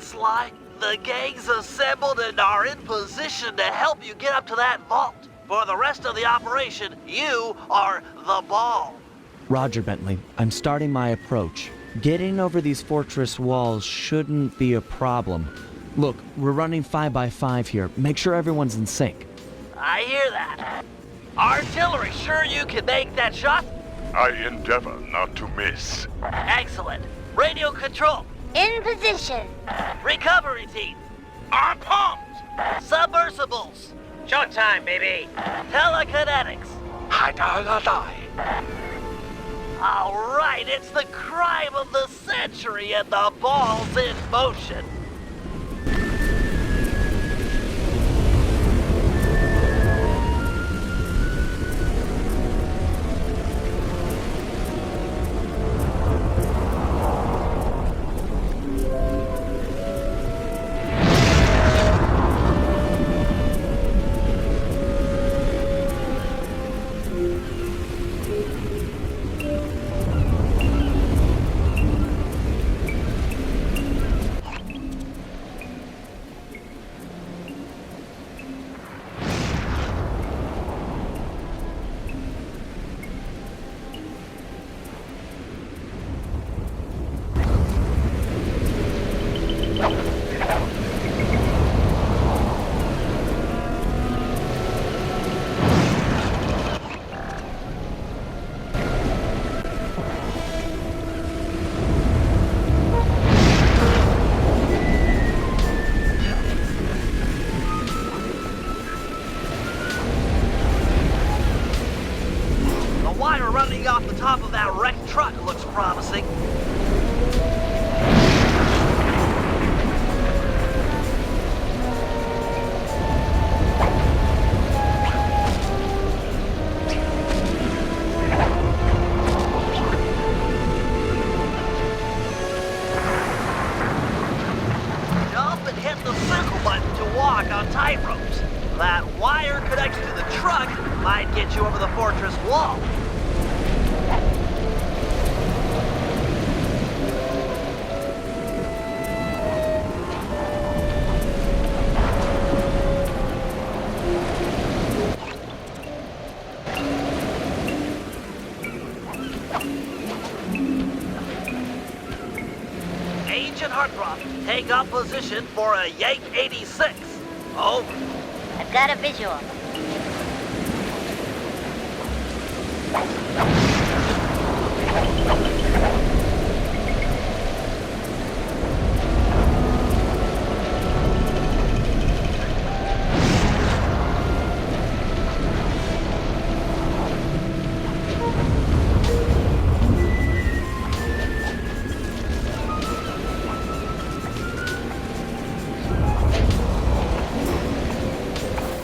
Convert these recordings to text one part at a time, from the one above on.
Sly. The gang's assembled and are in position to help you get up to that vault. For the rest of the operation, you are the ball. Roger, Bentley. I'm starting my approach. Getting over these fortress walls shouldn't be a problem. Look, we're running 5x5 here. Make sure everyone's in sync. I hear that. Artillery, sure you can make that shot? I endeavor not to miss. Excellent. Radio control. In position. Recovery team. On pumped! Submersibles. Showtime, baby. Telekinetics. Hi-da-la-die. All right, it's the crime of the century and the ball's in motion. Running off the top of that wrecked truck looks promising. Jump and hit the circle button to walk on tight ropes. That wire connected to the truck might get you over the fortress wall. Agent Hartcroft, take up position for a Yank 86. Over. I've got a visual.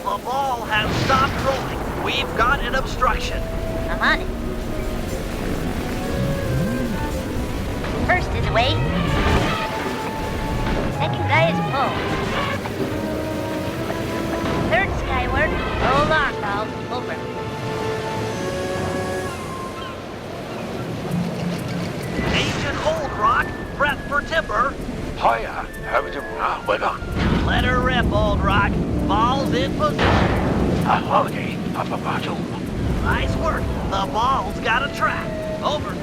The ball has stopped rolling. We've got an obstruction. I'm on it. First is away. Second guy is pulled. Third skyward. Hold on, pal. Over. Agent Old Rock, prep for timber. Hiya, how we doing? We're on. Let her rip, Old Rock. Ball's in position. Okay, Papa Bajo. Nice work. The ball's got a track. Over.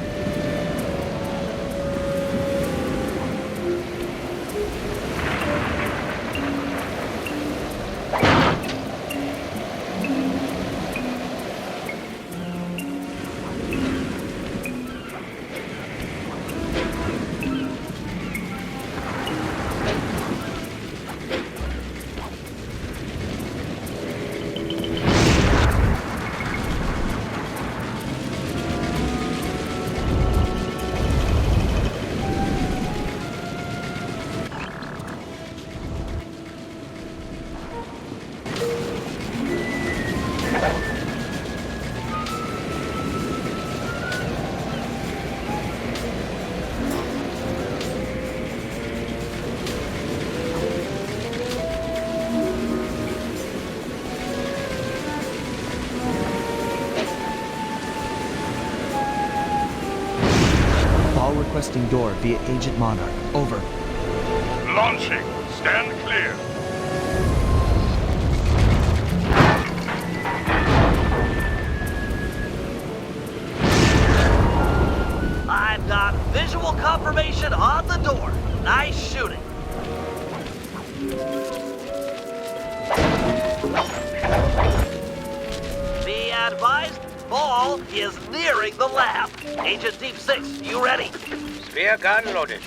Requesting door via Agent Monarch. Over. Launching. Stand clear. I've got visual confirmation on the door. Nice shooting. Be advised, ball is nearing the lab. Agent Deep 6, you ready? Spear gun loaded.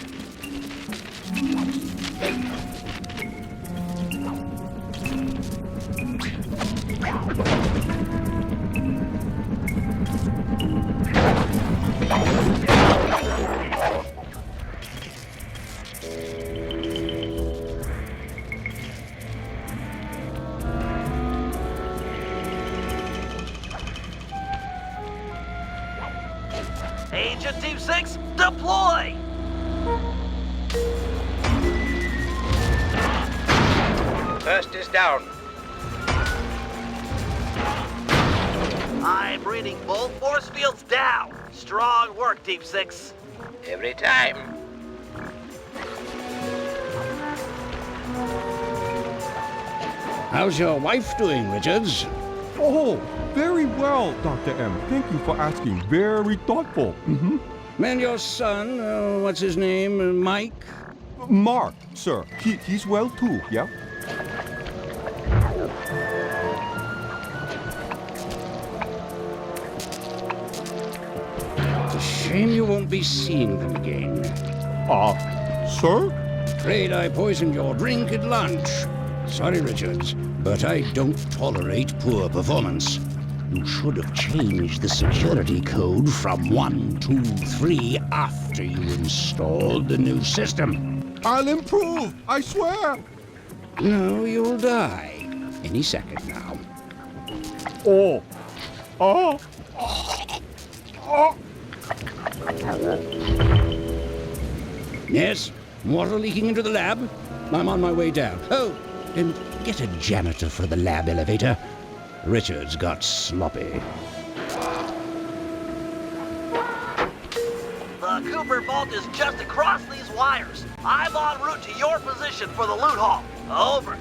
Agent Team 6, deploy! First is down. I'm reading both force fields down. Strong work, Deep 6. Every time. How's your wife doing, Richards? Oh, very well, Dr. M. Thank you for asking. Very thoughtful. And your son, what's his name, Mike? Mark, sir. He's well too, yeah? It's a shame you won't be seeing them again. Sir? Afraid I poisoned your drink at lunch. Sorry, Richards, but I don't tolerate poor performance. You should have changed the security code from 1, 2, 3 after you installed the new system. I'll improve, I swear. No, you'll die. Any second now. Oh. Yes? Water leaking into the lab? I'm on my way down. Oh, and get a janitor for the lab elevator. Richards got sloppy. The Cooper vault is just across these wires. I'm en route to your position for the loot haul. Over.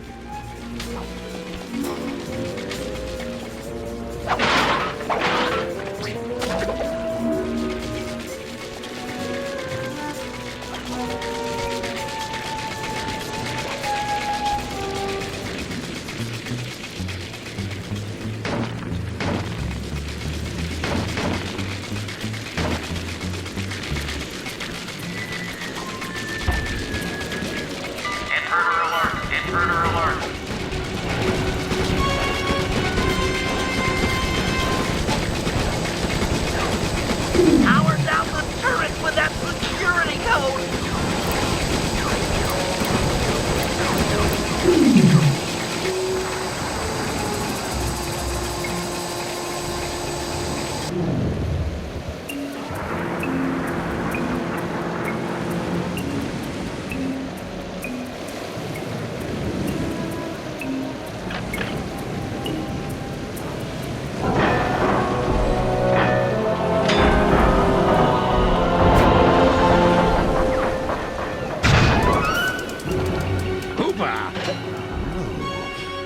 Power down the turret with that security code!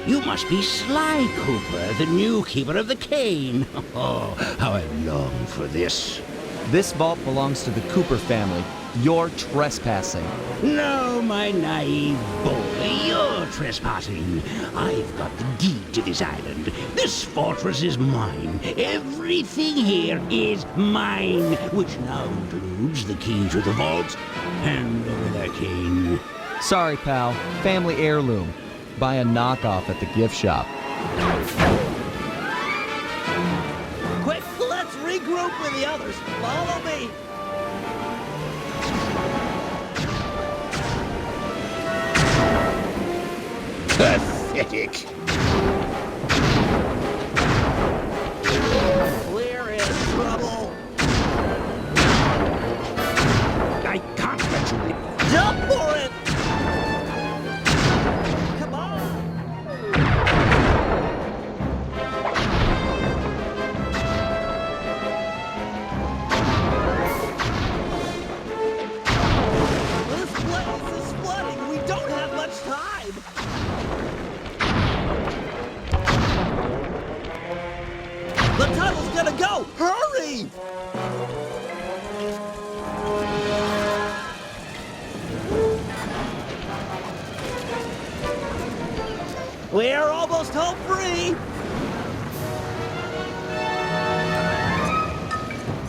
You must be Sly Cooper, the new keeper of the cane. Oh, how I long for this. This vault belongs to the Cooper family. You're trespassing. No, my naive boy, you're trespassing. I've got the deed to this island. This fortress is mine. Everything here is mine, which now includes the key to the vault. Hand over that cane. Sorry, pal. Family heirloom. Buy a knockoff at the gift shop. Quick, let's regroup with the others. Follow me. Pathetic. We're in trouble. I can't let you leave. Jump for it! Come on! This place is flooding. We don't The tunnel's gonna go! Hurry! We're almost home free!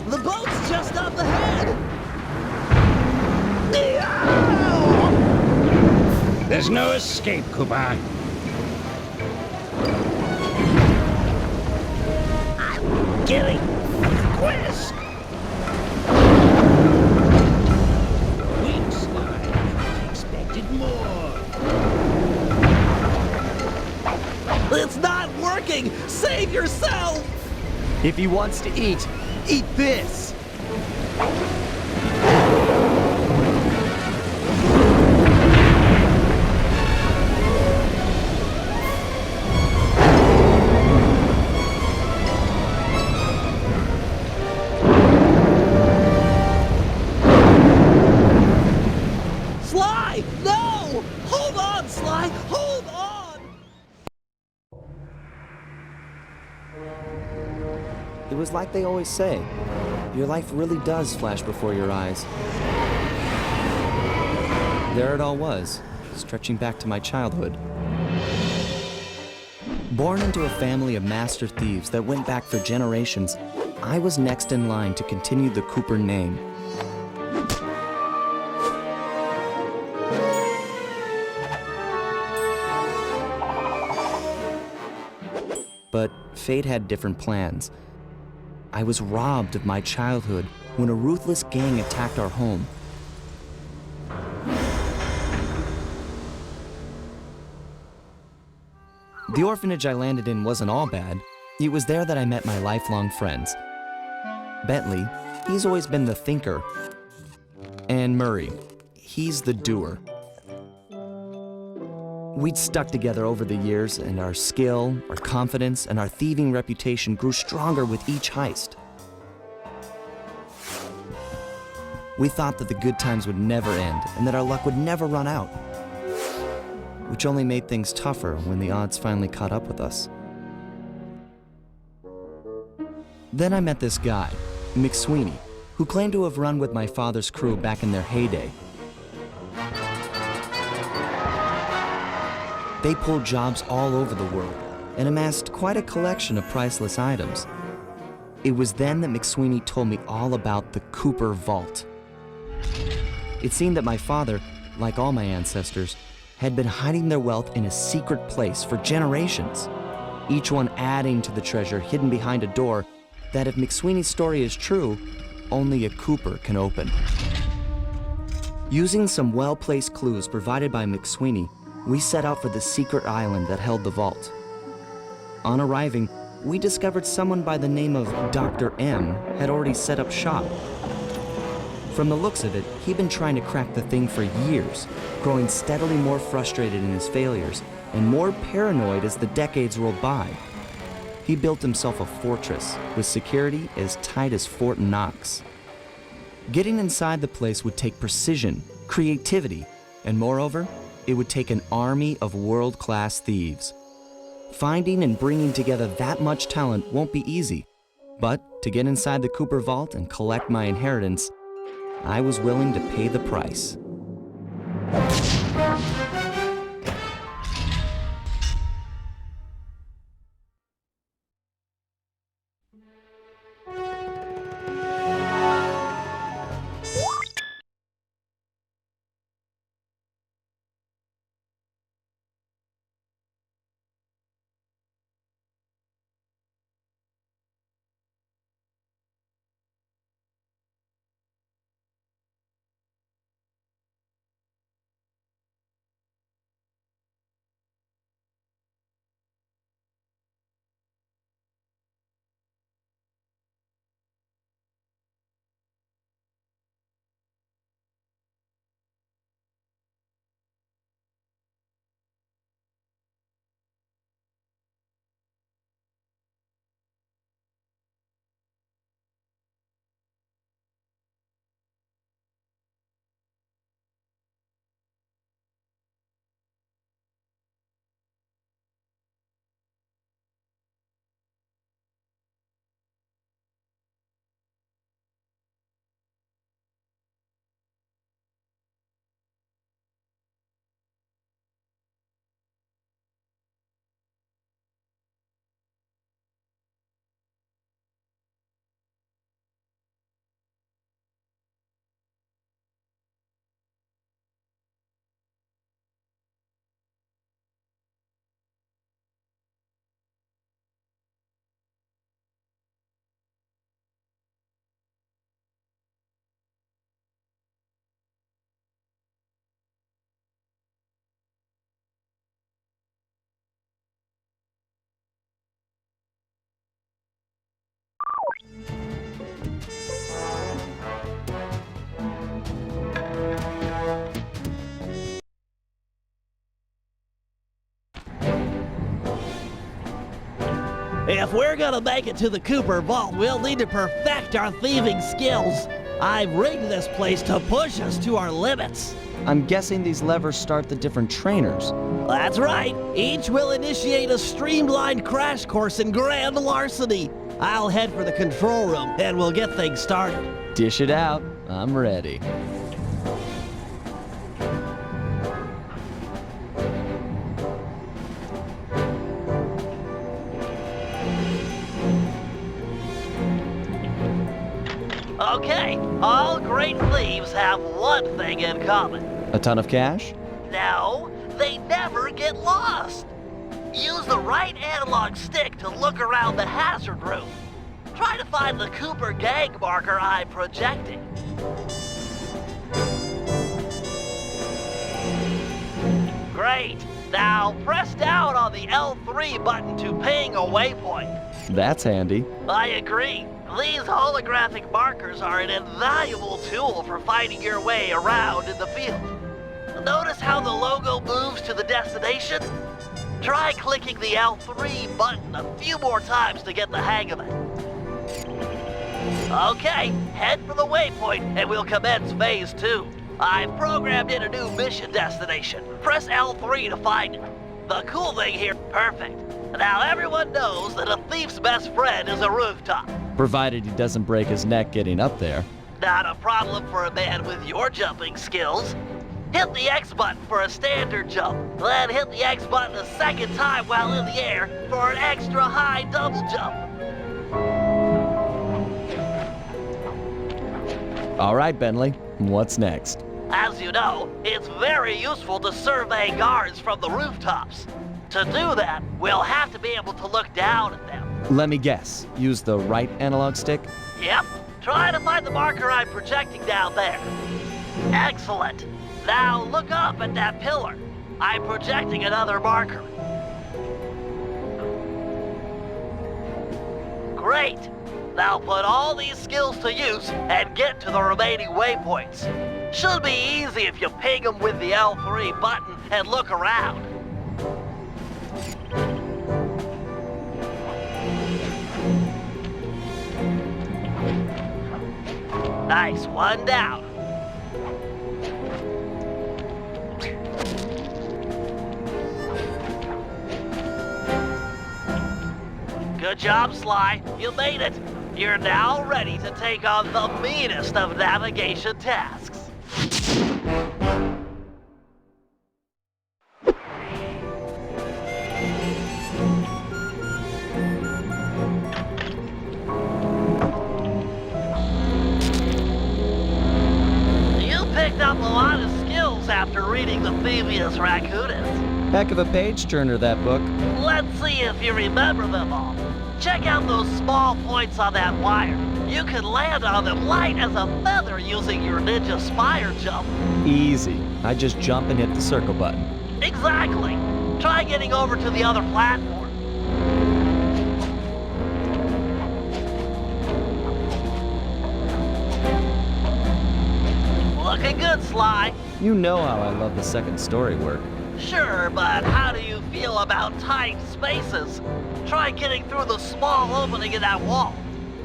The boat's just up ahead! There's no escape, Cooper. I'm getting quest. Weeks I expected more. It's not working! Save yourself! If he wants to eat this! Sly! No! Hold on, Sly! Hold on! It was like they always say, your life really does flash before your eyes. There it all was, stretching back to my childhood. Born into a family of master thieves that went back for generations, I was next in line to continue the Cooper name. But fate had different plans. I was robbed of my childhood when a ruthless gang attacked our home. The orphanage I landed in wasn't all bad. It was there that I met my lifelong friends. Bentley, he's always been the thinker. And Murray, he's the doer. We'd stuck together over the years, and our skill, our confidence, and our thieving reputation grew stronger with each heist. We thought that the good times would never end, and that our luck would never run out, which only made things tougher when the odds finally caught up with us. Then I met this guy, McSweeney, who claimed to have run with my father's crew back in their heyday. They pulled jobs all over the world and amassed quite a collection of priceless items. It was then that McSweeney told me all about the Cooper Vault. It seemed that my father, like all my ancestors, had been hiding their wealth in a secret place for generations, each one adding to the treasure hidden behind a door that, if McSweeney's story is true, only a Cooper can open. Using some well-placed clues provided by McSweeney, we set out for the secret island that held the vault. On arriving, we discovered someone by the name of Dr. M had already set up shop. From the looks of it, he'd been trying to crack the thing for years, growing steadily more frustrated in his failures and more paranoid as the decades rolled by. He built himself a fortress with security as tight as Fort Knox. Getting inside the place would take precision, creativity, and moreover, it would take an army of world-class thieves. Finding and bringing together that much talent won't be easy, but to get inside the Cooper Vault and collect my inheritance, I was willing to pay the price. If we're gonna make it to the Cooper Vault, we'll need to perfect our thieving skills. I've rigged this place to push us to our limits. I'm guessing these levers start the different trainers. That's right. Each will initiate a streamlined crash course in grand larceny. I'll head for the control room, and we'll get things started. Dish it out. I'm ready. Okay, all great thieves have one thing in common. A ton of cash? No, they never get lost. Use the right analog stick to look around the hazard room. Try to find the Cooper gang marker I'm projecting. Great. Now press down on the L3 button to ping a waypoint. That's handy. I agree. These holographic markers are an invaluable tool for finding your way around in the field. Notice how the logo moves to the destination? Try clicking the L3 button a few more times to get the hang of it. Okay, head for the waypoint and we'll commence phase 2. I've programmed in a new mission destination. Press L3 to find it. The cool thing here, perfect. Now everyone knows that a thief's best friend is a rooftop. Provided he doesn't break his neck getting up there. Not a problem for a man with your jumping skills. Hit the X button for a standard jump, then hit the X button a second time while in the air for an extra high double jump. All right, Bentley. What's next? As you know, it's very useful to survey guards from the rooftops. To do that, we'll have to be able to look down at them. Let me guess. Use the right analog stick? Yep. Try to find the marker I'm projecting down there. Excellent. Now look up at that pillar. I'm projecting another marker. Great. Now put all these skills to use and get to the remaining waypoints. Should be easy if you ping them with the L3 button and look around. Nice, one down. Good job, Sly. You made it. You're now ready to take on the meanest of navigation tasks. You picked up a lot of skills after reading the Thievius Raccoonus. Heck of a page turner, that book. Let's see if you remember them all. Check out those small points on that wire. You can land on them light as a feather using your ninja spire jump. Easy. I just jump and hit the circle button. Exactly. Try getting over to the other platform. Looking good, Sly. You know how I love the second story work. Sure, but how do you feel about tight spaces? Try getting through the small opening in that wall.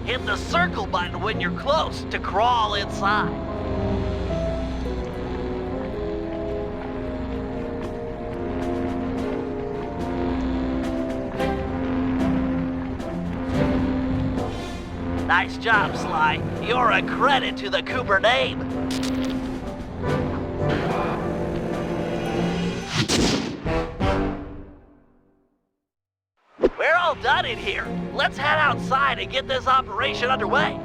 Hit the circle button when you're close to crawl inside. Nice job, Sly. You're a credit to the Cooper name. We're all done in here. Let's head outside and get this operation underway.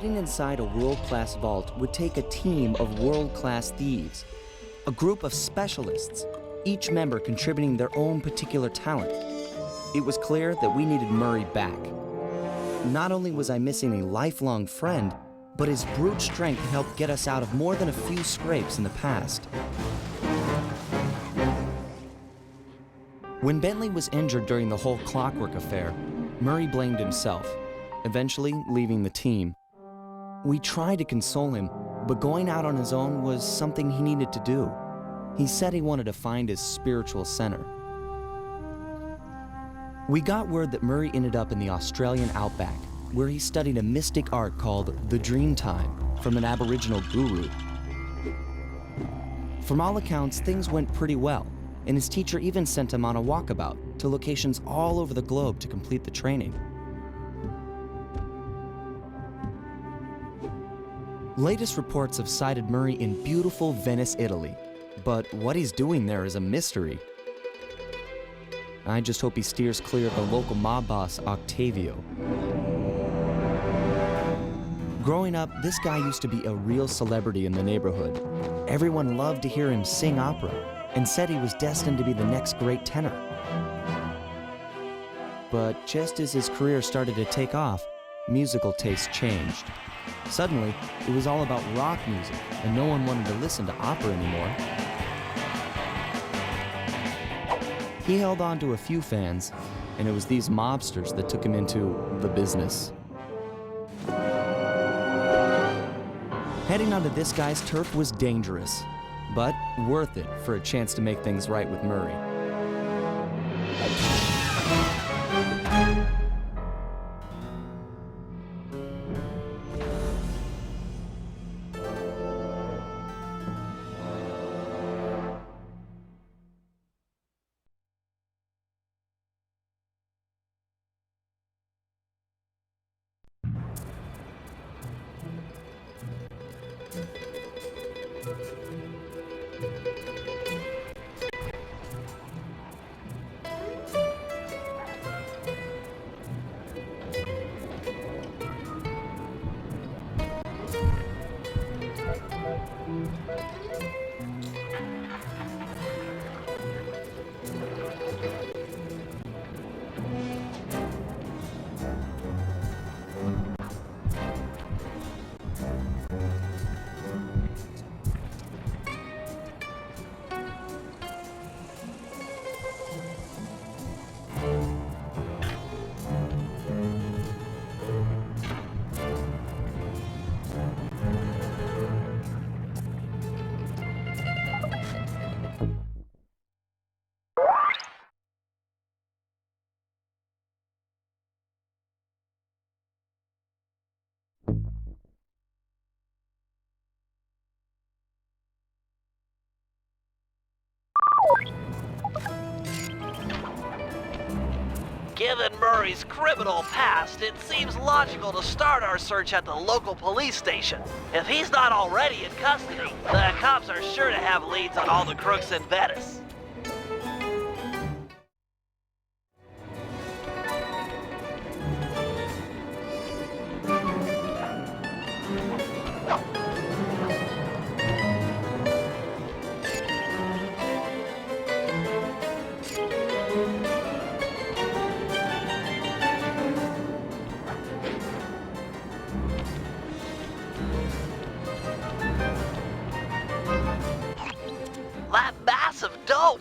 Getting inside a world-class vault would take a team of world-class thieves, a group of specialists, each member contributing their own particular talent. It was clear that we needed Murray back. Not only was I missing a lifelong friend, but his brute strength had helped get us out of more than a few scrapes in the past. When Bentley was injured during the whole Clockwork affair, Murray blamed himself, eventually leaving the team. We tried to console him, but going out on his own was something he needed to do. He said he wanted to find his spiritual center. We got word that Murray ended up in the Australian outback, where he studied a mystic art called the Dreamtime from an Aboriginal guru. From all accounts, things went pretty well, and his teacher even sent him on a walkabout to locations all over the globe to complete the training. Latest reports have cited Murray in beautiful Venice, Italy, but what he's doing there is a mystery. I just hope he steers clear of the local mob boss, Octavio. Growing up, this guy used to be a real celebrity in the neighborhood. Everyone loved to hear him sing opera and said he was destined to be the next great tenor. But just as his career started to take off, musical tastes changed. Suddenly, it was all about rock music, and no one wanted to listen to opera anymore. He held on to a few fans, and it was these mobsters that took him into the business. Heading onto this guy's turf was dangerous, but worth it for a chance to make things right with Murray. Given Murray's criminal past, it seems logical to start our search at the local police station. If he's not already in custody, the cops are sure to have leads on all the crooks in Venice.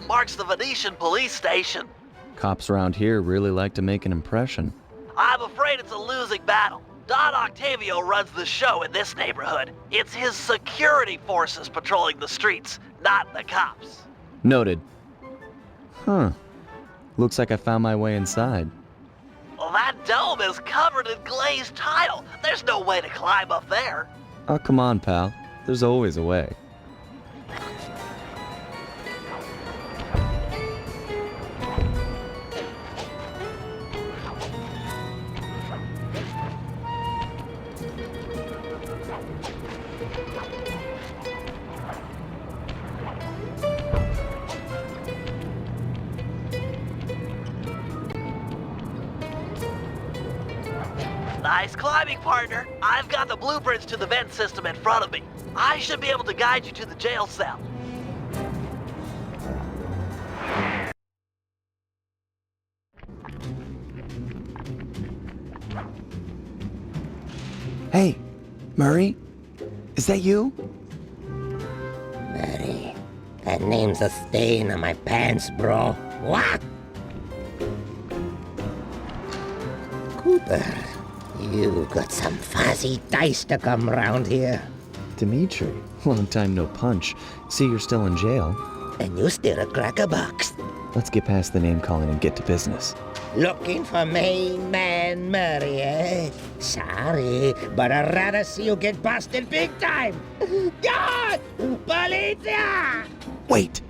Marks the Venetian police station. Cops around here really like to make an impression. I'm afraid it's a losing battle. Don Octavio runs the show in this neighborhood. It's his security forces patrolling the streets, not the cops. Noted. Huh. Looks like I found my way inside. Well, that dome is covered in glazed tile. There's no way to climb up there. Oh, come on, pal. There's always a way. Nice climbing, partner. I've got the blueprints to the vent system in front of me. I should be able to guide you to the jail cell. Hey, Murray? Is that you? Murray, that name's a stain on my pants, bro. What? Cooper, you got some fuzzy dice to come round here. Dimitri. Long time no punch. See, you're still in jail. And you still a cracker box. Let's get past the name calling and get to business. Looking for main man Murray, eh? Sorry, but I'd rather see you get busted big time. God! Policia! Wait!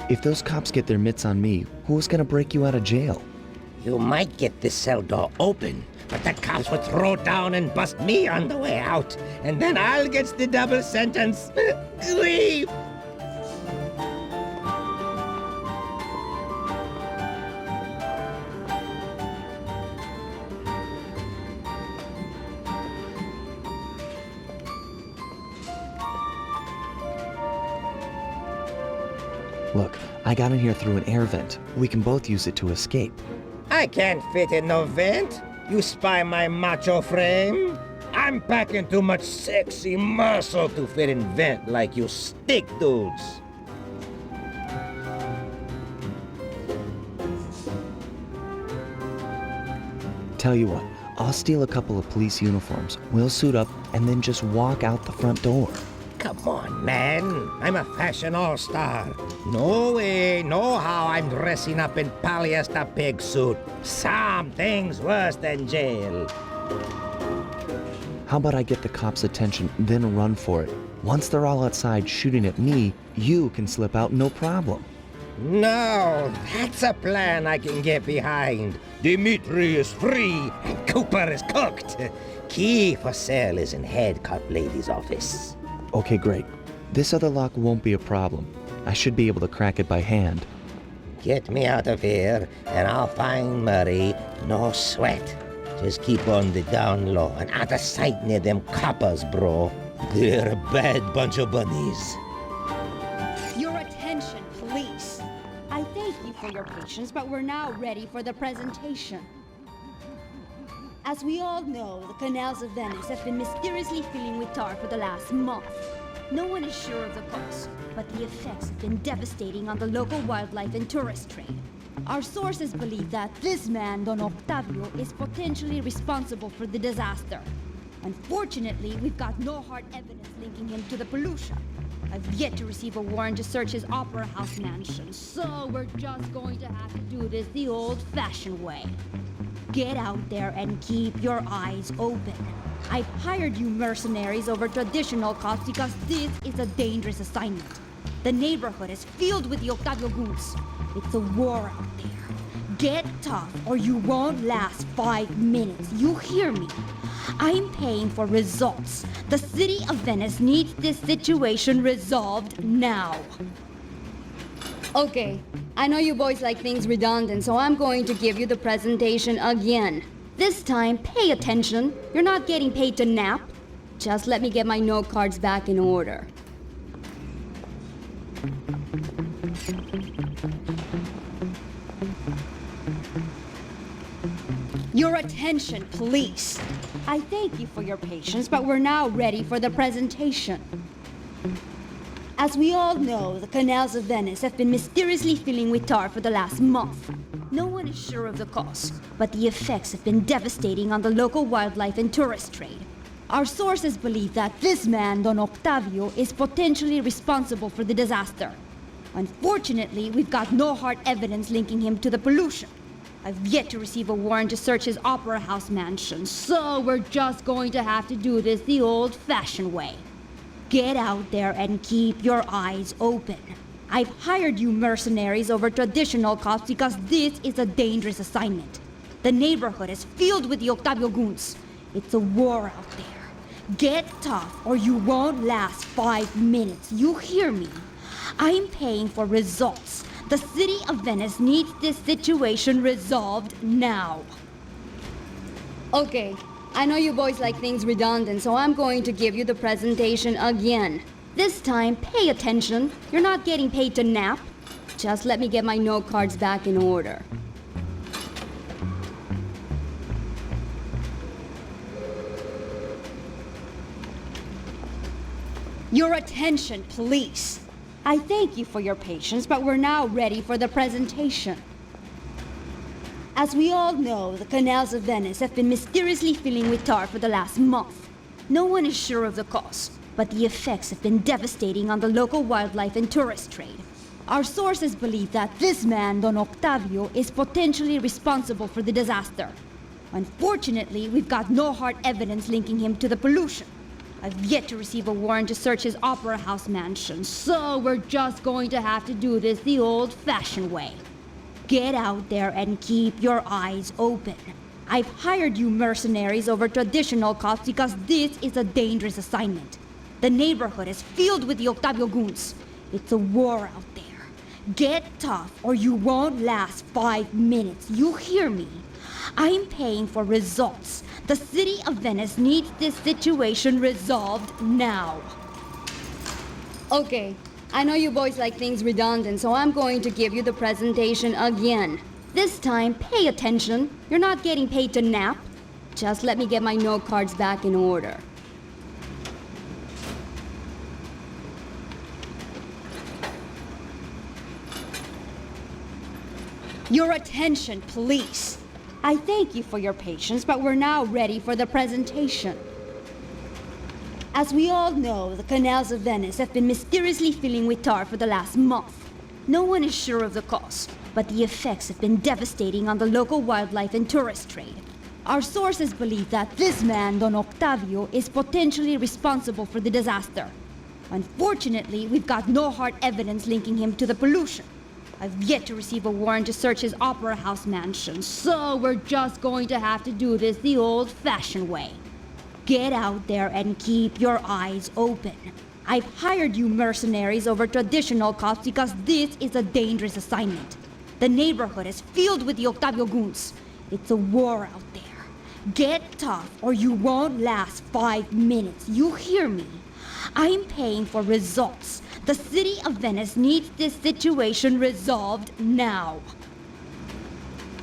If those cops get their mitts on me, who's gonna break you out of jail? You might get this cell door open, but the cops would throw down and bust me on the way out, and then I'll get the double sentence. Leave! Look, I got in here through an air vent. We can both use it to escape. I can't fit in no vent. You spy my macho frame? I'm packing too much sexy muscle to fit in vent like you stick dudes. Tell you what, I'll steal a couple of police uniforms. We'll suit up and then just walk out the front door. Come on, man. I'm a fashion all-star. No way, no how I'm dressing up in polyester pig suit. Something's worse than jail. How about I get the cops' attention, then run for it? Once they're all outside shooting at me, you can slip out no problem. No, that's a plan I can get behind. Dimitri is free and Cooper is cooked. Key for cell is in head cop lady's office. Okay, great. This other lock won't be a problem. I should be able to crack it by hand. Get me out of here, and I'll find Murray. No sweat. Just keep on the down low and out of sight near them coppers, bro. They're a bad bunch of bunnies. Your attention, police. I thank you for your patience, but we're now ready for the presentation. As we all know, the canals of Venice have been mysteriously filling with tar for the last month. No one is sure of the cause, but the effects have been devastating on the local wildlife and tourist trade. Our sources believe that this man, Don Octavio, is potentially responsible for the disaster. Unfortunately, we've got no hard evidence linking him to the pollution. I've yet to receive a warrant to search his opera house mansion, so we're just going to have to do this the old-fashioned way. Get out there and keep your eyes open. I've hired you mercenaries over traditional cops because this is a dangerous assignment. The neighborhood is filled with the Octavio goons. It's a war out there. Get tough or you won't last 5 minutes. You hear me? I'm paying for results. The city of Venice needs this situation resolved now. Okay, I know you boys like things redundant, so I'm going to give you the presentation again. This time, pay attention. You're not getting paid to nap. Just let me get my note cards back in order. Your attention, police. I thank you for your patience, but we're now ready for the presentation. As we all know, the canals of Venice have been mysteriously filling with tar for the last month. No one is sure of the cause, but the effects have been devastating on the local wildlife and tourist trade. Our sources believe that this man, Don Octavio, is potentially responsible for the disaster. Unfortunately, we've got no hard evidence linking him to the pollution. I've yet to receive a warrant to search his opera house mansion, so we're just going to have to do this the old-fashioned way. Get out there and keep your eyes open. I've hired you mercenaries over traditional cops because this is a dangerous assignment. The neighborhood is filled with the Octavio goons. It's a war out there. Get tough or you won't last 5 minutes. You hear me? I'm paying for results. The city of Venice needs this situation resolved now. Okay, I know you boys like things redundant, so I'm going to give you the presentation again. This time, pay attention. You're not getting paid to nap. Just let me get my note cards back in order. Your attention, please. I thank you for your patience, but we're now ready for the presentation. As we all know, the canals of Venice have been mysteriously filling with tar for the last month. No one is sure of the cause, but the effects have been devastating on the local wildlife and tourist trade. Our sources believe that this man, Don Octavio, is potentially responsible for the disaster. Unfortunately, we've got no hard evidence linking him to the pollution. I've yet to receive a warrant to search his opera house mansion, so we're just going to have to do this the old-fashioned way. Get out there and keep your eyes open. I've hired you mercenaries over traditional cops because this is a dangerous assignment. The neighborhood is filled with the Octavio goons. It's a war out there. Get tough or you won't last 5 minutes. You hear me? I'm paying for results. The city of Venice needs this situation resolved now. Okay, I know you boys like things redundant, so I'm going to give you the presentation again. This time, pay attention. You're not getting paid to nap. Just let me get my note cards back in order. Your attention, please. I thank you for your patience, but we're now ready for the presentation. As we all know, the canals of Venice have been mysteriously filling with tar for the last month. No one is sure of the cause, but the effects have been devastating on the local wildlife and tourist trade. Our sources believe that this man, Don Octavio, is potentially responsible for the disaster. Unfortunately, we've got no hard evidence linking him to the pollution. I've yet to receive a warrant to search his opera house mansion, so we're just going to have to do this the old-fashioned way. Get out there and keep your eyes open. I've hired you mercenaries over traditional cops because this is a dangerous assignment. The neighborhood is filled with the Octavio goons. It's a war out there. Get tough or you won't last 5 minutes. You hear me? I'm paying for results. The city of Venice needs this situation resolved now.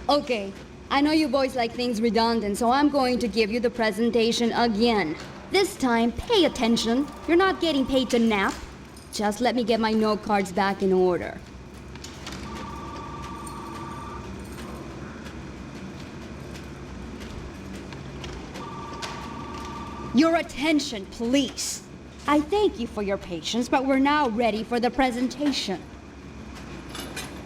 Okay, I know you boys like things redundant, so I'm going to give you the presentation again. This time, pay attention. You're not getting paid to nap. Just let me get my note cards back in order. Your attention, please. I thank you for your patience, but we're now ready for the presentation.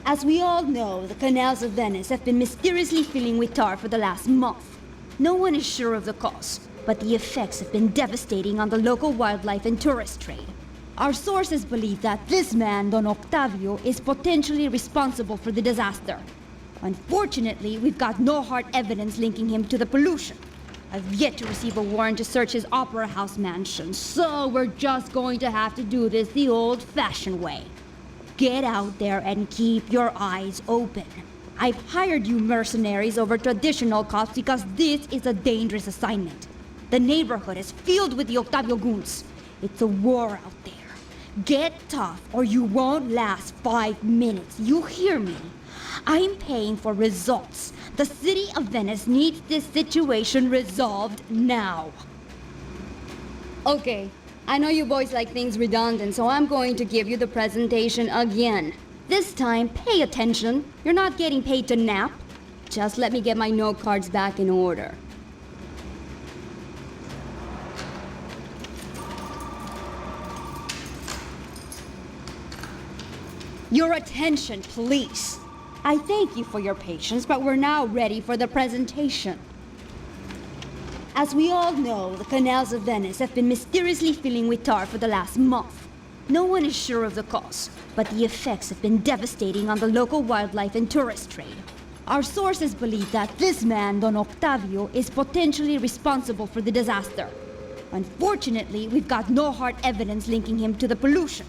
As we all know, the canals of Venice have been mysteriously filling with tar for the last month. No one is sure of the cause, but the effects have been devastating on the local wildlife and tourist trade. Our sources believe that this man, Don Octavio, is potentially responsible for the disaster. Unfortunately, we've got no hard evidence linking him to the pollution. I've yet to receive a warrant to search his opera house mansion, so we're just going to have to do this the old-fashioned way. Get out there and keep your eyes open. I've hired you mercenaries over traditional cops because this is a dangerous assignment. The neighborhood is filled with the Octavio goons. It's a war out there. Get tough or you won't last 5 minutes. You hear me? I'm paying for results. The city of Venice needs this situation resolved now. Okay, I know you boys like things redundant, so I'm going to give you the presentation again. This time, pay attention. You're not getting paid to nap. Just let me get my note cards back in order. Your attention, please. I thank you for your patience, but we're now ready for the presentation. As we all know, the canals of Venice have been mysteriously filling with tar for the last month. No one is sure of the cause, but the effects have been devastating on the local wildlife and tourist trade. Our sources believe that this man, Don Octavio, is potentially responsible for the disaster. Unfortunately, we've got no hard evidence linking him to the pollution.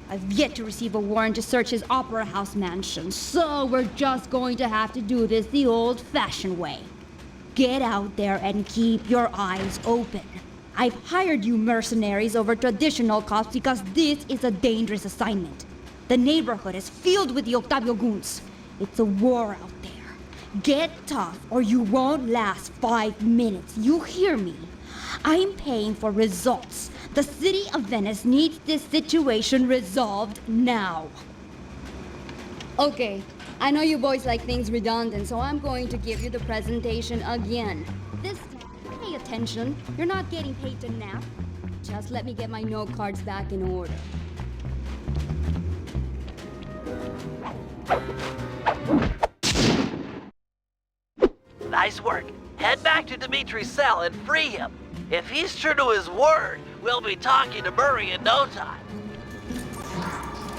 I've yet to receive a warrant to search his Opera House mansion, so we're just going to have to do this the old-fashioned way. Get out there and keep your eyes open. I've hired you mercenaries over traditional cops because this is a dangerous assignment. The neighborhood is filled with the Octavio goons. It's a war out there. Get tough or you won't last 5 minutes. You hear me? I'm paying for results. The city of Venice needs this situation resolved now. Okay, I know you boys like things redundant, so I'm going to give you the presentation again. This time, pay attention. You're not getting paid to nap. Just let me get my note cards back in order. Nice work. Head back to Dimitri's cell and free him. If he's true to his word, we'll be talking to Murray in no time.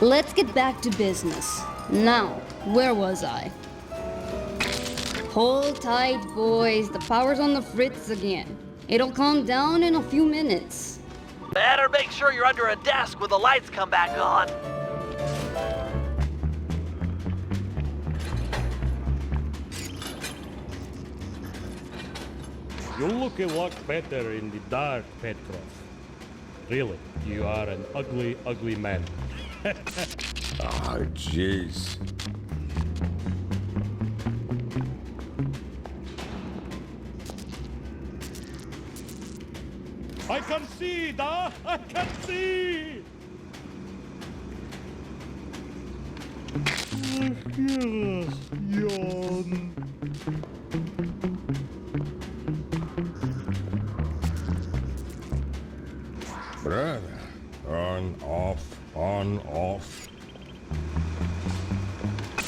Let's get back to business. Now, where was I? Hold tight, boys. The power's on the fritz again. It'll calm down in a few minutes. Better make sure you're under a desk when the lights come back on. You look a lot better in the dark, Petrov. Really, you are an ugly, ugly man. Ah, jeez. I can see, da! I can see! Yawn. Brother, on, off, on, off.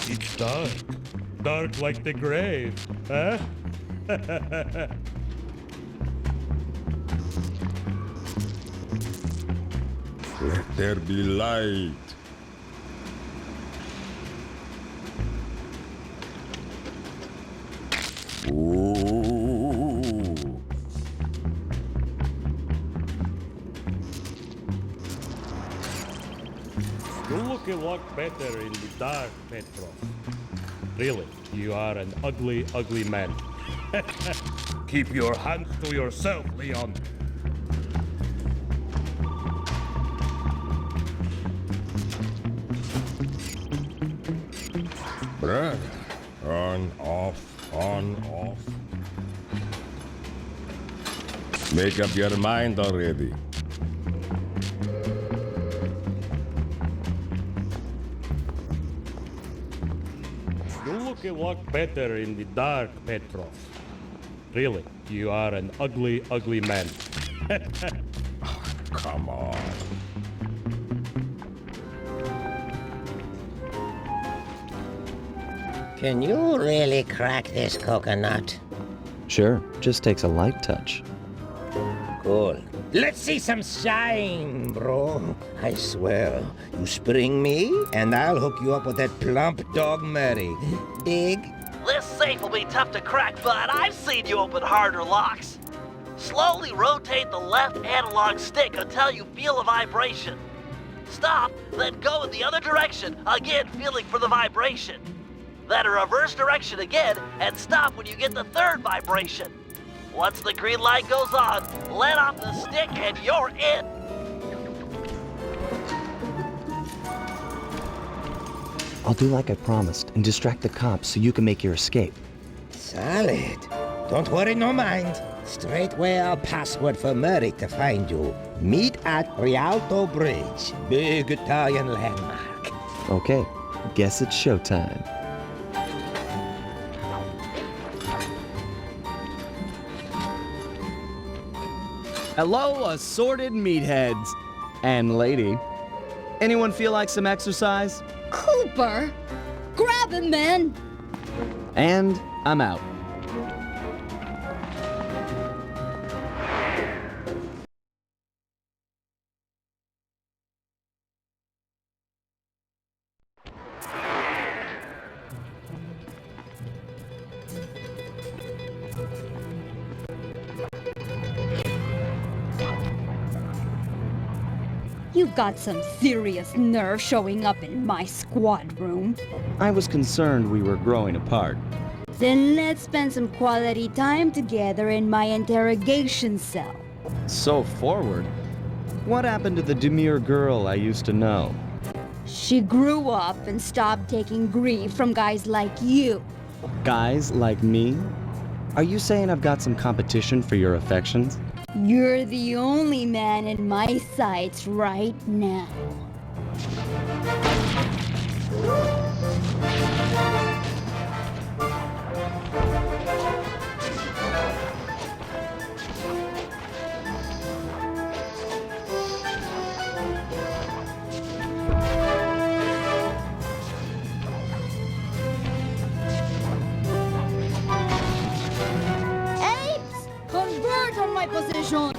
It's dark. Dark like the grave, huh? Let there be light. Ooh. You look a lot better in the dark, Petrov. Really, you are an ugly, ugly man. Keep your hands to yourself, Leon. Brother, on, off, on, off. Make up your mind already. You look a lot better in the dark, Petrov. Really, you are an ugly, ugly man. Come on. Can you really crack this coconut? Sure, just takes a light touch. Cool. Let's see some shine, bro. I swear, you spring me, and I'll hook you up with that plump dog Murray. Dig? This safe will be tough to crack, but I've seen you open harder locks. Slowly rotate the left analog stick until you feel a vibration. Stop, then go in the other direction, again feeling for the vibration. Then a reverse direction again, and stop when you get the third vibration. Once the green light goes on, let off the stick and you're in. I'll do like I promised and distract the cops so you can make your escape. Solid. Don't worry, no mind. Straightway our password for Murray to find you. Meet at Rialto Bridge. Big Italian landmark. Okay, guess it's showtime. Hello, assorted meatheads. And lady. Anyone feel like some exercise? Cooper! Grab him, man! And I'm out. You've got some serious nerve showing up in my squad room. I was concerned we were growing apart. Then let's spend some quality time together in my interrogation cell. So forward. What happened to the demure girl I used to know? She grew up and stopped taking grief from guys like you. Guys like me? Are you saying I've got some competition for your affections? You're the only man in my sights right now. Apes! Convert on my position!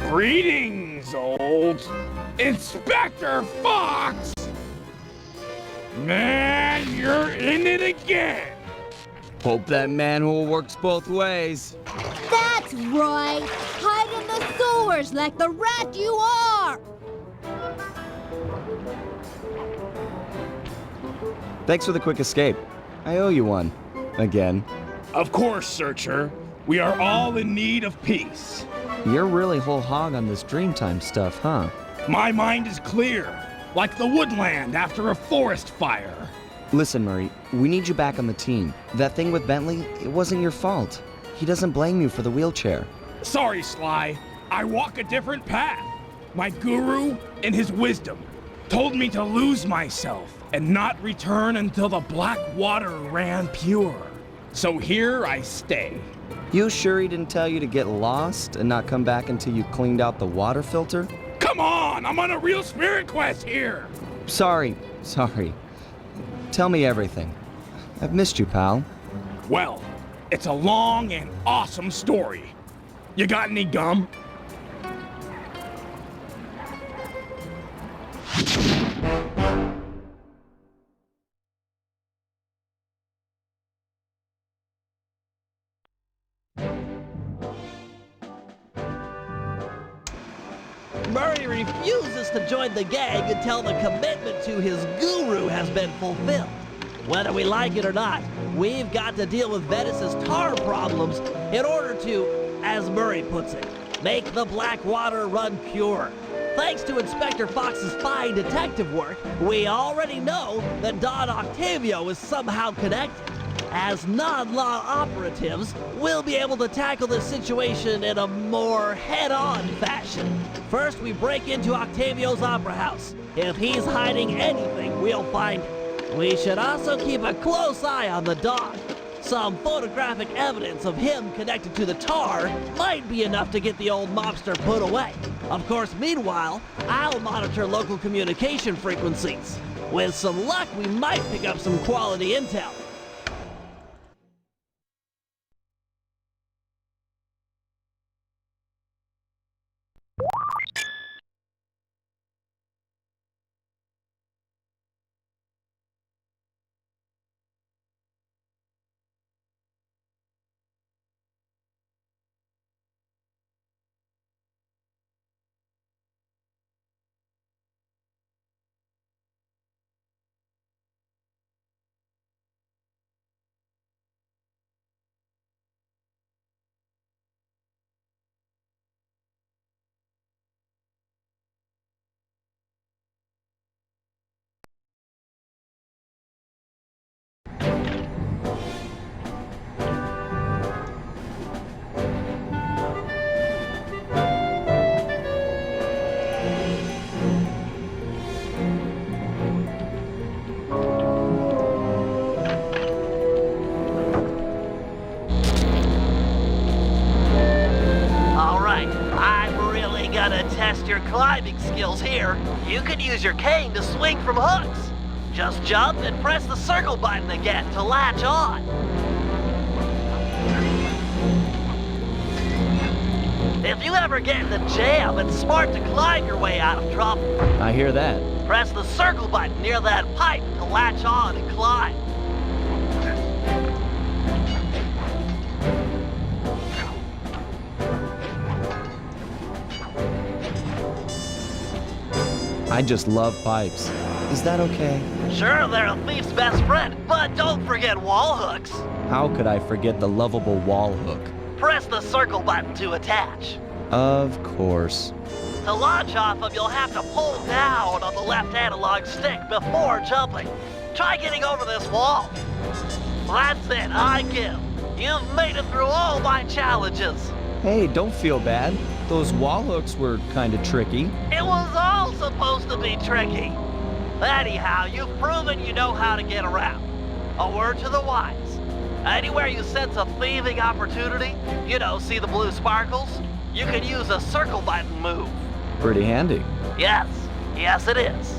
Greetings, old Inspector Fox! Man, you're in it again! Hope that manhole works both ways. That's right! Hide in the sewers like the rat you are! Thanks for the quick escape. I owe you one. Again. Of course, Searcher. We are all in need of peace. You're really whole hog on this Dreamtime stuff, huh? My mind is clear, like the woodland after a forest fire. Listen, Murray, we need you back on the team. That thing with Bentley, it wasn't your fault. He doesn't blame you for the wheelchair. Sorry, Sly. I walk a different path. My guru, in his wisdom, told me to lose myself and not return until the black water ran pure. So here I stay. You sure he didn't tell you to get lost and not come back until you cleaned out the water filter? Come on, I'm on a real spirit quest here. Sorry. Tell me everything. I've missed you, pal. Well, it's a long and awesome story. You got any gum? Murray refuses to join the gang until the commitment to his guru has been fulfilled. Whether we like it or not, we've got to deal with Venice's tar problems in order to, as Murray puts it, make the black water run pure. Thanks to Inspector Fox's fine detective work, we already know that Don Octavio is somehow connected. As non-law operatives, we'll be able to tackle this situation in a more head-on fashion. First, we break into Octavio's opera house. If he's hiding anything, we'll find it. We should also keep a close eye on the dog. Some photographic evidence of him connected to the tar might be enough to get the old mobster put away. Of course, meanwhile, I'll monitor local communication frequencies. With some luck, we might pick up some quality intel. Test your climbing skills here. You can use your cane to swing from hooks. Just jump and press the circle button again to latch on. If you ever get in a jam, it's smart to climb your way out of trouble. I hear that. Press the circle button near that pipe to latch on and climb. I just love pipes. Is that okay? Sure, they're a thief's best friend, but don't forget wall hooks. How could I forget the lovable wall hook? Press the circle button to attach. Of course. To launch off them, you'll have to pull down on the left analog stick before jumping. Try getting over this wall. That's it, I give. You've made it through all my challenges. Hey, don't feel bad. Those wall hooks were kind of tricky. It was all supposed to be tricky. Anyhow, you've proven you know how to get around. A word to the wise. Anywhere you sense a thieving opportunity, see the blue sparkles, you can use a circle button move. Pretty handy. Yes, it is.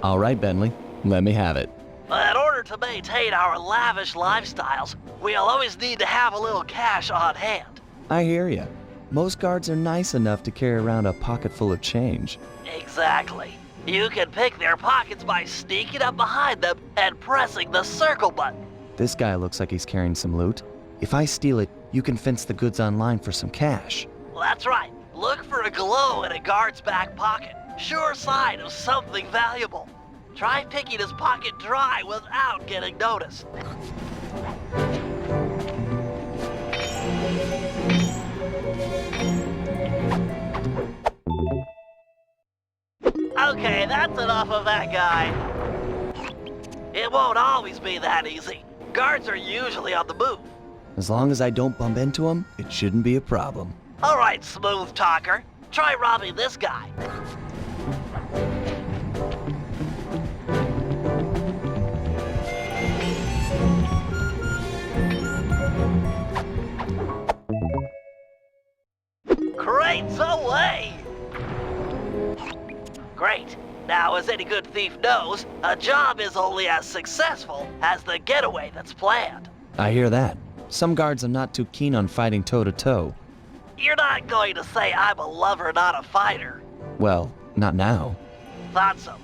All right, Bentley, let me have it. In order to maintain our lavish lifestyles, we'll always need to have a little cash on hand. I hear ya. Most guards are nice enough to carry around a pocket full of change. Exactly. You can pick their pockets by sneaking up behind them and pressing the circle button. This guy looks like he's carrying some loot. If I steal it, you can fence the goods online for some cash. That's right. Look for a glow in a guard's back pocket. Sure sign of something valuable. Try picking his pocket dry without getting noticed. Okay, that's enough of that guy. It won't always be that easy. Guards are usually on the move. As long as I don't bump into him, it shouldn't be a problem. All right, smooth talker. Try robbing this guy. Crates away! Great. Now, as any good thief knows, a job is only as successful as the getaway that's planned. I hear that. Some guards are not too keen on fighting toe-to-toe. You're not going to say I'm a lover, not a fighter. Well, not now. Thought so.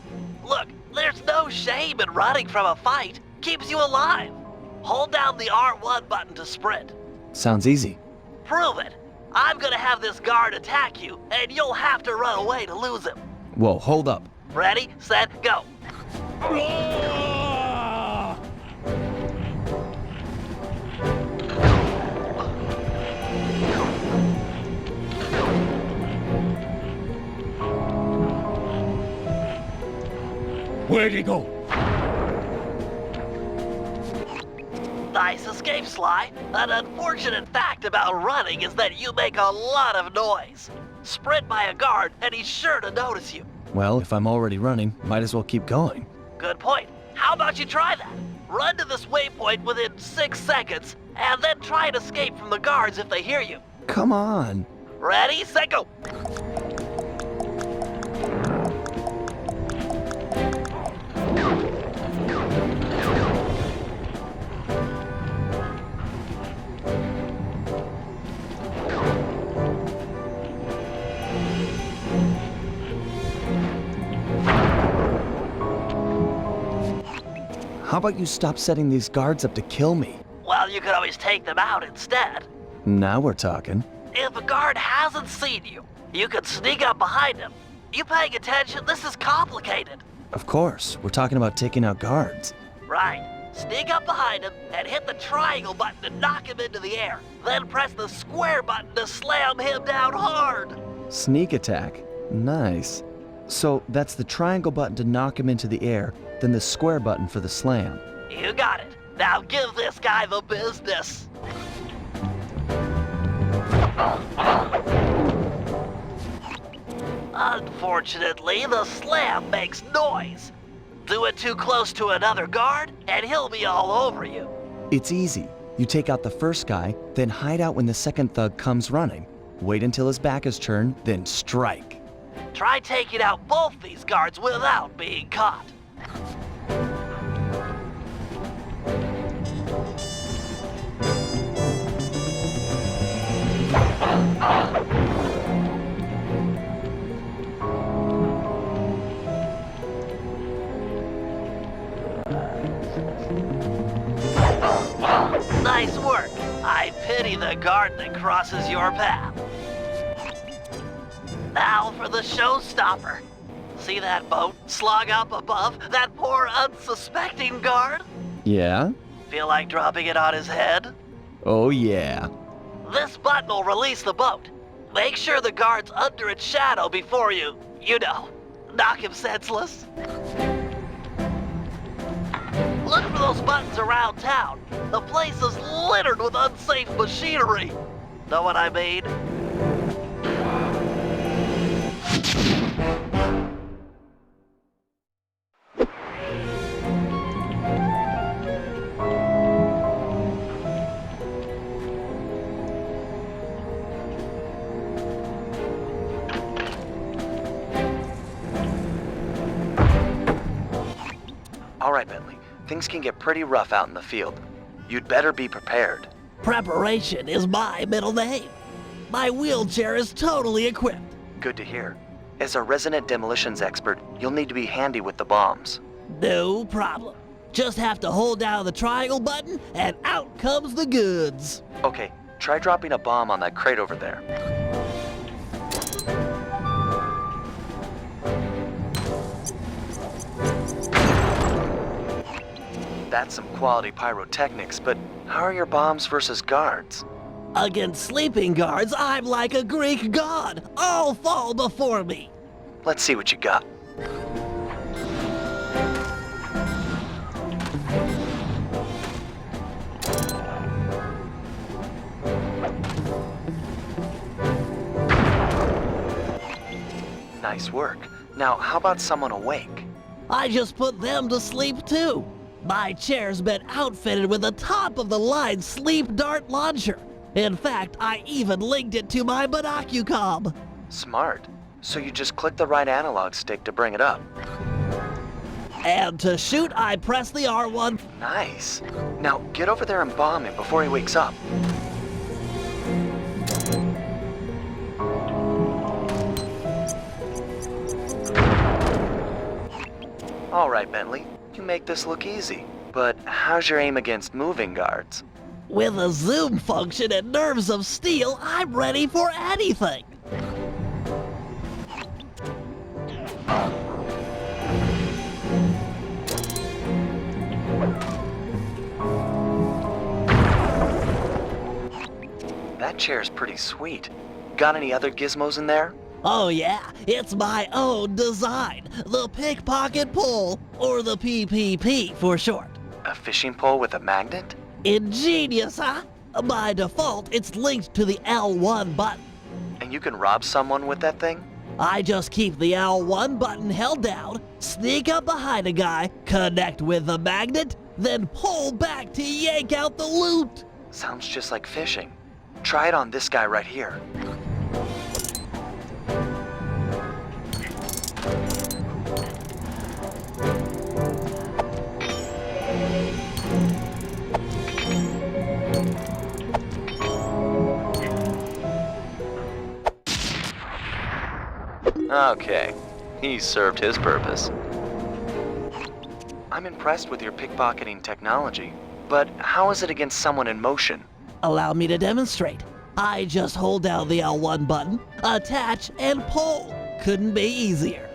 Look, there's no shame in running from a fight. Keeps you alive. Hold down the R1 button to sprint. Sounds easy. Prove it. I'm gonna have this guard attack you, and you'll have to run away to lose him. Whoa, hold up. Ready, set, go. Where'd he go? Nice escape, Sly. An unfortunate fact about running is that you make a lot of noise. Sprint by a guard, and he's sure to notice you. Well, if I'm already running, might as well keep going. Good point. How about you try that? Run to this waypoint within 6 seconds, and then try and escape from the guards if they hear you. Come on. Ready, set, go. How about you stop setting these guards up to kill me? Well, you could always take them out instead. Now we're talking. If a guard hasn't seen you, you could sneak up behind him. You paying attention? This is complicated. Of course, we're talking about taking out guards. Right. Sneak up behind him and hit the triangle button to knock him into the air. Then press the square button to slam him down hard. Sneak attack. Nice. So that's the triangle button to knock him into the air, then the square button for the slam. You got it. Now give this guy the business. Unfortunately, the slam makes noise. Do it too close to another guard, and he'll be all over you. It's easy. You take out the first guy, then hide out when the second thug comes running. Wait until his back is turned, then strike. Try taking out both these guards without being caught. Nice work. I pity the guard that crosses your path. Now for the showstopper. See that boat slung up above that poor unsuspecting guard? Yeah? Feel like dropping it on his head? Oh yeah. This button will release the boat. Make sure the guard's under its shadow before you knock him senseless. Look for those buttons around town. The place is littered with unsafe machinery. Know what I mean? All right, Bentley. Things can get pretty rough out in the field. You'd better be prepared. Preparation is my middle name. My wheelchair is totally equipped. Good to hear. As a resident demolitions expert, you'll need to be handy with the bombs. No problem. Just have to hold down the triangle button and out comes the goods. Okay, try dropping a bomb on that crate over there. That's some quality pyrotechnics, but how are your bombs versus guards? Against sleeping guards, I'm like a Greek god. All fall before me. Let's see what you got. Nice work. Now, how about someone awake? I just put them to sleep too. My chair's been outfitted with a top-of-the-line sleep dart launcher. In fact, I even linked it to my binocucom. Smart. So you just click the right analog stick to bring it up. And to shoot, I press the R1. Nice. Now get over there and bomb him before he wakes up. All right, Bentley. You make this look easy. But how's your aim against moving guards? With a zoom function and nerves of steel, I'm ready for anything. That chair's pretty sweet. Got any other gizmos in there? Oh yeah, it's my own design. The pickpocket pole, or the PPP for short. A fishing pole with a magnet? Ingenious, huh? By default, it's linked to the L1 button. And you can rob someone with that thing? I just keep the L1 button held down, sneak up behind a guy, connect with the magnet, then pull back to yank out the loot. Sounds just like fishing. Try it on this guy right here. Okay, he served his purpose. I'm impressed with your pickpocketing technology, but how is it against someone in motion? Allow me to demonstrate. I just hold down the L1 button, attach, and pull. Couldn't be easier.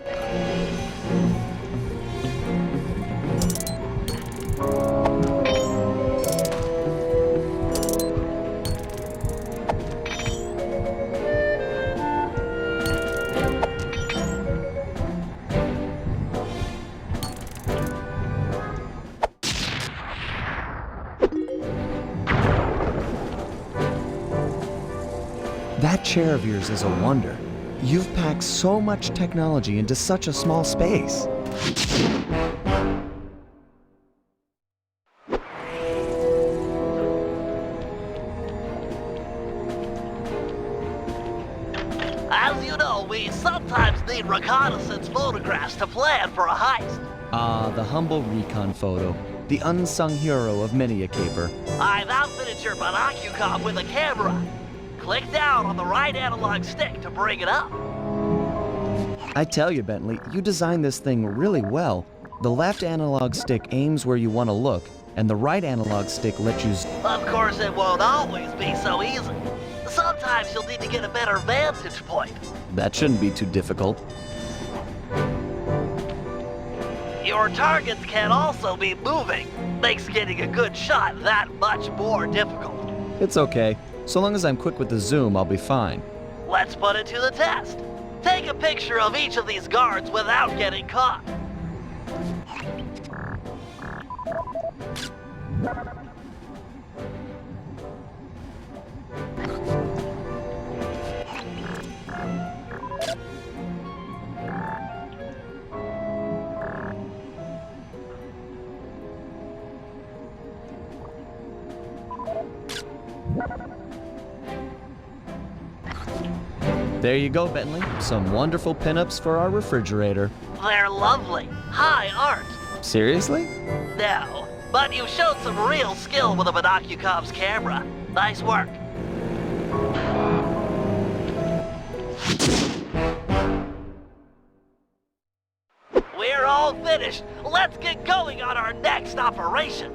That chair of yours is a wonder. You've packed so much technology into such a small space. As you know, we sometimes need reconnaissance photographs to plan for a heist. Ah, the humble recon photo. The unsung hero of many a caper. I've outfitted your binocucom with a camera. Click down on the right analog stick to bring it up. I tell you, Bentley, you designed this thing really well. The left analog stick aims where you want to look, and the right analog stick lets you... Of course, it won't always be so easy. Sometimes you'll need to get a better vantage point. That shouldn't be too difficult. Your targets can also be moving. Makes getting a good shot that much more difficult. It's okay. So long as I'm quick with the zoom, I'll be fine. Let's put it to the test. Take a picture of each of these guards without getting caught. There you go, Bentley. Some wonderful pinups for our refrigerator. They're lovely. High art. Seriously? No, but you showed some real skill with a binocucom's camera. Nice work. We're all finished. Let's get going on our next operation.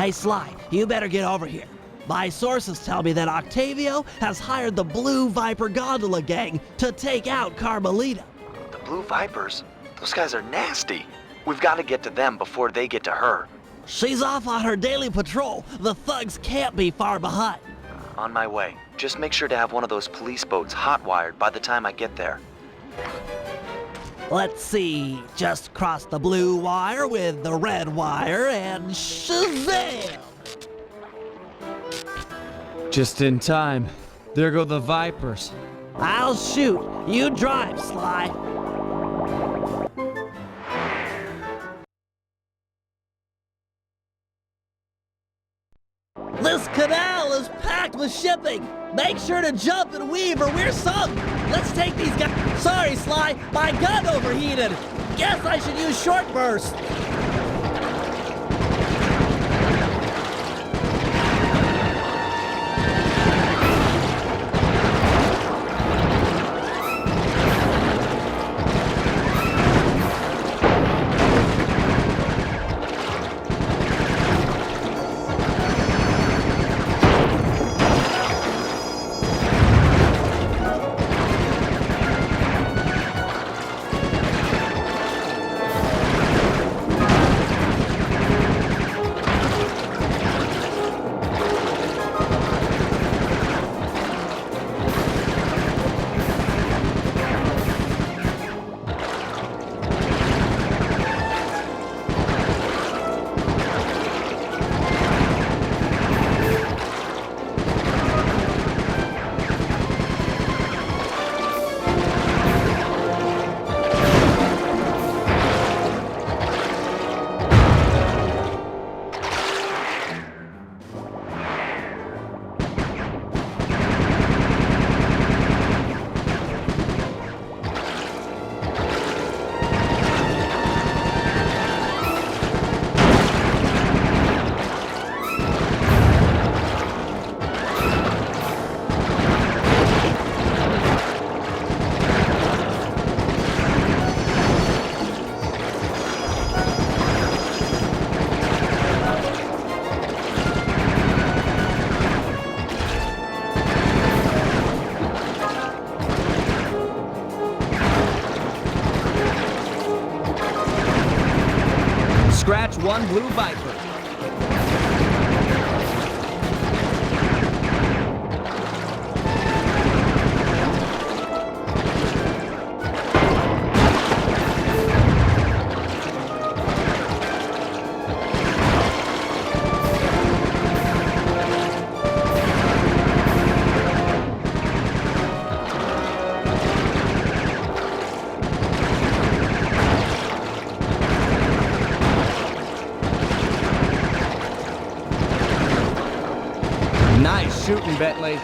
Hey, Sly, you better get over here. My sources tell me that Octavio has hired the Blue Viper Gondola Gang to take out Carmelita. The Blue Vipers? Those guys are nasty. We've got to get to them before they get to her. She's off on her daily patrol. The thugs can't be far behind. On my way. Just make sure to have one of those police boats hot-wired by the time I get there. Let's see, just cross the blue wire with the red wire and shazam! Just in time. There go the Vipers. I'll shoot. You drive, Sly. This canal is packed with shipping. Make sure to jump and weave or we're sunk. Let's take these guys. Sorry, Sly. My gun overheated. Guess I should use short burst. Scratch one Blue Viper. shooting, Bentley.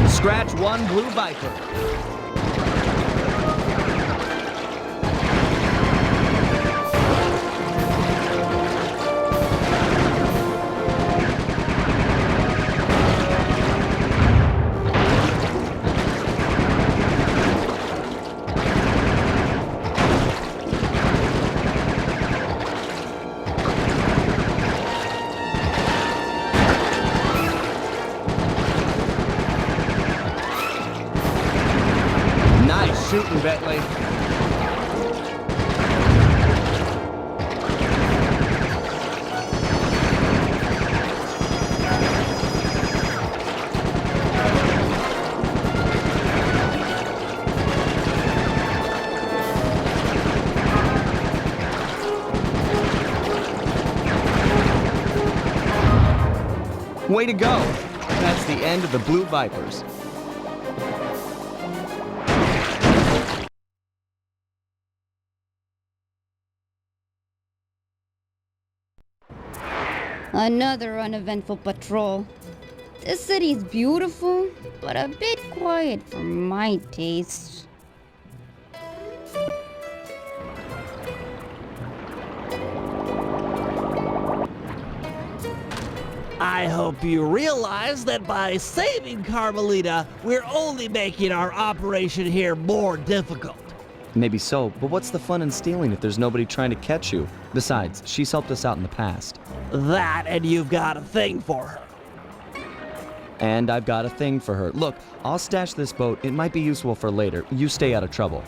Scratch one blue Viper. Shooting, Bentley. Way to go! That's the end of the Blue Vipers. Another uneventful patrol. This city's beautiful, but a bit quiet for my taste. I hope you realize that by saving Carmelita, we're only making our operation here more difficult. Maybe so, but what's the fun in stealing if there's nobody trying to catch you? Besides, she's helped us out in the past. That, and you've got a thing for her. And I've got a thing for her. Look, I'll stash this boat. It might be useful for later. You stay out of trouble.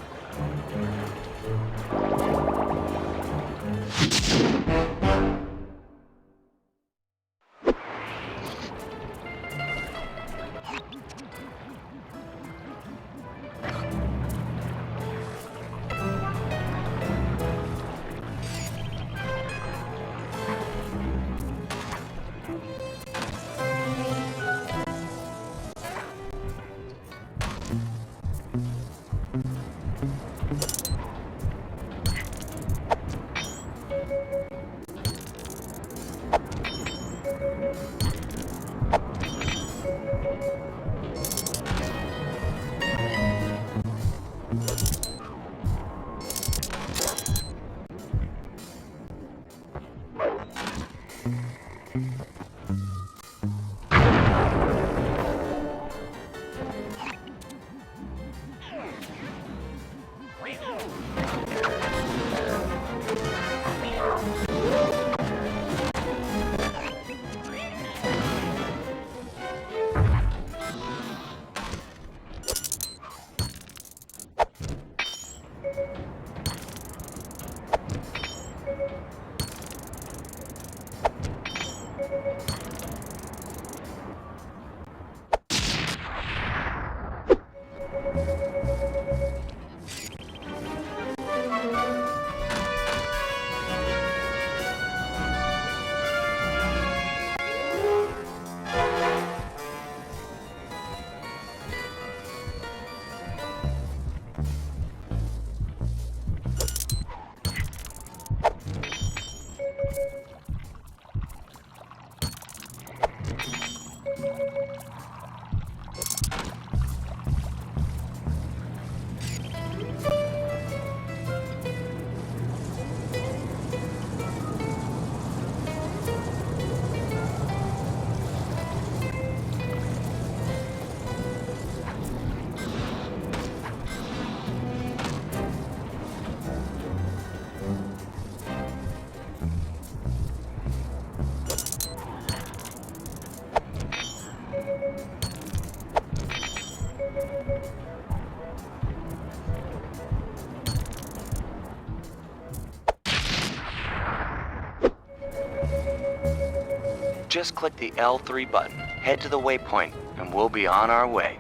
Just click the L3 button, head to the waypoint, and we'll be on our way.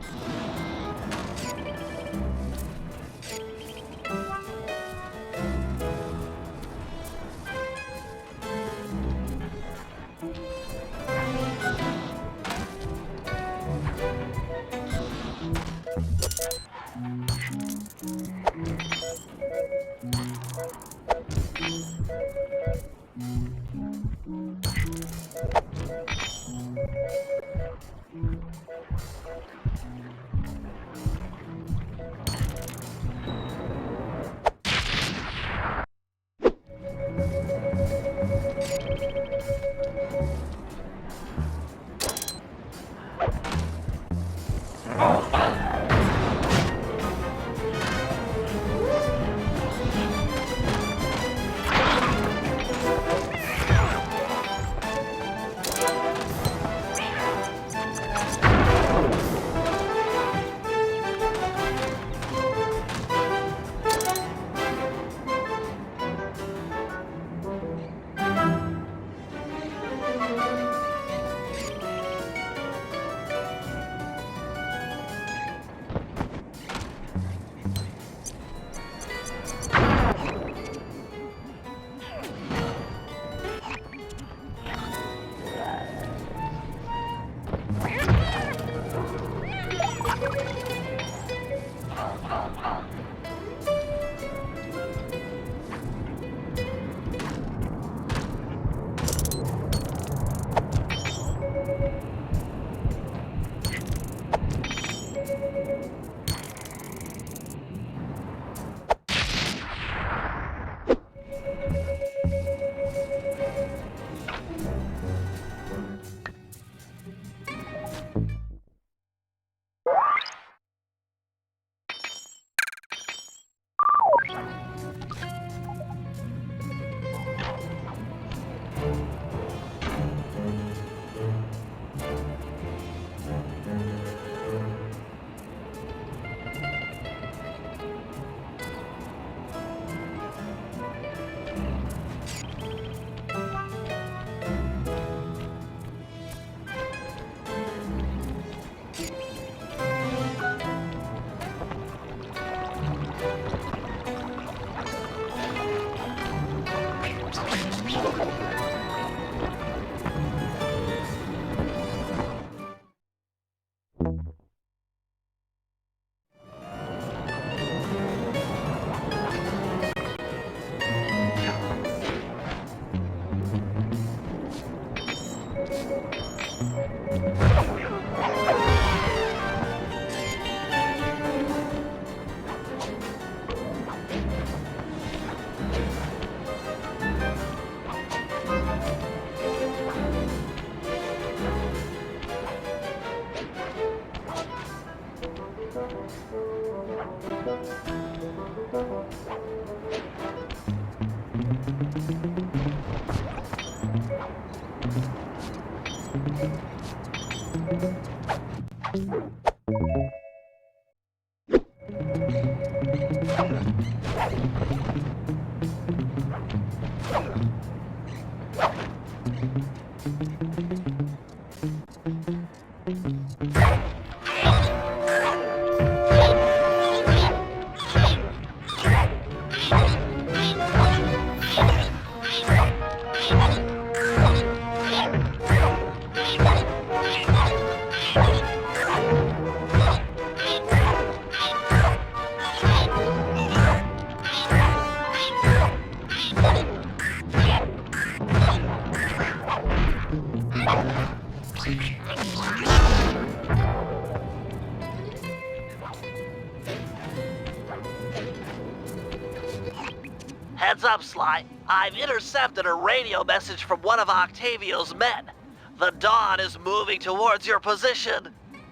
Heads up, Sly. I've intercepted a radio message from one of Octavio's men. The Dawn is moving towards your position.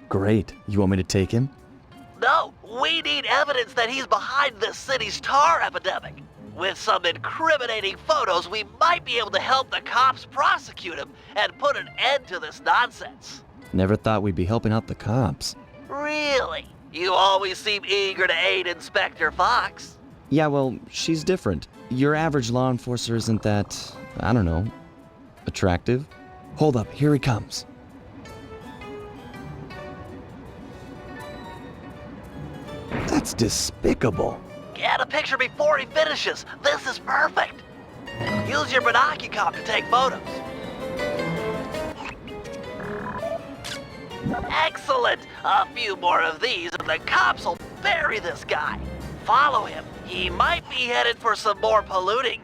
Great. You want me to take him? No, we need evidence that he's behind this city's tar epidemic. With some incriminating photos, we might be able to help the cops prosecute him and put an end to this nonsense. Never thought we'd be helping out the cops. Really? You always seem eager to aid Inspector Fox. Yeah, well, she's different. Your average law enforcer isn't that, I don't know, attractive? Hold up, here he comes. That's despicable. Get a picture before he finishes. This is perfect. Use your binocular to take photos. Excellent! A few more of these and the cops will bury this guy. Follow him. He might be headed for some more polluting.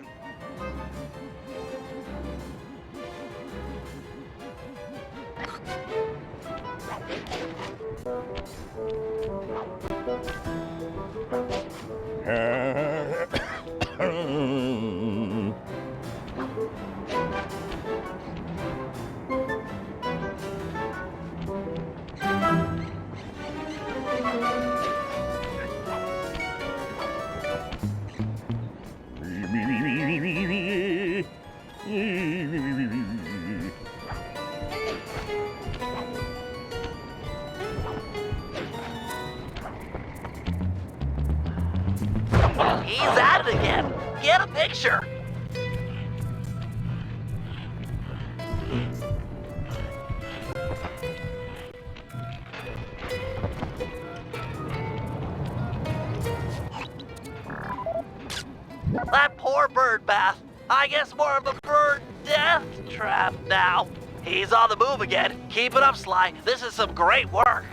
He's at it again. Get a picture. That poor bird bath. I guess more of a bird death trap now. He's on the move again. Keep it up, Sly. This is some great work.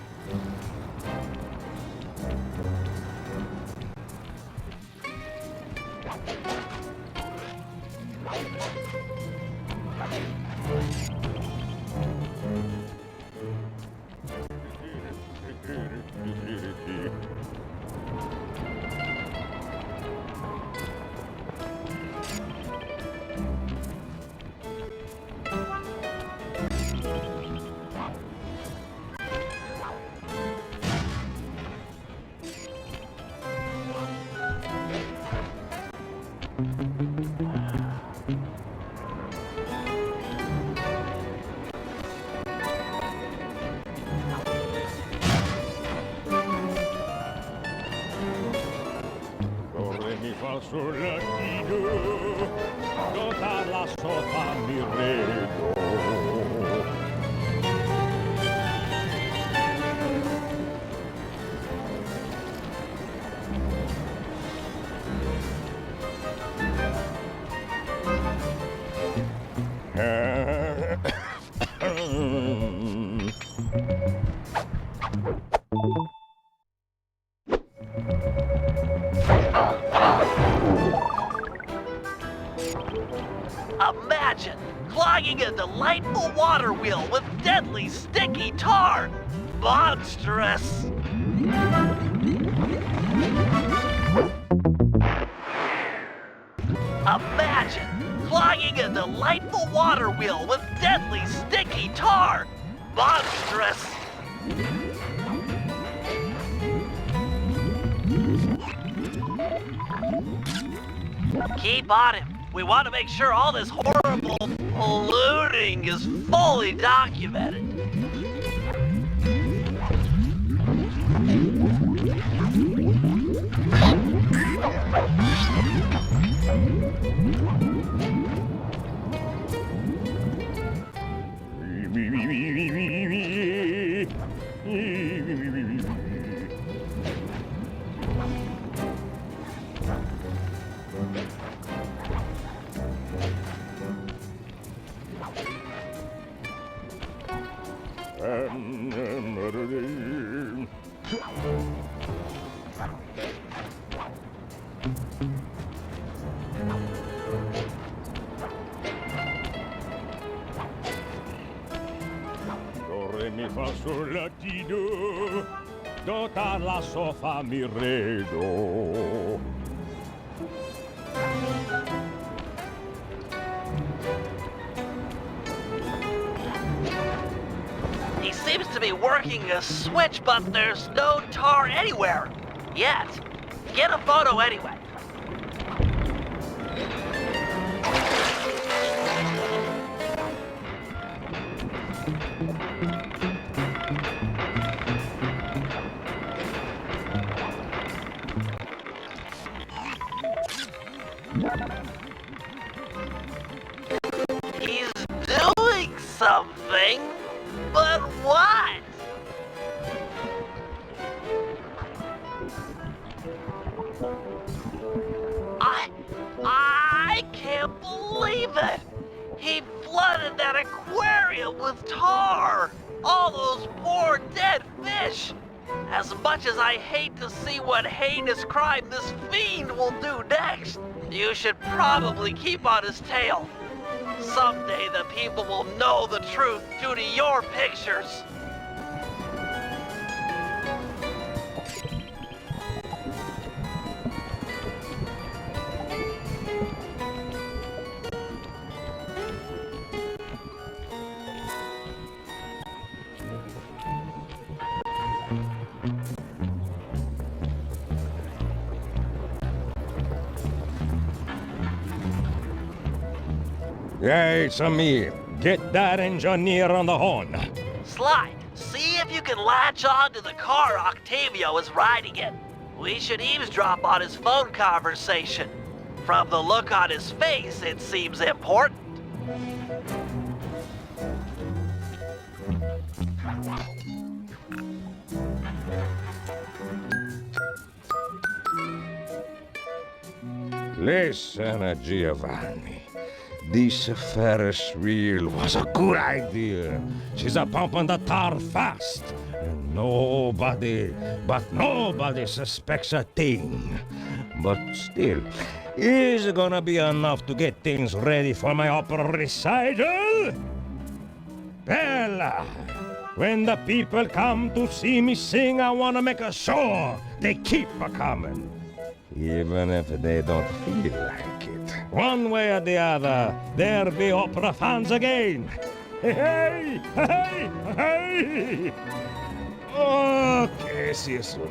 Imagine clogging a delightful water wheel with deadly sticky tar. Monstrous. Imagine clogging a delightful water wheel with deadly sticky tar. Monstrous. Keep on him. We want to make sure all this horrible polluting is fully documented. Mi fa sol la ti do, tota la so fa mi re do. He seems to be working a switch, but there's no tar anywhere yet. Get a photo anyway. He's doing something. aquarium with tar! All those poor dead fish! As much as I hate to see what heinous crime this fiend will do next, you should probably keep on his tail. Someday the people will know the truth due to your pictures. Yeah, it's me. Get that engineer on the horn. Sly, see if you can latch on to the car Octavio is riding in. We should eavesdrop on his phone conversation. From the look on his face, it seems important. Listen, Giovanni. This Ferris wheel was a good idea. She's a pumping the tar fast. And nobody suspects a thing. But still, is it gonna be enough to get things ready for my opera recital? Bella, when the people come to see me sing, I wanna make sure they keep a-coming. Even if they don't feel like it. One way or the other, there'll be opera fans again. Hey, hey, hey! Okay, see you soon.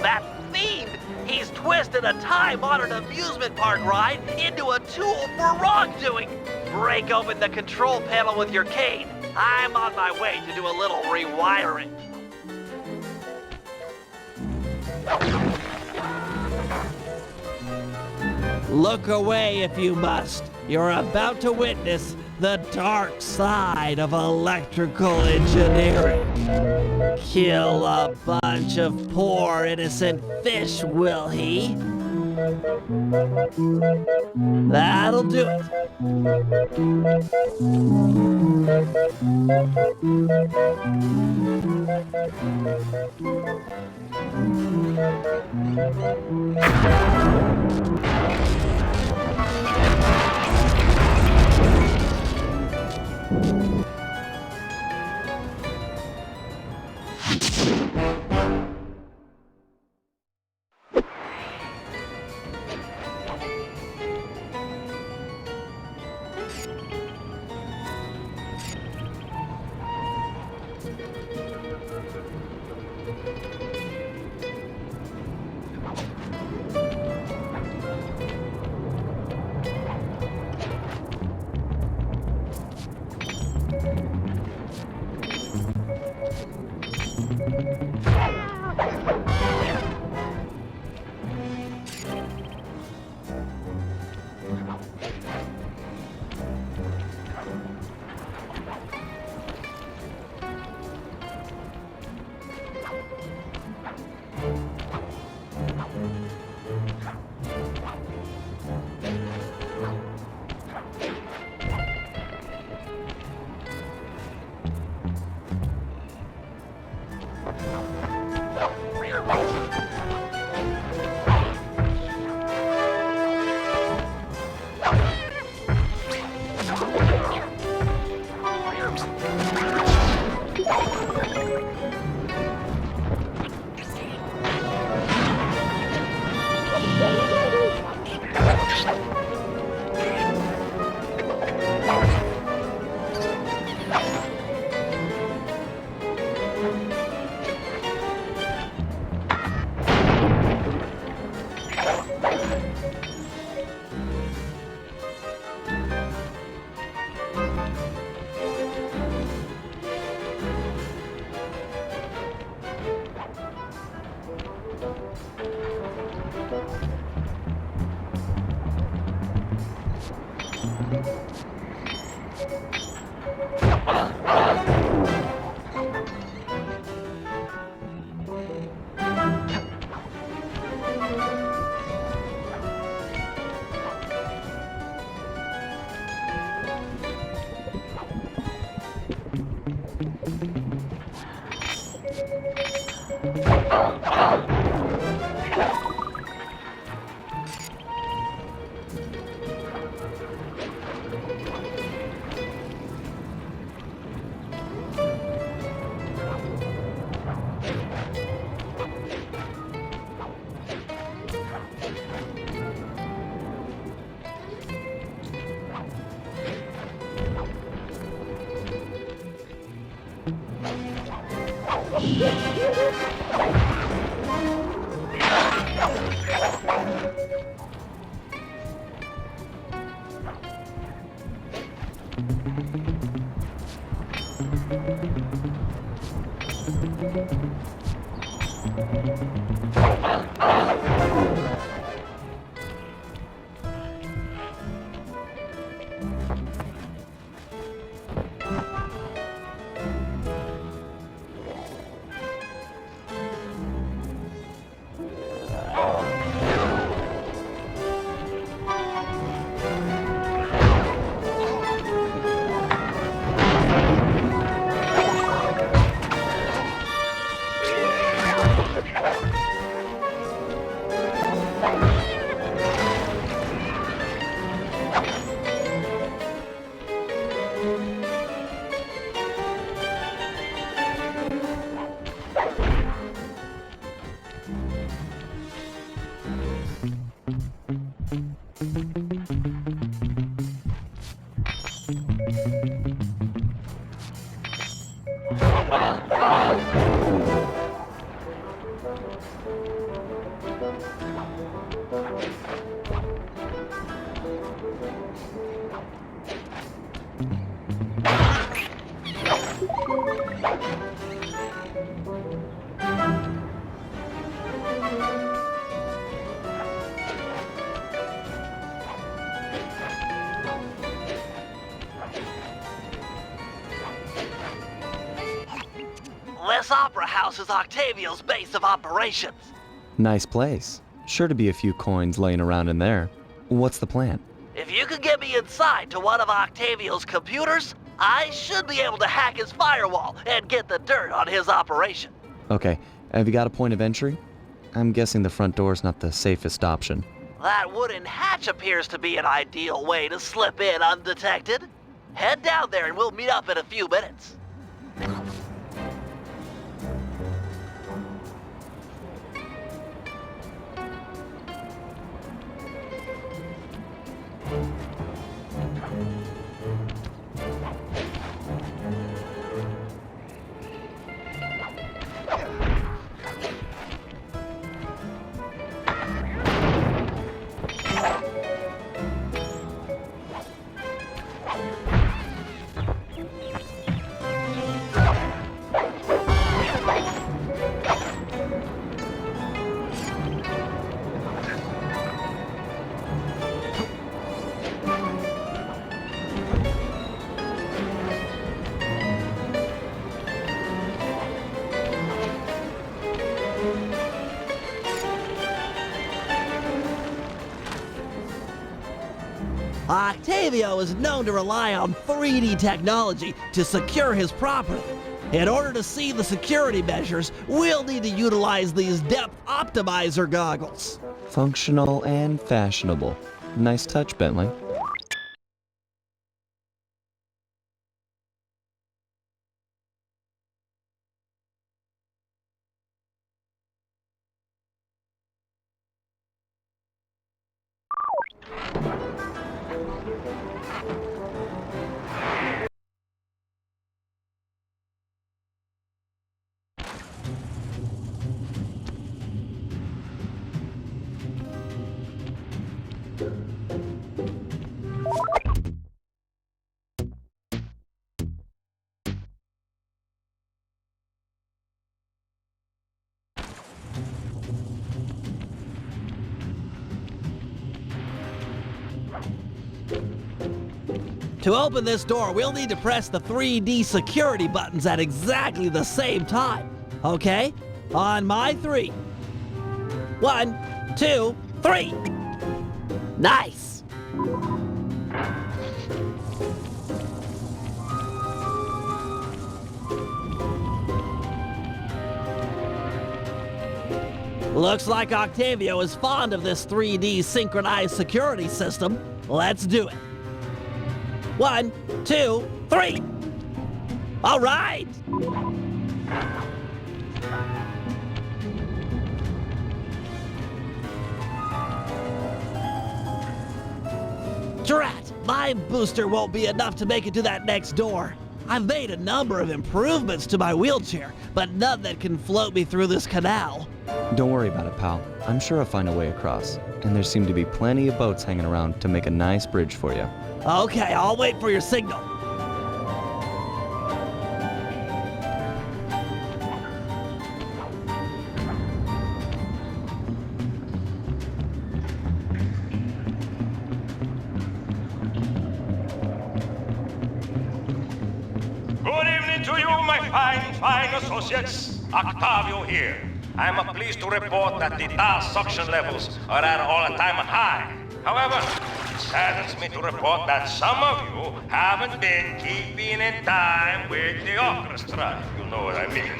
That fiend! He's twisted a time-honored amusement park ride into a tool for wrongdoing! Break open the control panel with your cane. I'm on my way to do a little rewiring. Look away if you must. You're about to witness the dark side of electrical engineering. Kill a bunch of poor innocent fish, will he? That'll do it. This opera house is Octavio's base of operations. Nice place. Sure to be a few coins laying around in there. What's the plan? If you could get me inside to one of Octavio's computers, I should be able to hack his firewall and get the dirt on his operation. Okay, have you got a point of entry? I'm guessing the front door's not the safest option. That wooden hatch appears to be an ideal way to slip in undetected. Head down there and we'll meet up in a few minutes. Octavio is known to rely on 3D technology to secure his property. In order to see the security measures, we'll need to utilize these depth optimizer goggles. Functional and fashionable. Nice touch, Bentley. To open this door, we'll need to press the 3D security buttons at exactly the same time. Okay? On my 3. 1, 2, 3. Nice! Looks like Octavio is fond of this 3D synchronized security system. Let's do it. 1, 2, 3. All right. Drat, my booster won't be enough to make it to that next door. I've made a number of improvements to my wheelchair, but none that can float me through this canal. Don't worry about it, pal. I'm sure I'll find a way across. And there seem to be plenty of boats hanging around to make a nice bridge for you. Okay, I'll wait for your signal. Good evening to you, my fine associates. Octavio here. I'm pleased to report that the tar suction levels are at an all-time high. However, it saddens me to report that some of you haven't been keeping in time with the orchestra. You know what I mean.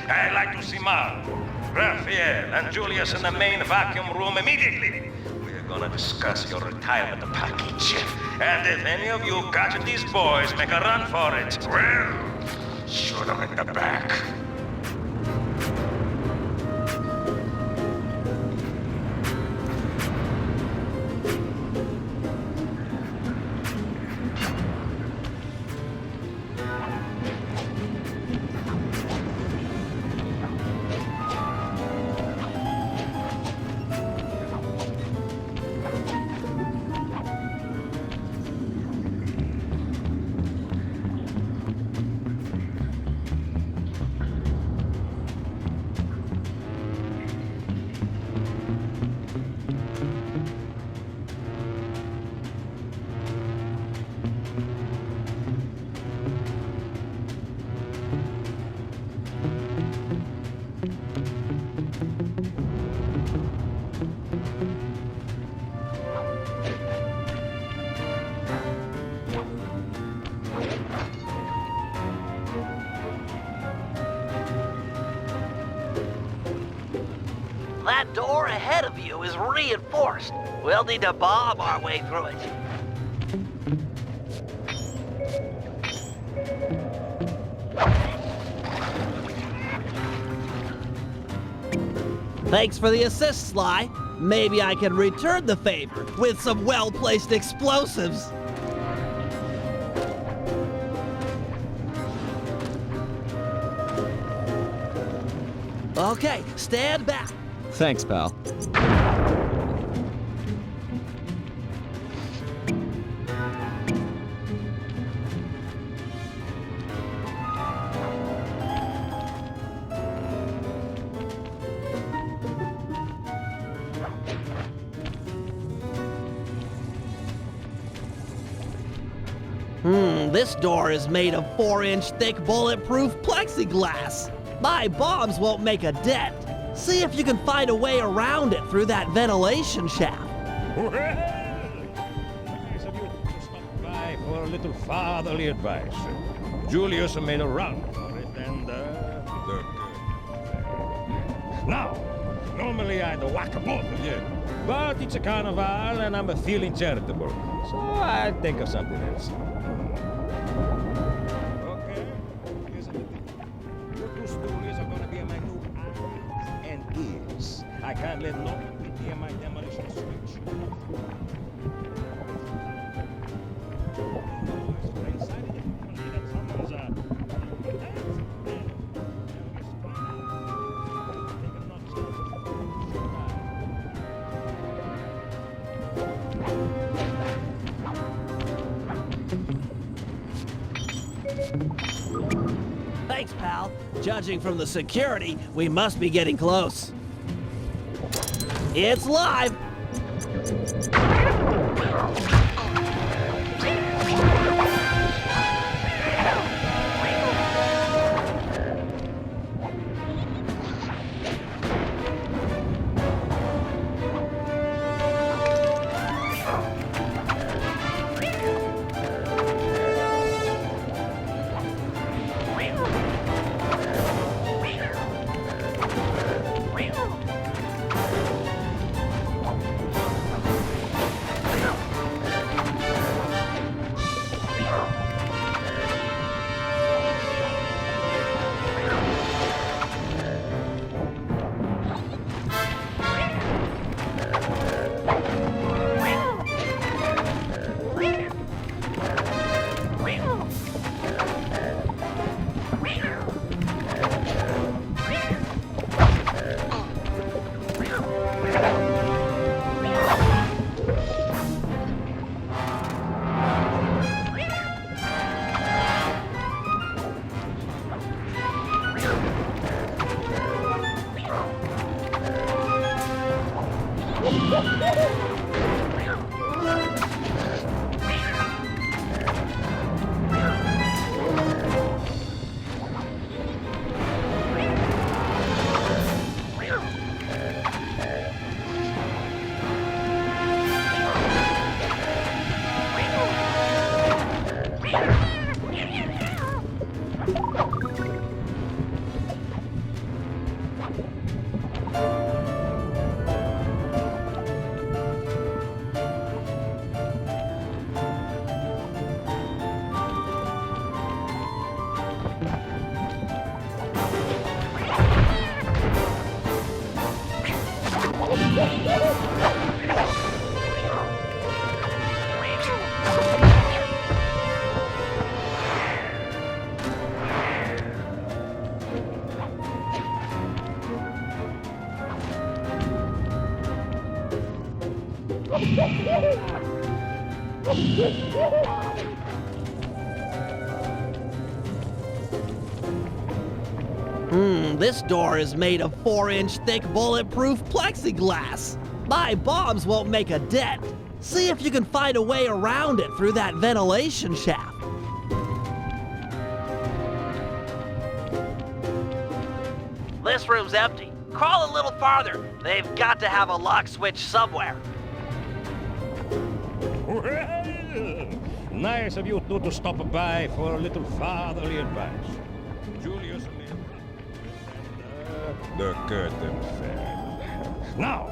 I'd like to see Mark, Raphael, and Julius in the main vacuum room immediately. We're gonna discuss your retirement package. And if any of you catch these boys make a run for it, well, shoot them in the back. That door ahead of you is reinforced. We'll need to bomb our way through it. Thanks for the assist, Sly. Maybe I can return the favor with some well-placed explosives. Okay, stand back. Thanks, pal. This door is made of 4-inch thick bulletproof plexiglass. My bombs won't make a dent. See if you can find a way around it through that ventilation shaft. Well, nice of you to stop by for a little fatherly advice. Julius made a run for it, and now, normally I'd whack both of you, but it's a carnival and I'm feeling charitable, so I'd think of something else. Okay, here's the thing. Your two stories are gonna be my new eyes and ears. I can't let nobody near my demolition switch. Thanks, pal. Judging from the security, we must be getting close. It's live! This door is made of 4-inch thick bulletproof plexiglass. My bombs won't make a dent. See if you can find a way around it through that ventilation shaft. This room's empty. Crawl a little farther. They've got to have a lock switch somewhere. Well, nice of you two to stop by for a little fatherly advice. Julius and the curtain fell. Now,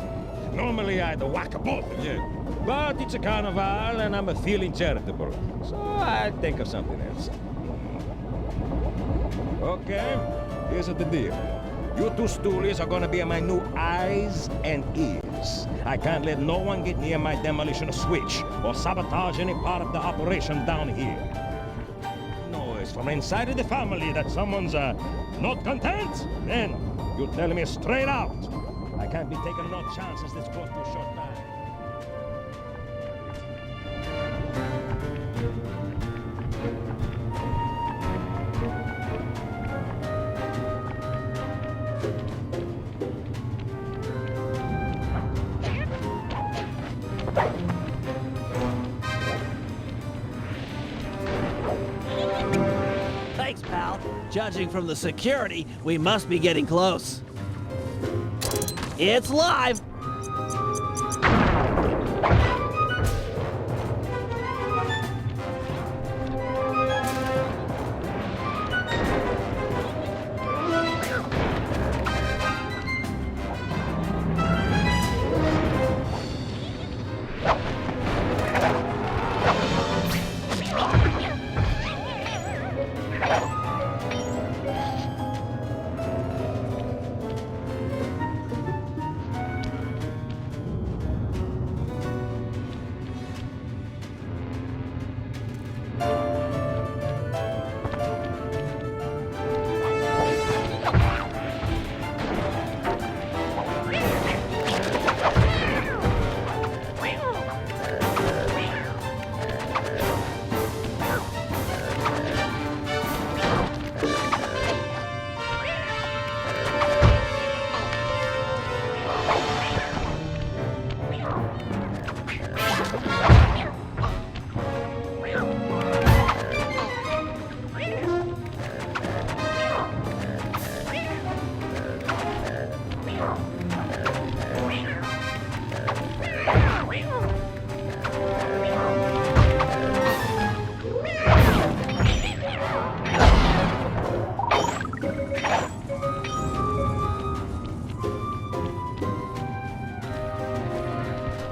normally I'd whack both of you, but it's a carnival and I'm feeling charitable, so I'll think of something else. Okay, here's the deal. You two stoolies are gonna be my new eyes and ears. I can't let no one get near my demolition switch or sabotage any part of the operation down here. Noise from inside of the family that someone's not content, then you tell me straight out. I can't be taking no chances this goes to a short time. Thanks, pal. Judging from the security, we must be getting close. It's live!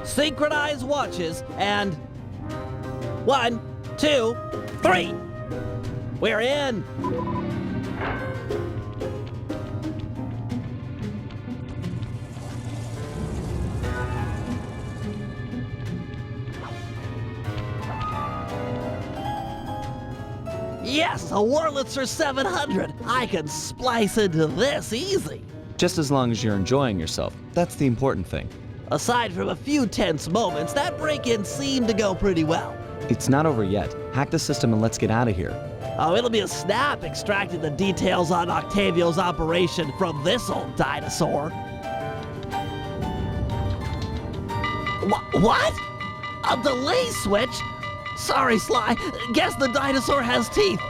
Synchronized watches, and 1, 2, 3. We're in. Yes, a Wurlitzer 700. I can splice into this easy. Just as long as you're enjoying yourself, that's the important thing. Aside from a few tense moments, that break-in seemed to go pretty well. It's not over yet. Hack the system and let's get out of here. Oh, it'll be a snap extracting the details on Octavio's operation from this old dinosaur. What? A delay switch? Sorry, Sly. Guess the dinosaur has teeth.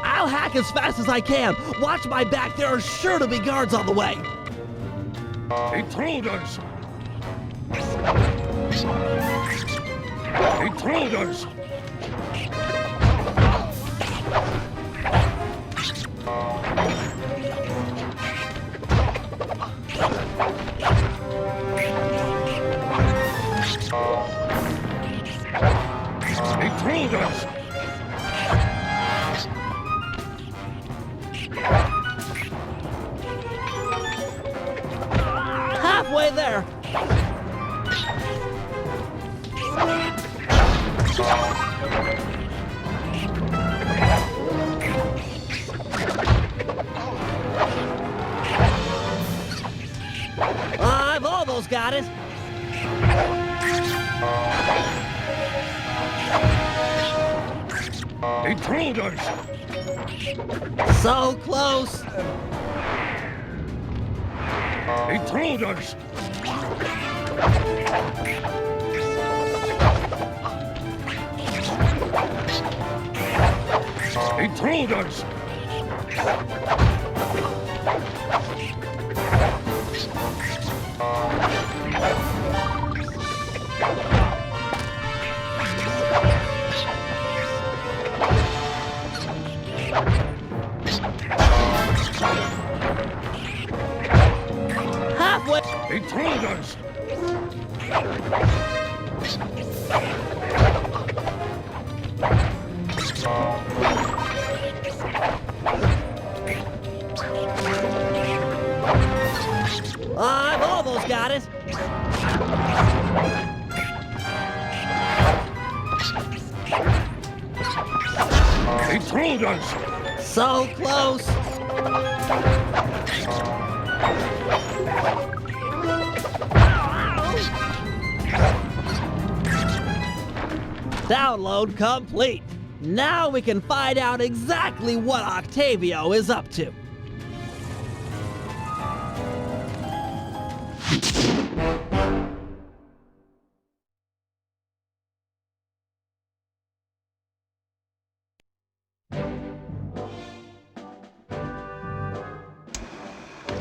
I'll hack as fast as I can. Watch my back. There are sure to be guards on the way. Intruders! Intruders! Intruders! Halfway there. I've almost got it. Intruders! So close! Intruders! Intruders! Halfway! Intruders! I've almost got it. Intruders! So close. Download complete. Now we can find out exactly what Octavio is up to.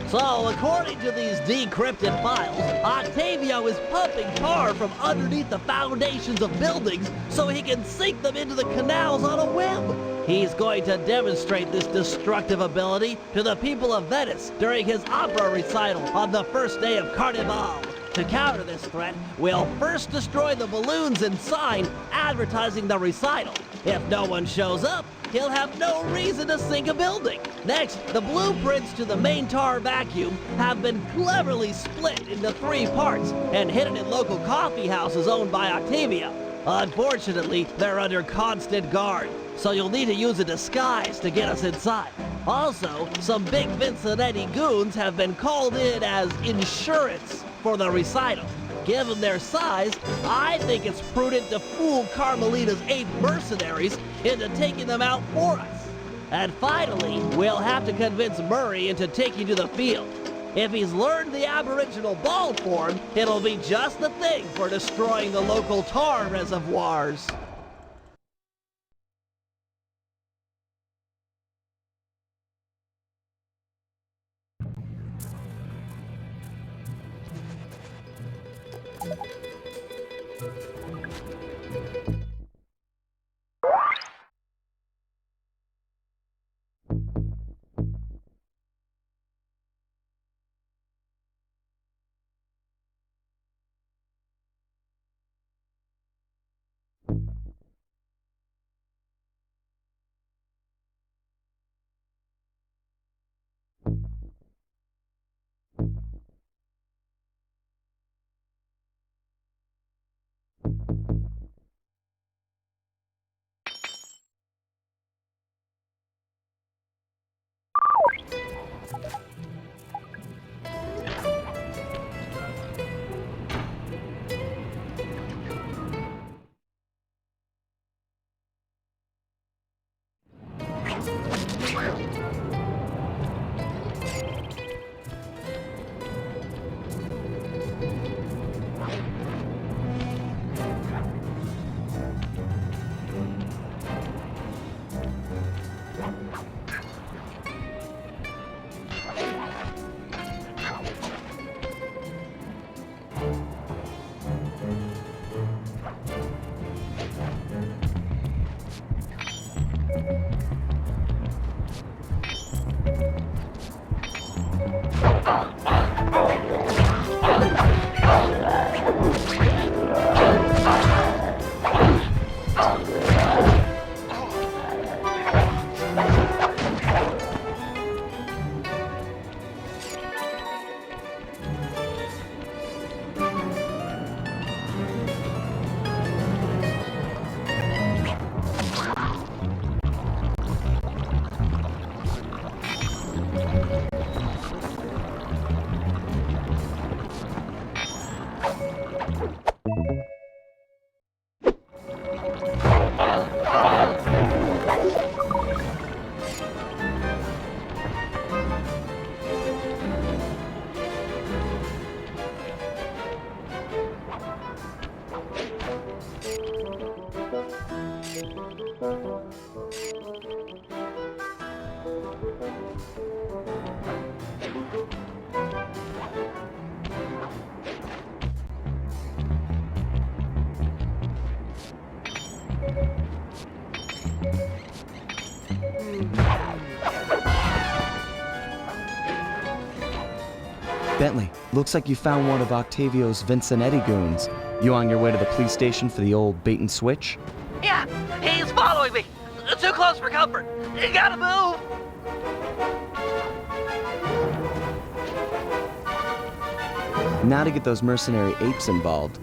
So, according to these decrypted files, Octavio is pumping tar from underneath the foundations of buildings so he can sink them into the canals on a whim. He's going to demonstrate this destructive ability to the people of Venice during his opera recital on the first day of Carnival. To counter this threat, we'll first destroy the balloons and sign advertising the recital. If no one shows up, he'll have no reason to sink a building. Next, the blueprints to the main tar vacuum have been cleverly split into 3 parts and hidden in local coffee houses owned by Octavio. Unfortunately, they're under constant guard, so you'll need to use a disguise to get us inside. Also, some big Vincennetti goons have been called in as insurance for the recital. Given their size, I think it's prudent to fool Carmelita's 8 mercenaries into taking them out for us. And finally, we'll have to convince Murray into taking to the field. If he's learned the aboriginal ball form, it'll be just the thing for destroying the local tar reservoirs. Bentley, looks like you found one of Octavio's Vincennetti goons. You on your way to the police station for the old bait and switch? Yeah, he's following me. Too close for comfort. You gotta move. Now to get those mercenary apes involved.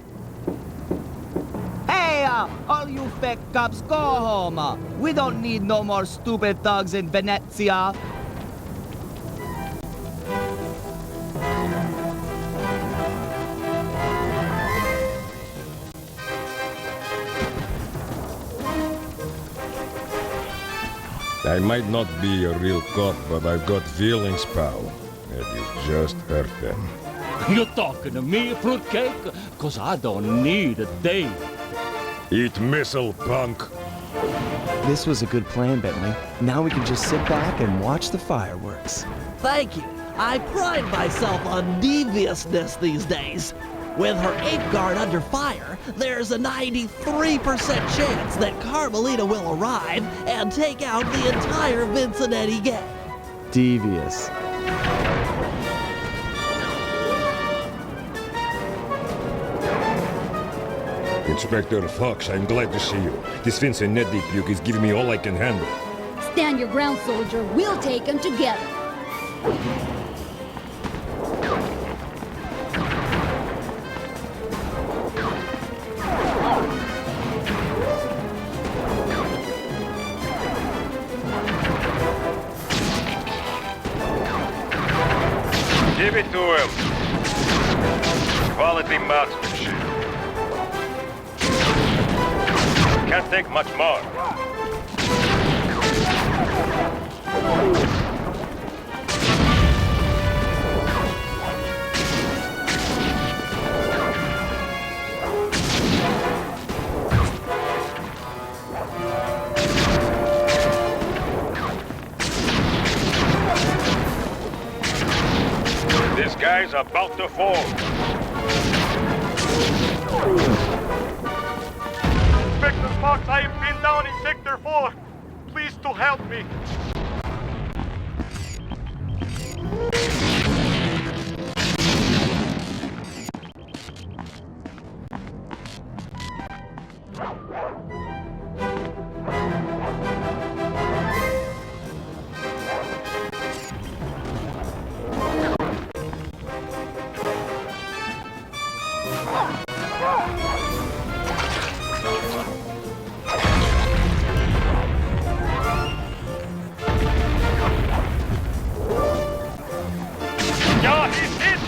Hey, all you fake cops, go home. We don't need no more stupid thugs in Venezia. I might not be a real cop, but I've got feelings, pal. And you just hurt them. You talking to me, fruitcake? Cause I don't need a date. Eat missile, punk. This was a good plan, Bentley. Now we can just sit back and watch the fireworks. Thank you. I pride myself on deviousness these days. With her ape guard under fire, there's a 93% chance that Carmelita will arrive and take out the entire Vincennetti gang. Devious. Inspector Fox, I'm glad to see you. This Vincennetti puke is giving me all I can handle. Stand your ground, soldier. We'll take them together. Give it to him. Quality marksmanship. Can't take much more. This guy's about to fall. Inspector Fox, I have been down in Sector 4. Please to help me. Yeah, he's hit!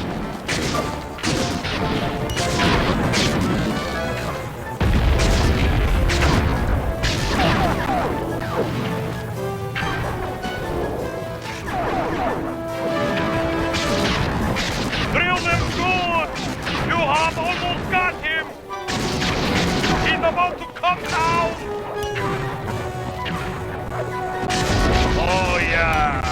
Drill them good! You have almost got him! He's about to come down! Oh yeah!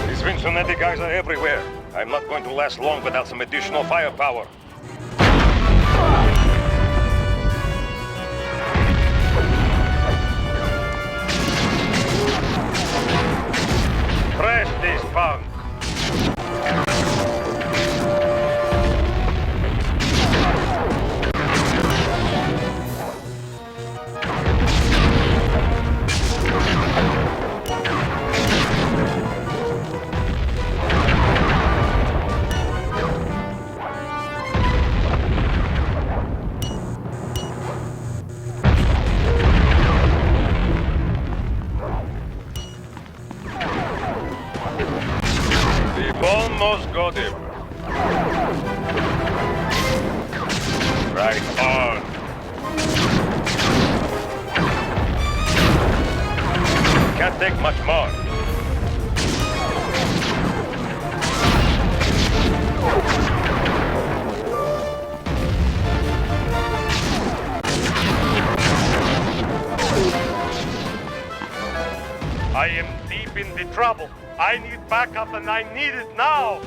These Vincennetti guys are everywhere. I'm not going to last long without some additional firepower. Press this punk. Almost got him. Right on. Can't take much more. I am deep in the trouble. I need backup and I need it now.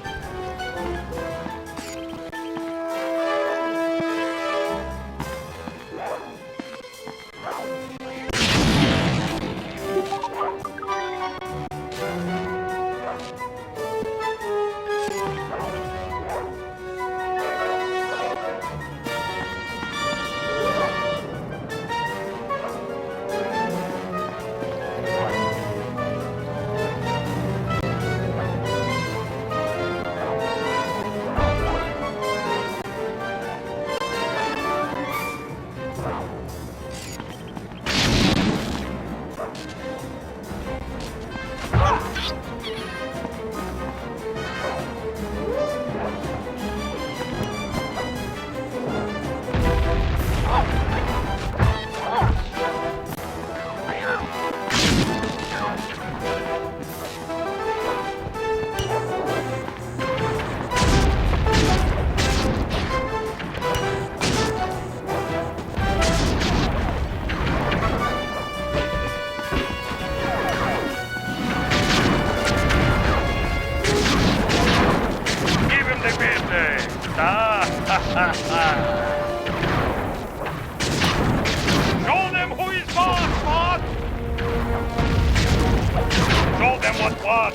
Show them who is boss, boss! Show them what's what!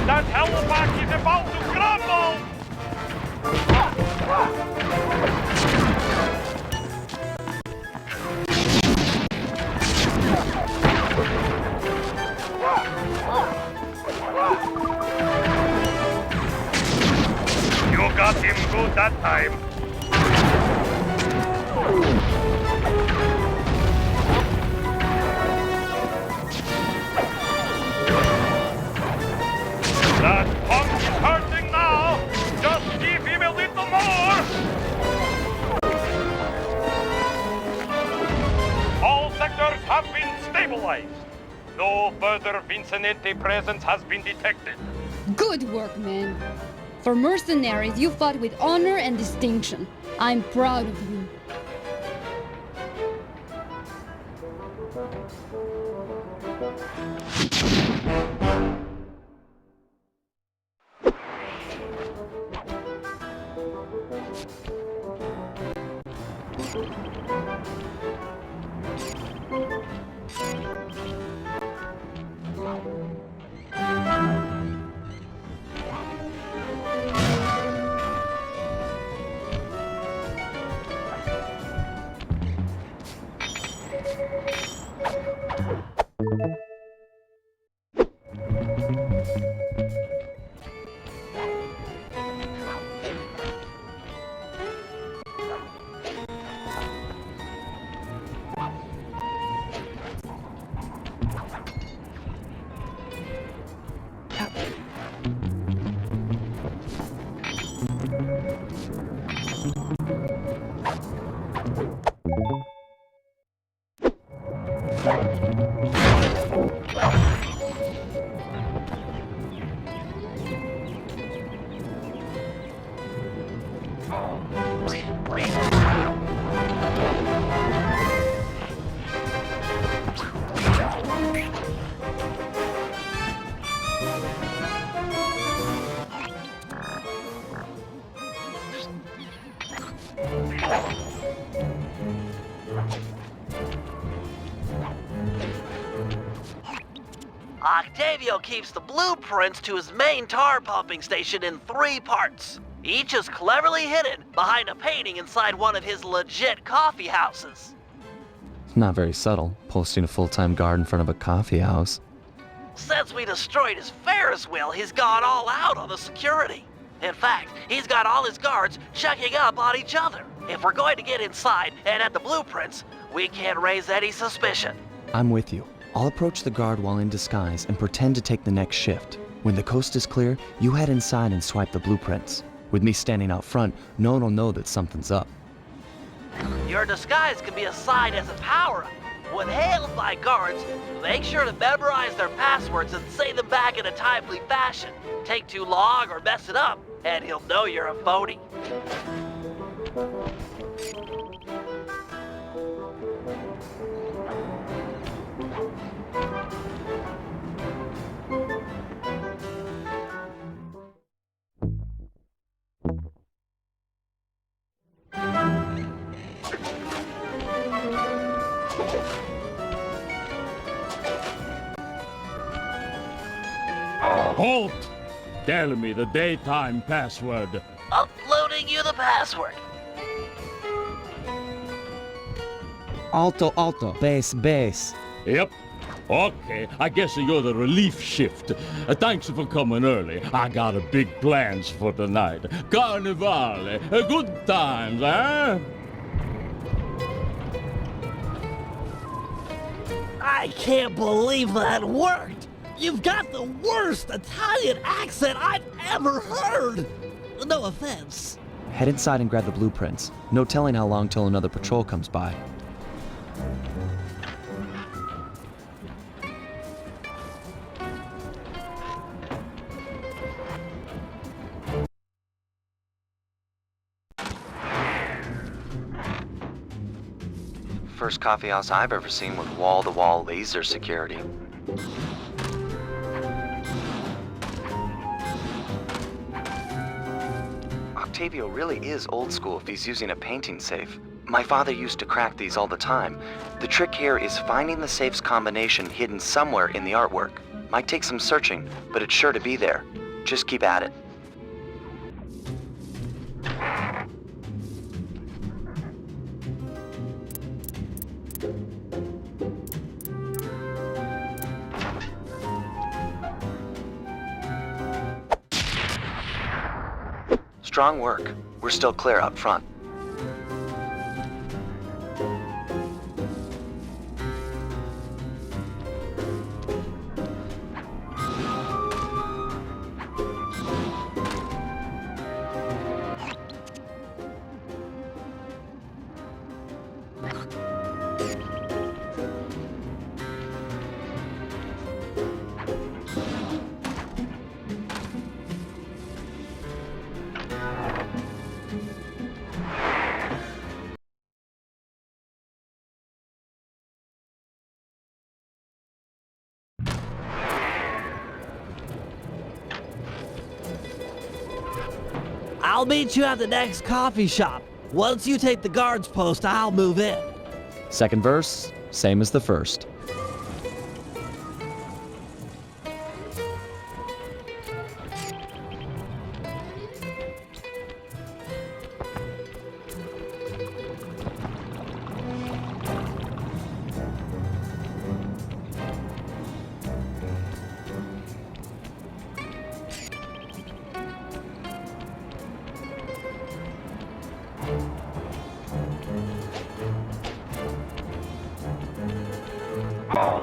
That hellback is about to crumble! You got him good that time. That punk is hurting now! Just give him a little more! All sectors have been stabilized. No further Vicinante presence has been detected. Good work, man. For mercenaries, you fought with honor and distinction. I'm proud of you. Octavio keeps the blueprints to his main tar pumping station in 3 parts. each is cleverly hidden behind a painting inside one of his legit coffee houses. Not very subtle, posting a full-time guard in front of a coffee house. Since we destroyed his Ferris wheel, he's gone all out on the security. In fact, he's got all his guards checking up on each other. If we're going to get inside and at the blueprints, we can't raise any suspicion. I'm with you. I'll approach the guard while in disguise and pretend to take the next shift. When the coast is clear, you head inside and swipe the blueprints. With me standing out front, no one will know that something's up. Your disguise can be assigned as a power-up. When hailed by guards, make sure to memorize their passwords and say them back in a timely fashion. Take too long or mess it up, and he'll know you're a phony. Halt! Tell me the daytime password. Uploading you the password. Alto, alto. Base, base. Yep. Okay, I guess you're the relief shift. Thanks for coming early. I got a big plans for tonight. Carnivale, good times, huh? I can't believe that worked! You've got the worst Italian accent I've ever heard! No offense. Head inside and grab the blueprints. No telling how long till another patrol comes by. First coffee house I've ever seen with wall-to-wall laser security. Octavio really is old school if he's using a painting safe. My father used to crack these all the time. The trick here is finding the safe's combination hidden somewhere in the artwork. Might take some searching, but it's sure to be there. Just keep at it. Strong work. We're still clear up front. I'll meet you at the next coffee shop. Once you take the guard's post, I'll move in. Second verse, same as the first.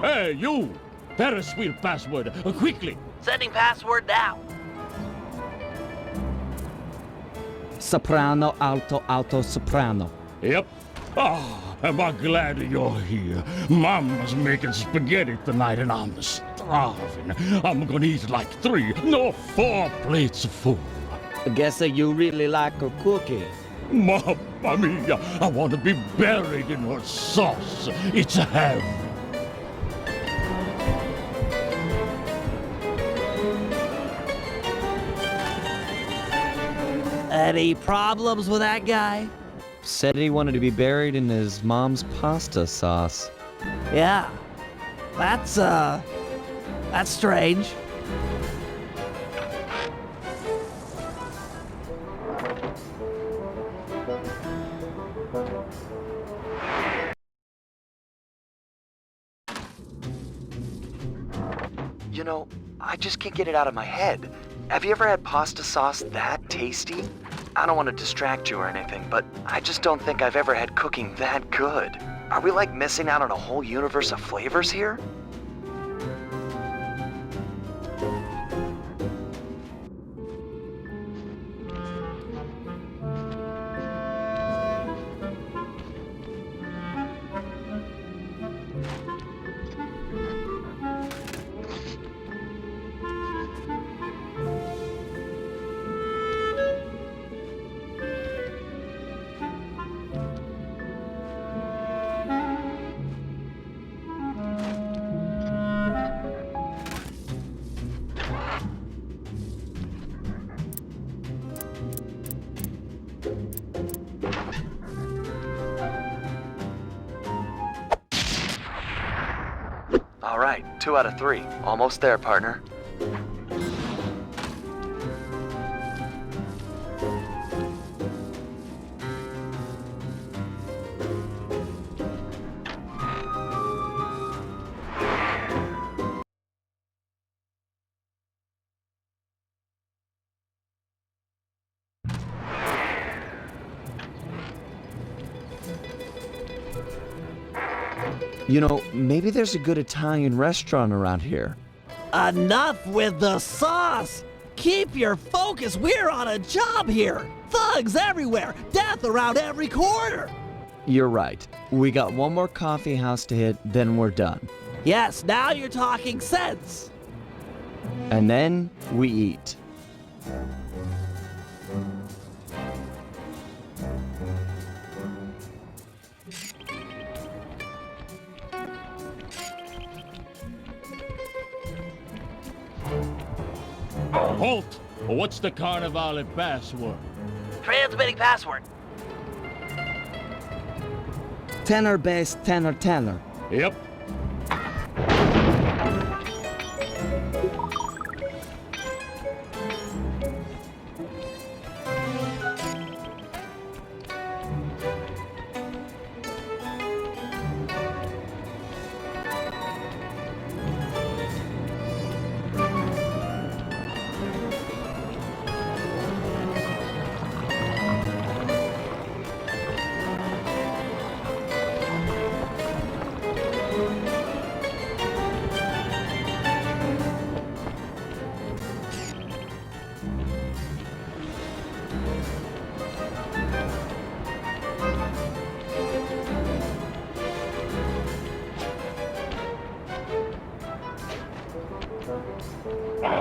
Hey, you! Ferris wheel password, quickly! Sending password now. Soprano, alto, alto, soprano. Yep. Oh, am I glad you're here. Mama's making spaghetti tonight and I'm starving. I'm gonna eat like 4 plates of food. I guess you really like her cookie. Mamma mia, I want to be buried in her sauce. It's heaven. Any problems with that guy? Said he wanted to be buried in his mom's pasta sauce. Yeah. That's strange. know, I just can't get it out of my head. Have you ever had pasta sauce that tasty? I don't want to distract you or anything, but I just don't think I've ever had cooking that good. Are we like missing out on a whole universe of flavors here? All right, 2 out of 3. Almost there, partner. You know, maybe there's a good Italian restaurant around here. Enough with the sauce! Keep your focus, we're on a job here! Thugs everywhere, death around every corner! You're right. We got one more coffee house to hit, then we're done. Yes, now you're talking sense! And then we eat. Halt! What's the Carnivale password? Transmitting password. Tenor bass, tenor, tenor. Yep.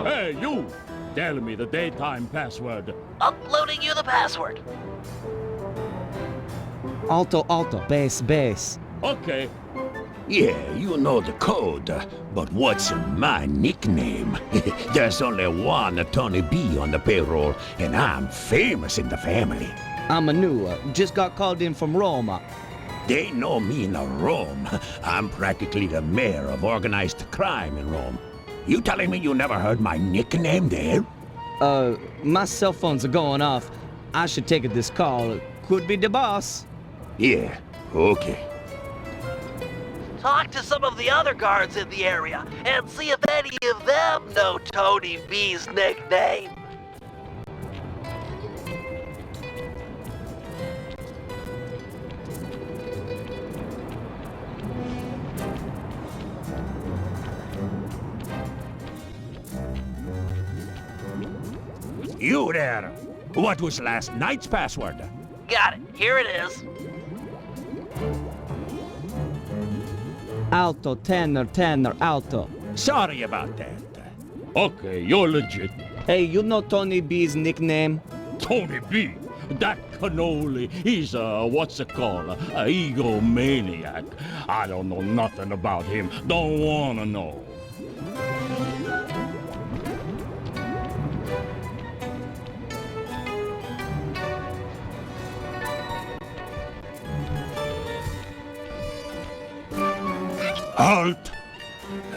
Hey, you! Tell me the daytime password. Uploading you the password. Alto, alto, bass, bass. Okay. Yeah, you know the code, but what's my nickname? There's only one Tony B on the payroll, and I'm famous in the family. I'm a new, just got called in from Roma. They know me in Rome. I'm practically the mayor of organized crime in Rome. You telling me you never heard my nickname there? My cell phones are going off. I should take this call. Could be the boss. Yeah, okay. Talk to some of the other guards in the area and see if any of them know Tony B's nickname. You there! What was last night's password? Got it. Here it is. Alto, tenor, tenor, alto. Sorry about that. Okay, you're legit. Hey, you know Tony B's nickname? Tony B. That cannoli, he's what's it called? A egomaniac. I don't know nothing about him. Don't wanna know. Halt!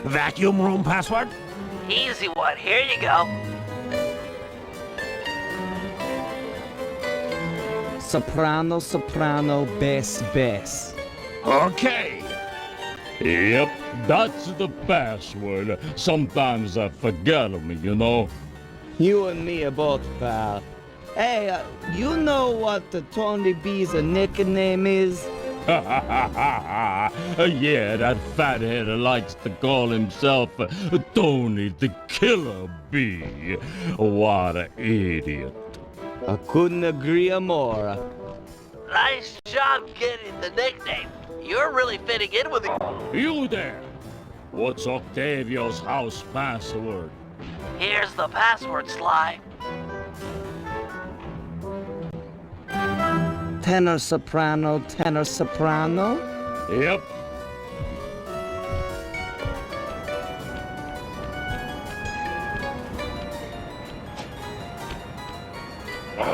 Vacuum room password? Easy one. Here you go. Soprano, soprano, bass, bass. Okay. Yep, that's the password. Sometimes I forget them, you know. You and me are both, pal. Hey, you know what the Tony B's nickname is? Yeah, that fathead likes to call himself Tony the Killer Bee. What an idiot. I couldn't agree more. Nice job getting the nickname. You're really fitting in with it. You there! What's Octavio's house password? Here's the password, Sly. Tenor soprano, tenor soprano? Yep.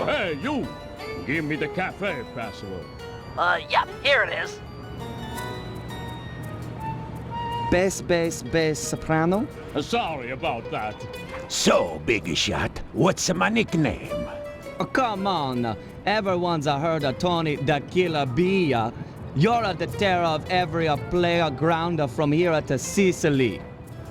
Hey, you! Give me the cafe password. Yep, here it is. Bass, soprano? Sorry about that. So, Big Shot, what's my nickname? Oh, come on. Everyone's heard of Tony the Killer Bee. You're the terror of every player grounder from here to Sicily.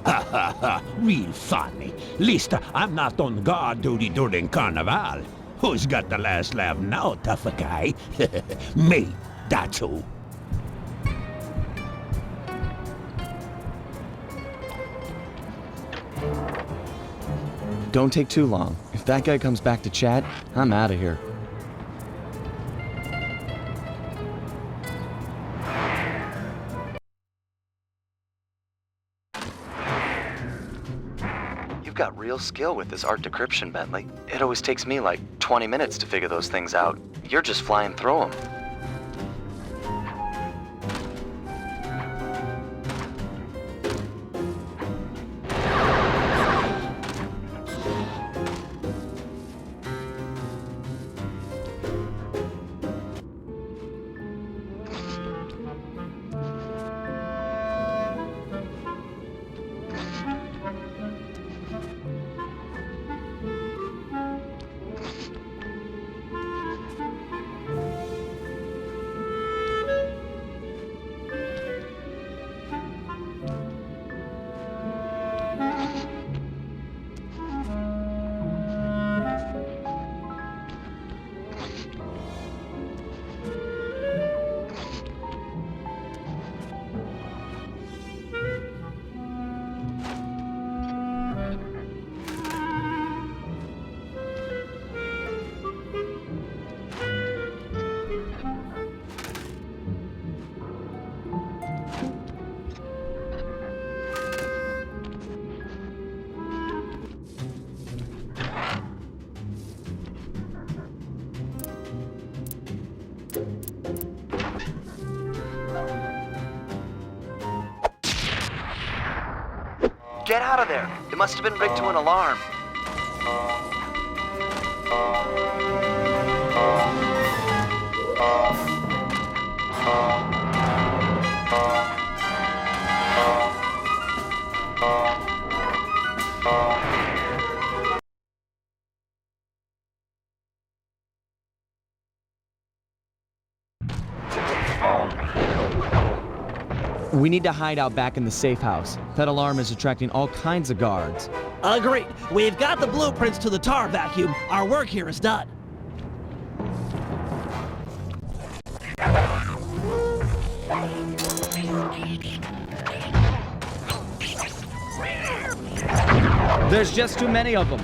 Ha ha ha, real funny. Least I'm not on guard duty during Carnival. Who's got the last laugh now, tough guy? Me, that's who. Don't take too long. If that guy comes back to chat, I'm out of here. You've got real skill with this art decryption, Bentley. It always takes me like 20 minutes to figure those things out. You're just flying through them. Get out of there! It must have been rigged to an alarm. We need to hide out back in the safe house. That alarm is attracting all kinds of guards. Agreed. We've got the blueprints to the tar vacuum. Our work here is done. There's just too many of them.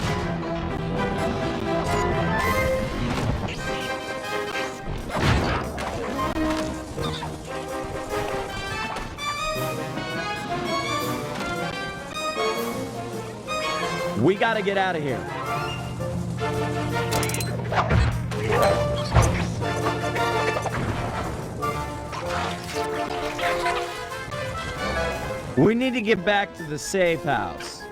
We gotta get out of here. We need to get back to the safe house.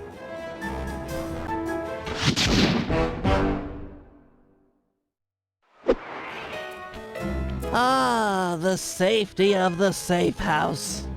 Ah, the safety of the safe house.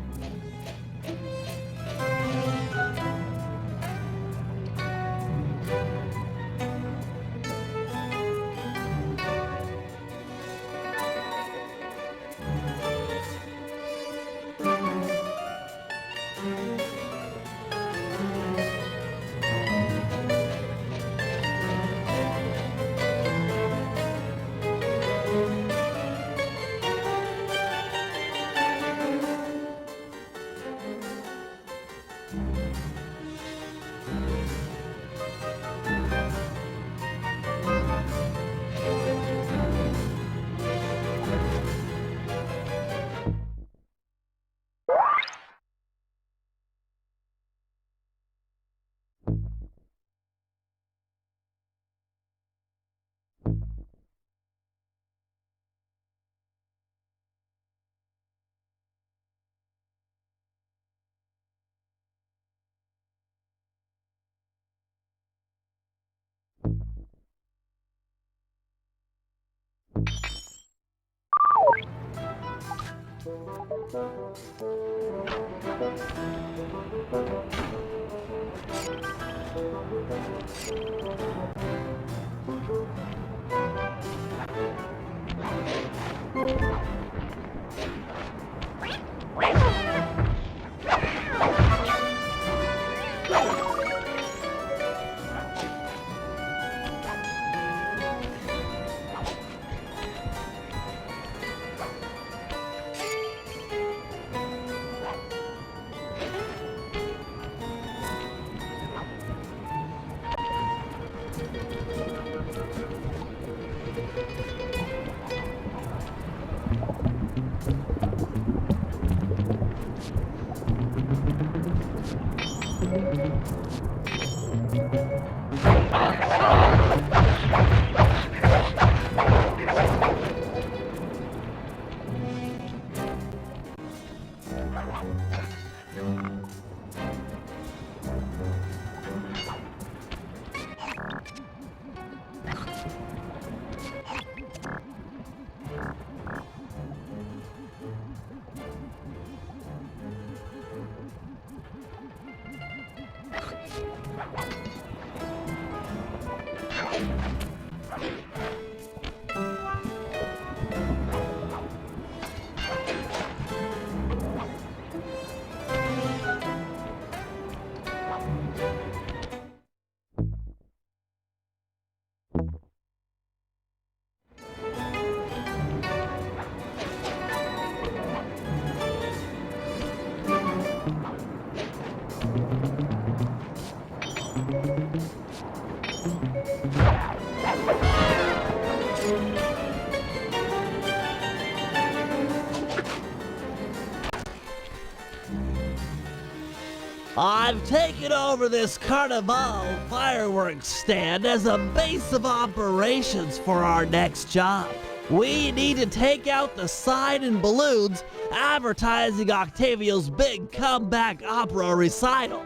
I've taken over this Carnival fireworks stand as a base of operations for our next job. We need to take out the sign and balloons advertising Octavio's big comeback opera recital.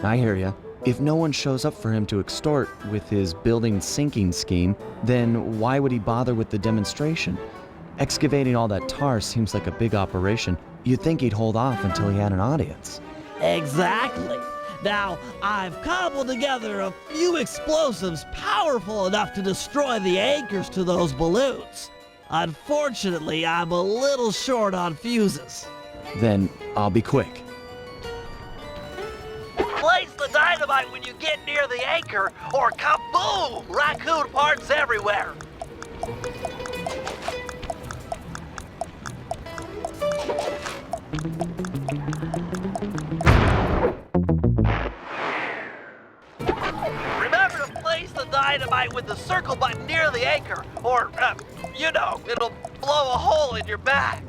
I hear ya. If no one shows up for him to extort with his building sinking scheme, then why would he bother with the demonstration? Excavating all that tar seems like a big operation. You'd think he'd hold off until he had an audience. Exactly. Now, I've cobbled together a few explosives powerful enough to destroy the anchors to those balloons. Unfortunately, I'm a little short on fuses. Then I'll be quick. Place the dynamite when you get near the anchor, or kaboom! Raccoon parts everywhere. Remember to place the dynamite with the circle button near the anchor, or, you know, it'll blow a hole in your back.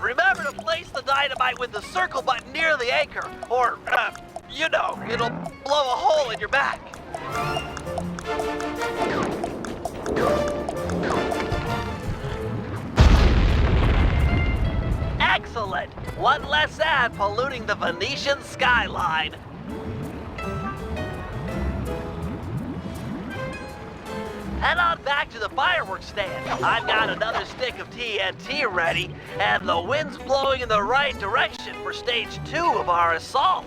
Remember to place the dynamite with the circle button near the anchor, or, you know, it'll blow a hole in your back. Excellent! One less ad polluting the Venetian skyline. Head on back to the fireworks stand. I've got another stick of TNT ready, and the wind's blowing in the right direction for stage 2 of our assault.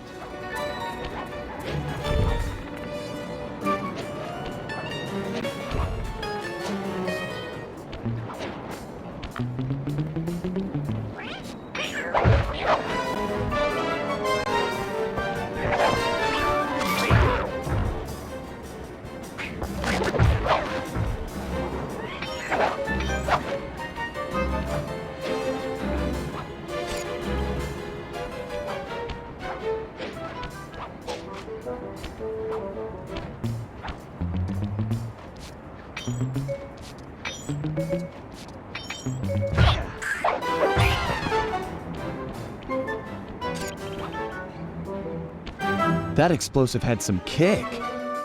That explosive had some kick.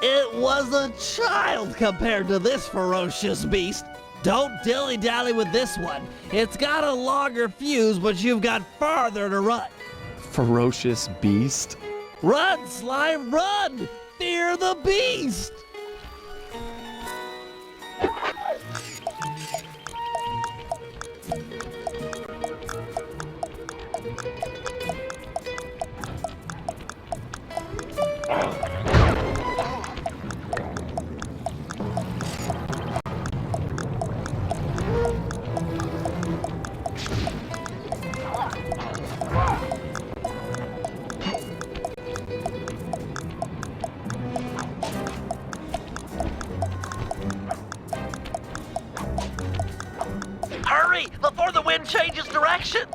It was a child compared to this ferocious beast. Don't dilly-dally with this one. It's got a longer fuse, but you've got farther to run. Ferocious beast? Run, Slime, run! Fear the beast! Hurry, before the wind changes direction!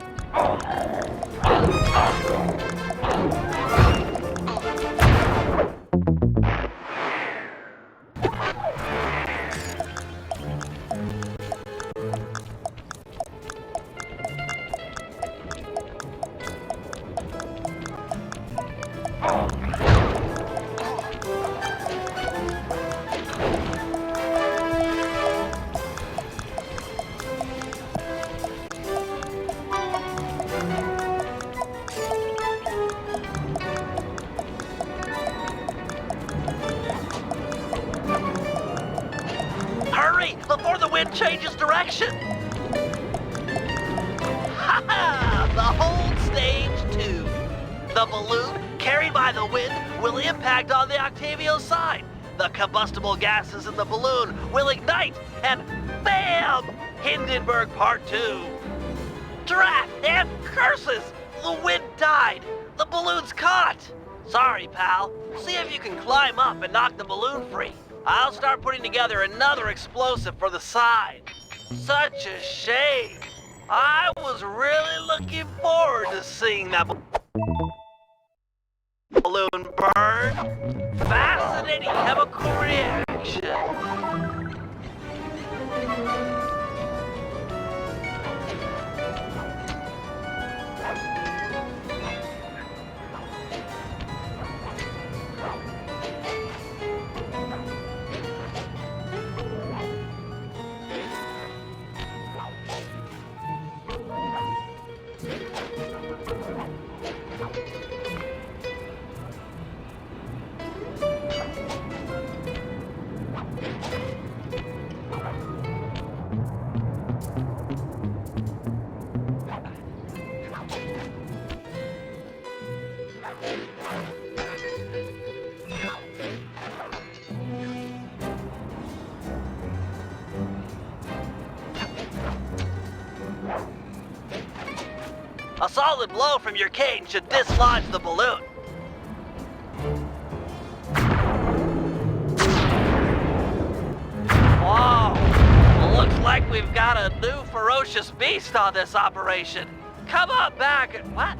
Hurry, before the wind changes direction! Ha ha! The hold stage 2. The balloon, carried by the wind, will impact on the Octavio side. The combustible gases in the balloon will ignite, and BAM! Hindenburg Part 2. Drat and curses! The wind died. The balloon's caught. Sorry, pal. See if you can climb up and knock the balloon free. I'll start putting together another explosive for the side. Such a shame. I was really looking forward to seeing that balloon burn. Fascinating chemical reaction. A solid blow from your cane should dislodge the balloon. Whoa! Looks like we've got a new ferocious beast on this operation. Come on back. What?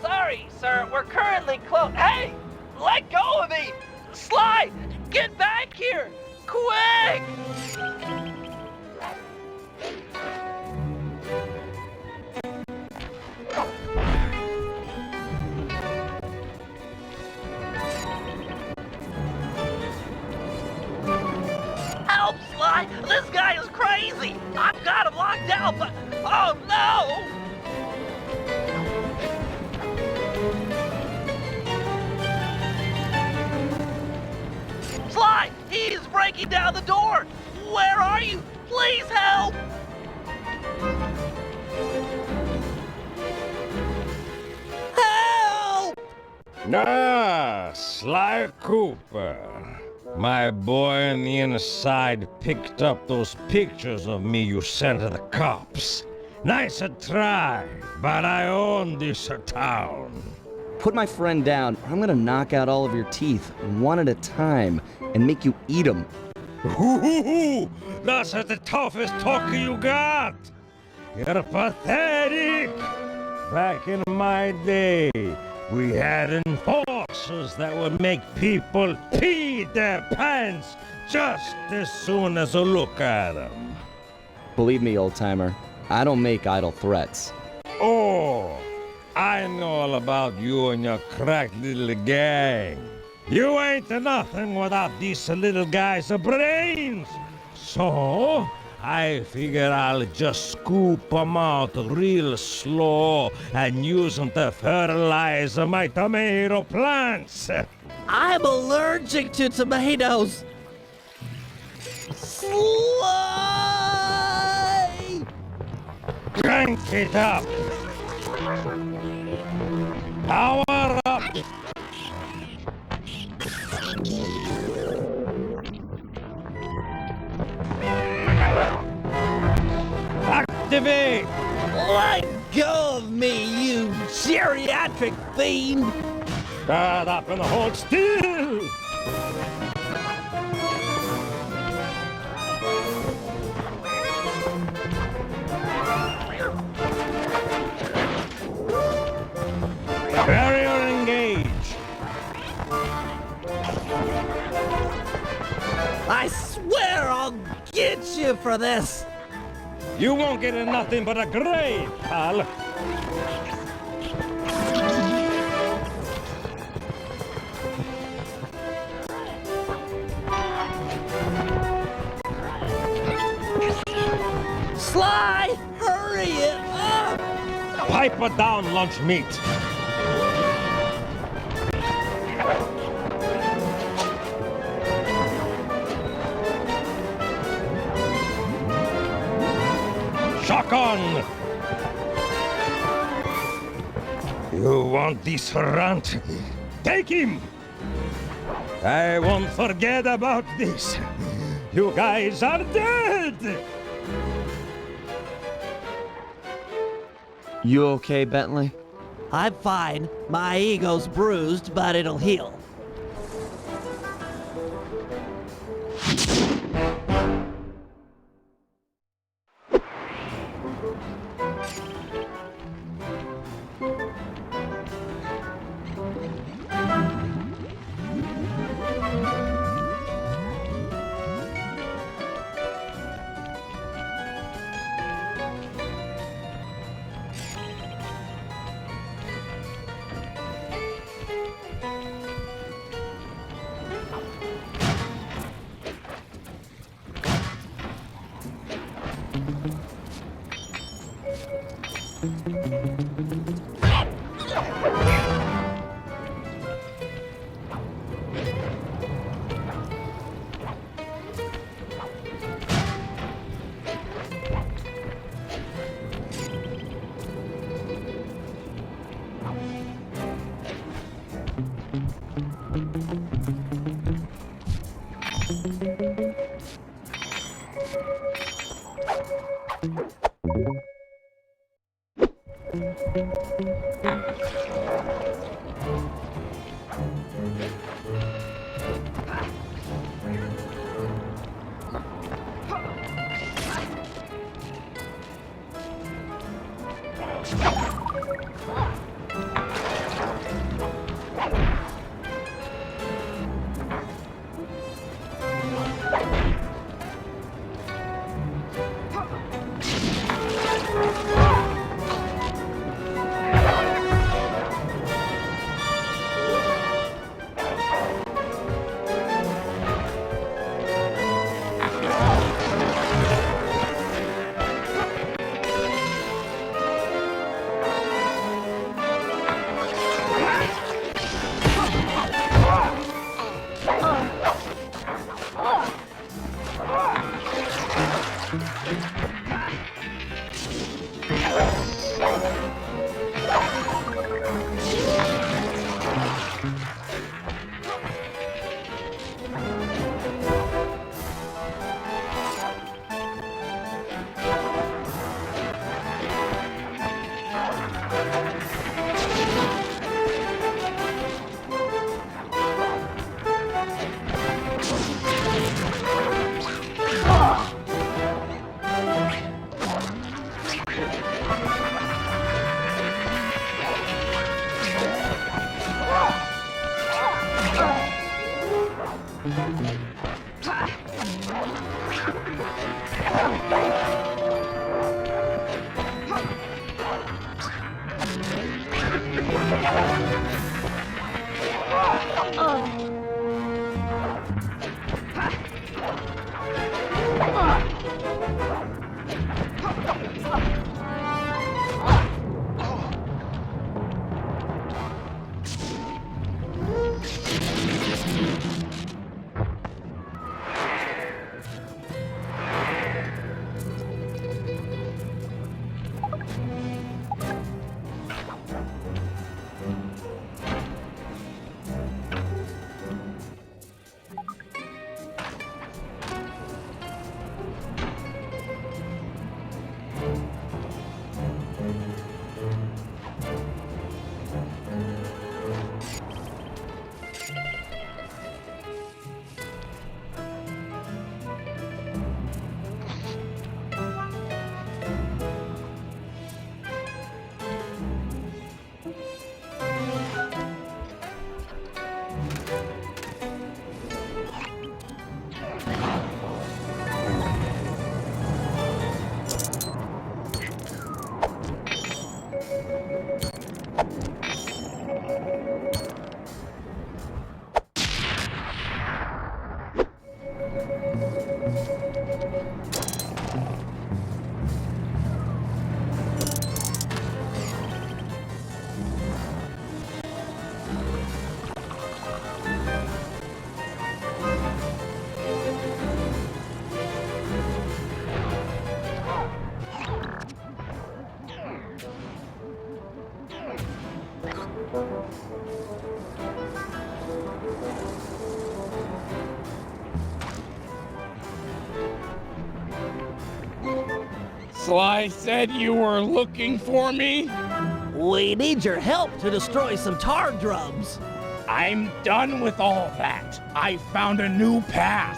Sorry, sir. We're currently closed. Hey! Let go of me! Sly! Get back here! Quick! Help, Sly! This guy is crazy! I've got him locked down, but... Oh, no! Sly! He's breaking down the door! Where are you? Please help! Help! Ah, Sly Cooper. My boy on the inside picked up those pictures of me you sent to the cops. Nice a try, but I own this town. Put my friend down, or I'm gonna knock out all of your teeth, one at a time, and make you eat them. Ooh, that's the toughest talker you got. You're pathetic. Back in my day, we had enforcers that would make people pee their pants just as soon as they look at them. Believe me, old-timer, I don't make idle threats. Oh, I know all about you and your crack little gang. You ain't nothing without this little guy's brains. So, I figure I'll just scoop 'em out real slow and use 'em to fertilize my tomato plants. I'm allergic to tomatoes. Sly! Crank it up. Power up. Activate! Let go of me, you geriatric fiend! Shut up and hold still! Barrier engage! I swear I'll get you for this! You won't get nothing but a grave, pal. Sly, hurry it up! Pipe it down, lunch meat. Shotgun! You want this runt? Take him! I won't forget about this. You guys are dead! You okay, Bentley? I'm fine. My ego's bruised, but it'll heal. Sly said you were looking for me? We need your help to destroy some tar drums. I'm done with all that. I found a new path.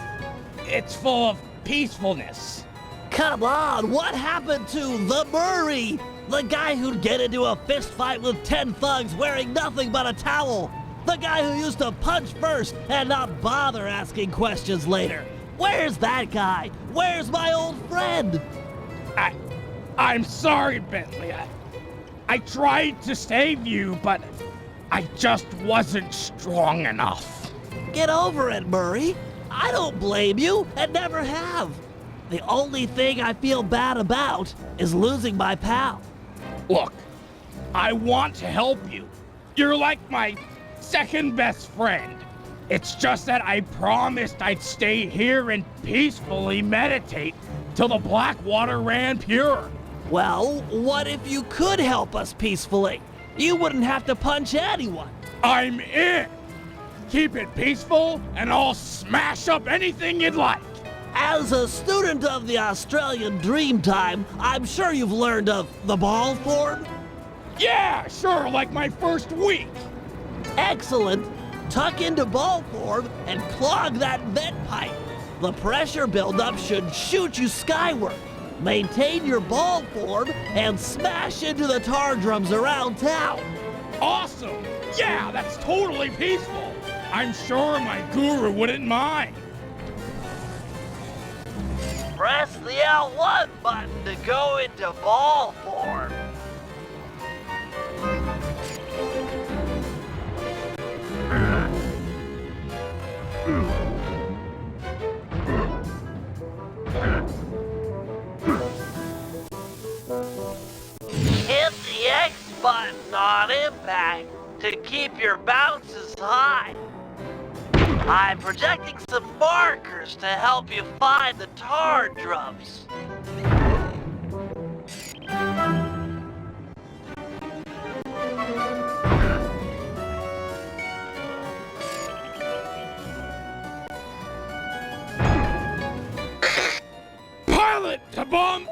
It's full of peacefulness. Come on, what happened to the Murray? The guy who'd get into a fist fight with 10 thugs wearing nothing but a towel. The guy who used to punch first and not bother asking questions later. Where's that guy? Where's my old friend? I'm sorry, Bentley. I tried to save you, but I just wasn't strong enough. Get over it, Murray. I don't blame you and never have. The only thing I feel bad about is losing my pal. Look, I want to help you. You're like my second best friend. It's just that I promised I'd stay here and peacefully meditate till the black water ran pure. Well, what if you could help us peacefully? You wouldn't have to punch anyone. I'm in. Keep it peaceful and I'll smash up anything you'd like. As a student of the Australian Dreamtime, I'm sure you've learned of the ball form? Yeah, sure, like my first week. Excellent. Tuck into ball form and clog that vent pipe. The pressure buildup should shoot you skyward. Maintain your ball form and smash into the tar drums around town. Awesome! Yeah, that's totally peaceful. I'm sure my guru wouldn't mind. Press the L1 button to go into ball form. Hit the X button on impact to keep your bounces high. I'm projecting some markers to help you find the tar drums. Pilot to bomb!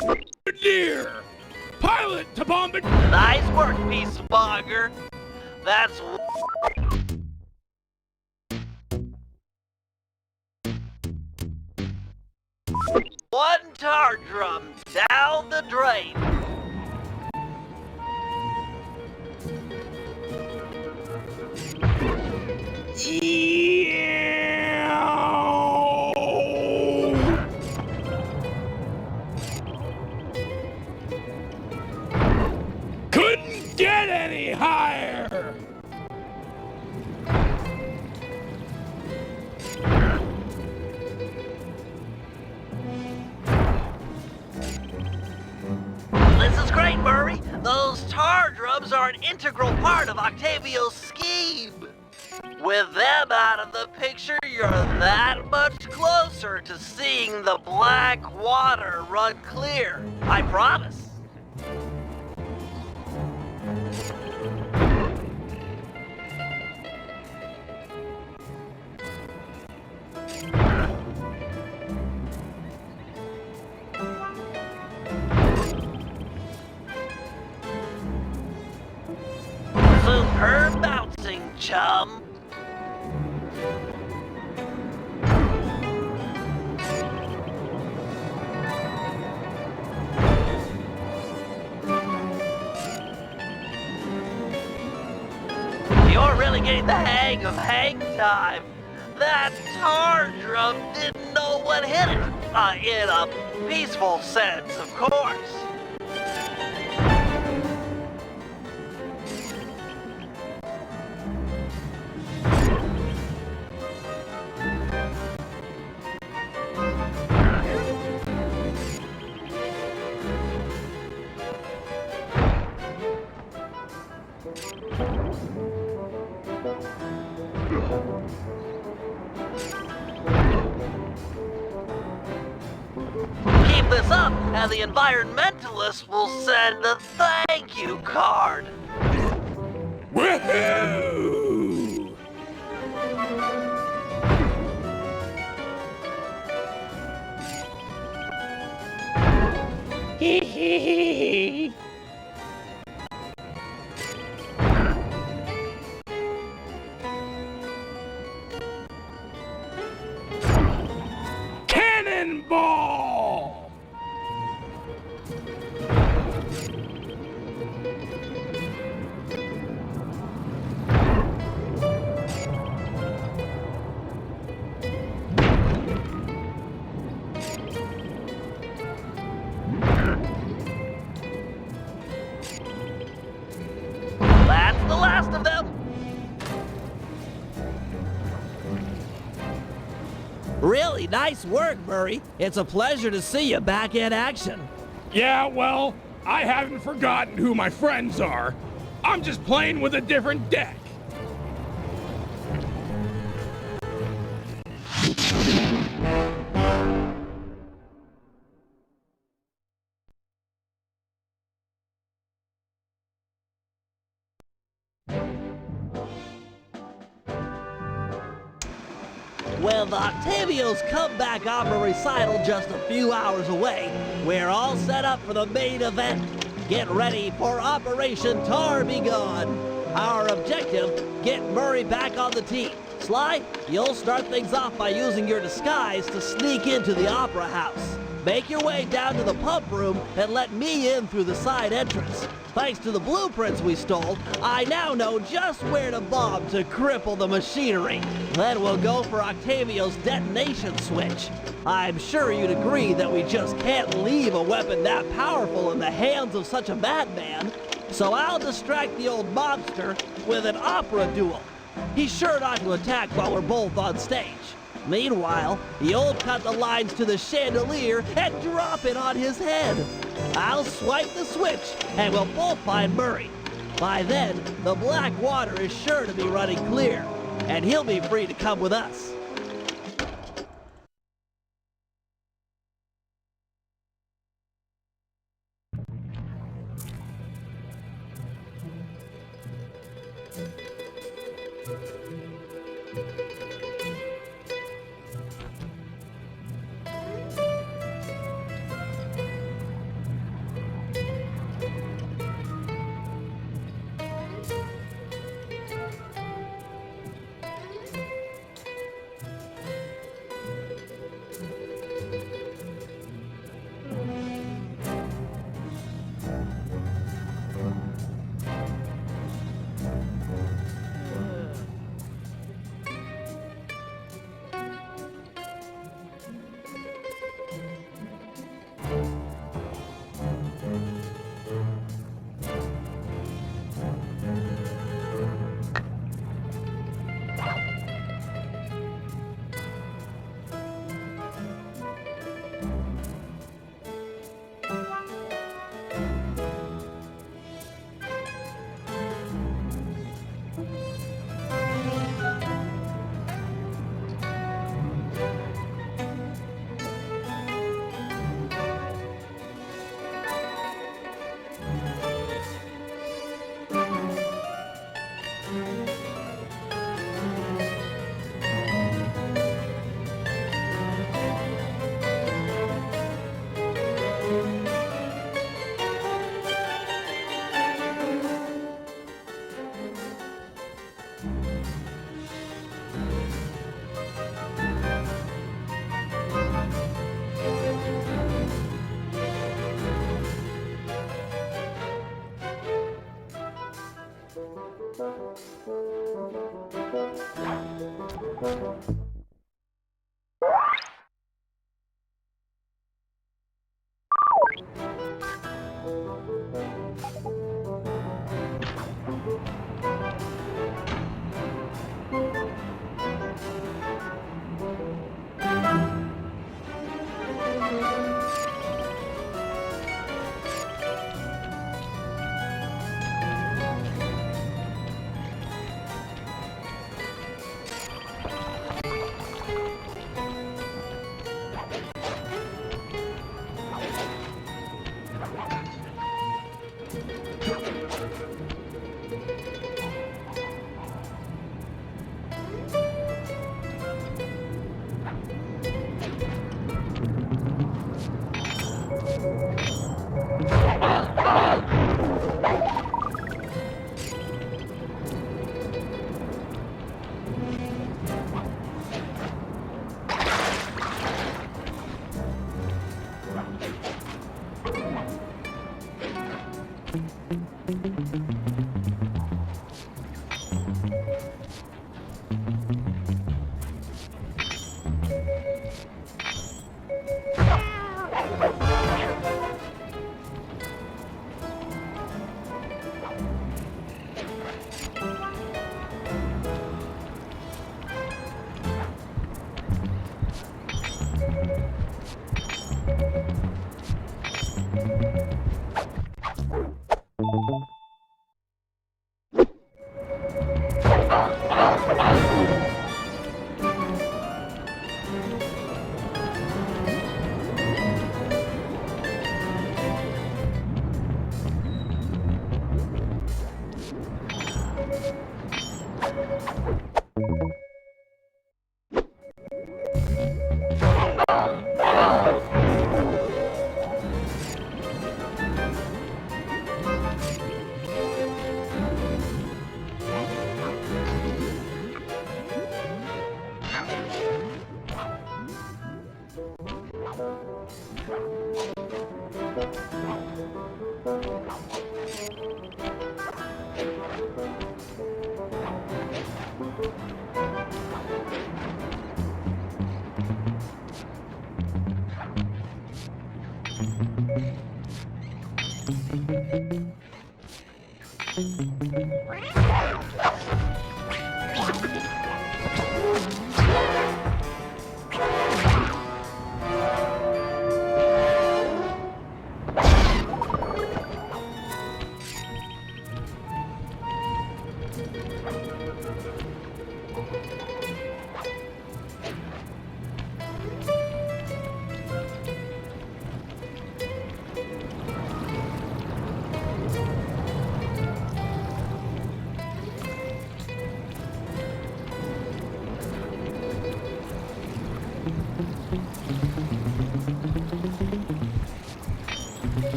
Bombardier! Pilot to Bombardier! Nice work, Peace Monger. That's one tar drum down the drain. Couldn't get any higher! This is great, Murray. Those tar drums are an integral part of Octavio's scheme. With them out of the picture, you're that much closer to seeing the black water run clear. I promise. Superb bouncing, chum. You're really getting the hang of hang time. That tar drum didn't know what hit it. In a peaceful sense, of course. Keep this up, and the environmentalists will send a thank you card. Woohoo! Hee hee hee hee. Cannonball! That's the last of them. Really nice work, Murray. It's a pleasure to see you back in action. Yeah, well, I haven't forgotten who my friends are. I'm just playing with a different deck. With Octavio's comeback opera recital just a few hours away, we're all set up for the main event. Get ready for Operation Tar Be Gone. Our objective, get Murray back on the team. Sly, you'll start things off by using your disguise to sneak into the opera house. Make your way down to the pump room and let me in through the side entrance. Thanks to the blueprints we stole, I now know just where to bomb to cripple the machinery. Then we'll go for Octavio's detonation switch. I'm sure you'd agree that we just can't leave a weapon that powerful in the hands of such a madman. So I'll distract the old mobster with an opera duel. He's sure not to attack while we're both on stage. Meanwhile, you'll cut the lines to the chandelier and drop it on his head. I'll swipe the switch, and we'll both find Murray. By then, the black water is sure to be running clear, and he'll be free to come with us.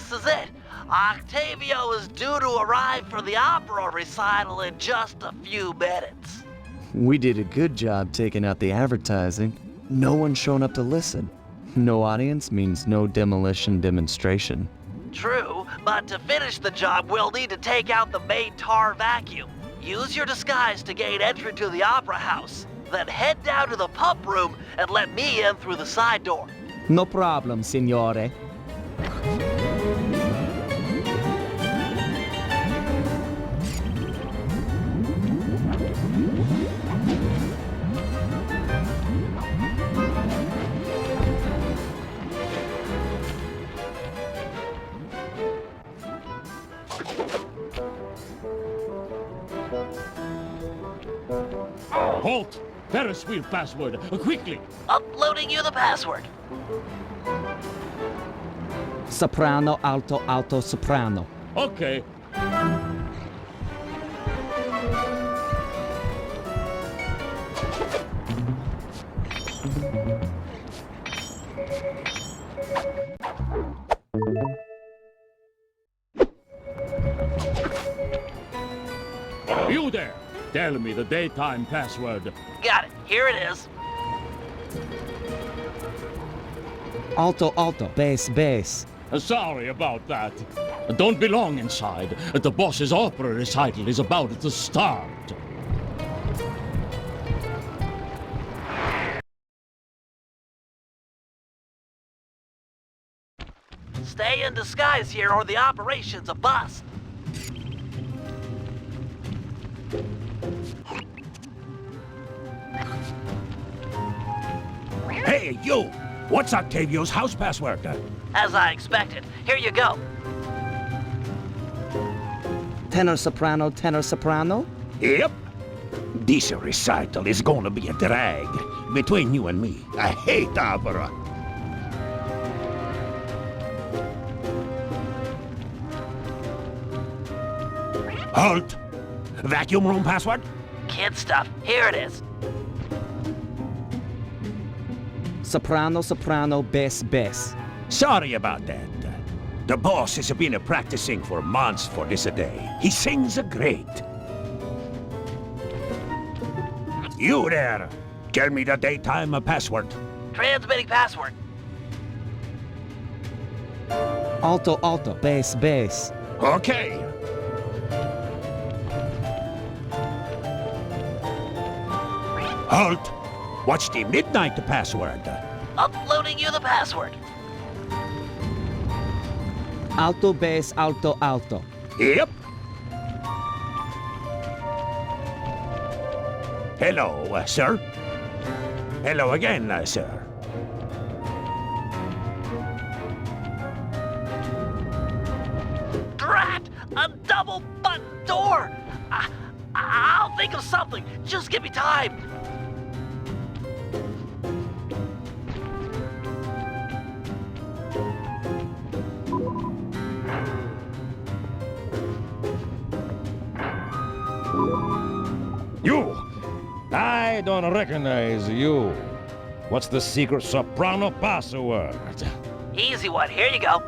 This is it. Octavio is due to arrive for the opera recital in just a few minutes. We did a good job taking out the advertising. No one's shown up to listen. No audience means no demolition demonstration. True, but to finish the job, we'll need to take out the main tar vacuum. Use your disguise to gain entry to the opera house. Then head down to the pump room and let me in through the side door. No problem, signore. Halt! Ferris wheel password, quickly! Uploading you the password. Soprano, alto, alto, soprano. Okay. You there! Tell me the daytime password. Got it. Here it is. Alto, alto, bass, bass. Sorry about that. Don't belong inside. The boss's opera recital is about to start. Stay in disguise here or the operation's a bust. Hey, you! What's Octavio's house password? As I expected. Here you go. Tenor soprano, tenor soprano? Yep. This recital is gonna be a drag. Between you and me, I hate opera. Halt! Vacuum room password? Kid stuff. Here it is. Soprano, soprano, bass, bass. Sorry about that. The boss has been practicing for months for this day. He sings great. You there! Tell me the daytime password. Transmitting password. Alto, alto, bass, bass. Okay. Halt! What's the midnight password? Uploading you the password. Alto, bass, alto, alto. Yep. Hello, sir. Hello again, sir. Drat! A double button door! I'll think of something. Just give me time. You! I don't recognize you. What's the secret soprano password? Easy one. Here you go.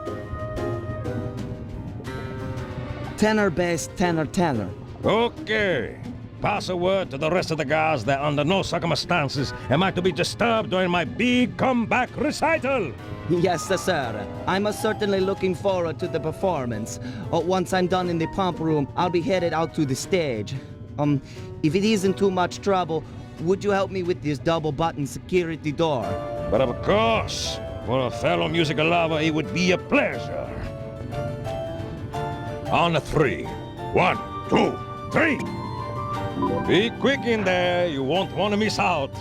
Tenor, bass, tenor, tenor. Okay. Pass a word to the rest of the guys that under no circumstances am I to be disturbed during my big comeback recital. Yes, sir. I'm certainly looking forward to the performance. Once I'm done in the pump room, I'll be headed out to the stage. If it isn't too much trouble, would you help me with this double-button security door? But of course, for a fellow musical lover, it would be a pleasure. On the 3. 1, 2, 3. Be quick in there, you won't want to miss out.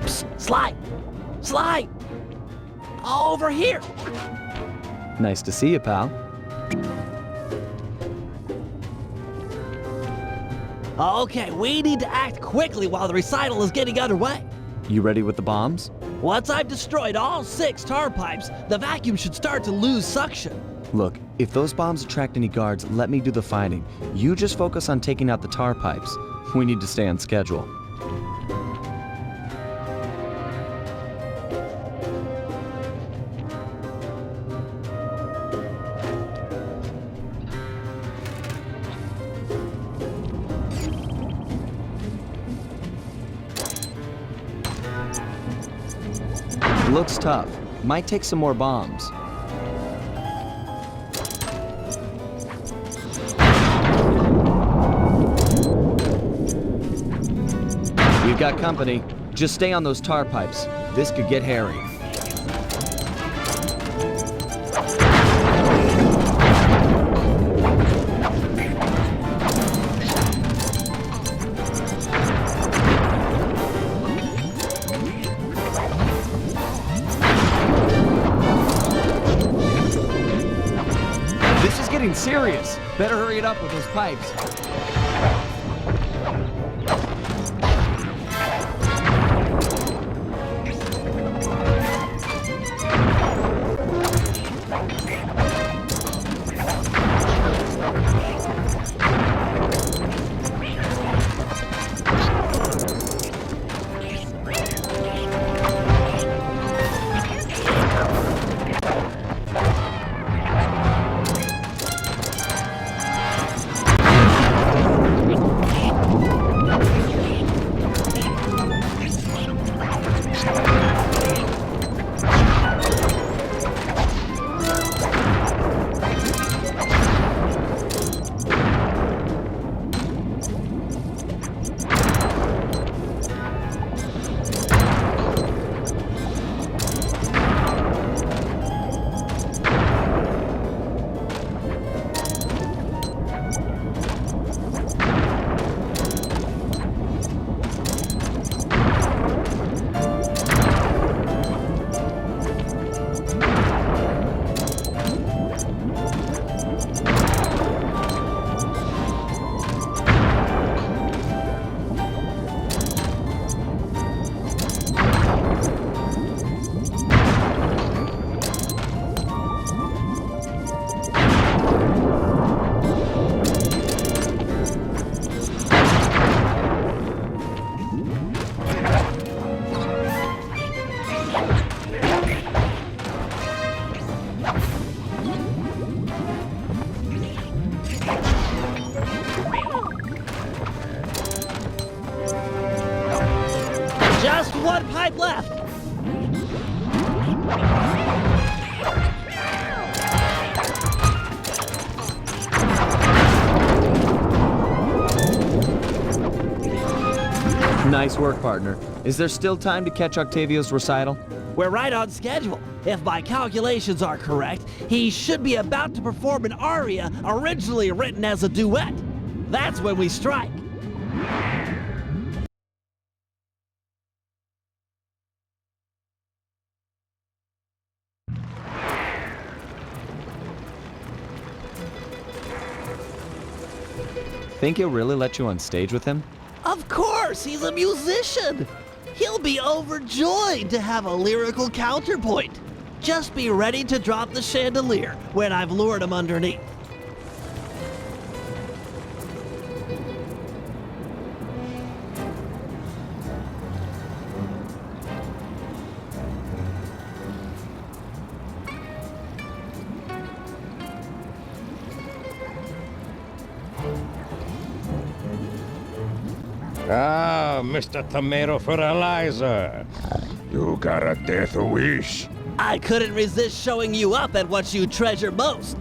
Psst, slide! Slide! Over here! Nice to see you, pal. Okay, we need to act quickly while the recital is getting underway. You ready with the bombs? Once I've destroyed all 6 tar pipes, the vacuum should start to lose suction. Look, if those bombs attract any guards, let me do the fighting. You just focus on taking out the tar pipes. We need to stay on schedule. Looks tough. Might take some more bombs. We've got company. Just stay on those tar pipes. This could get hairy. This is getting serious. Better hurry it up with those pipes. one pipe left. Nice work, partner. Is there still time to catch Octavio's recital? We're right on schedule. If my calculations are correct, he should be about to perform an aria originally written as a duet. That's when we strike. Think he'll really let you on stage with him? Of course, he's a musician. He'll be overjoyed to have a lyrical counterpoint. Just be ready to drop the chandelier when I've lured him underneath. Ah, Mr. Tomato Fertilizer. You got a death wish. I couldn't resist showing you up at what you treasure most.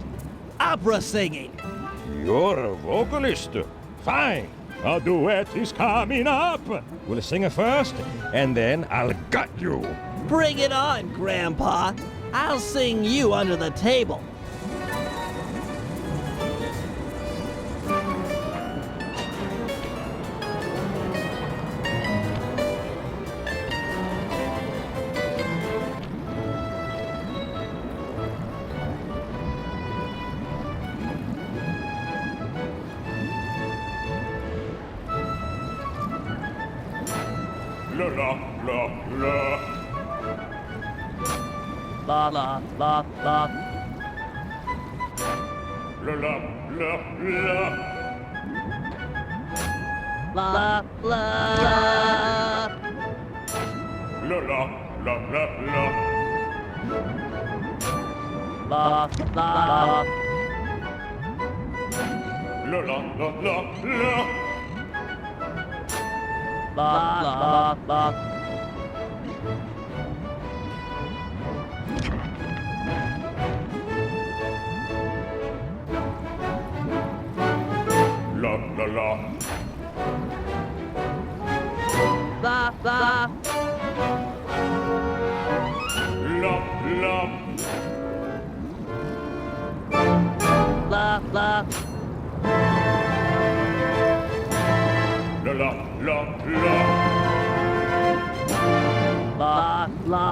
Opera singing. You're a vocalist. Fine. A duet is coming up. We'll sing it first, and then I'll gut you. Bring it on, Grandpa. I'll sing you under the table. La la la la. La la la la. La la la la. La la. La la la la la. La la. La la la la la. La la la. La la la. La la. La la. La la. La la la la. La la.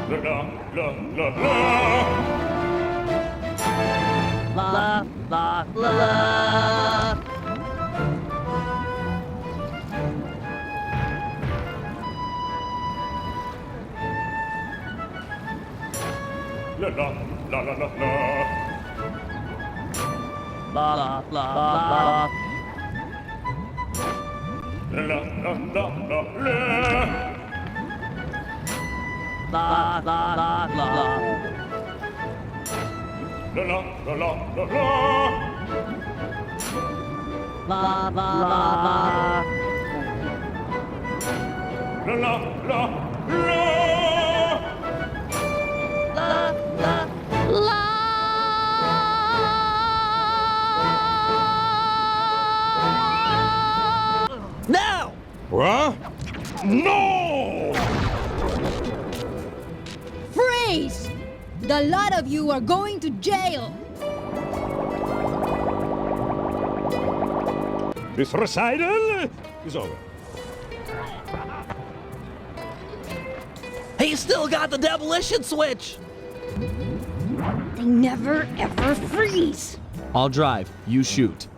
La la la la la. La la la. La la la la la la. La la la la. La la la la la. La la la la. La la la la la la. La la la la. La la la la. Now! What? No! Freeze! The lot of you are going to jail! This recital is over. He's still got the demolition switch! They never ever freeze! I'll drive, you shoot.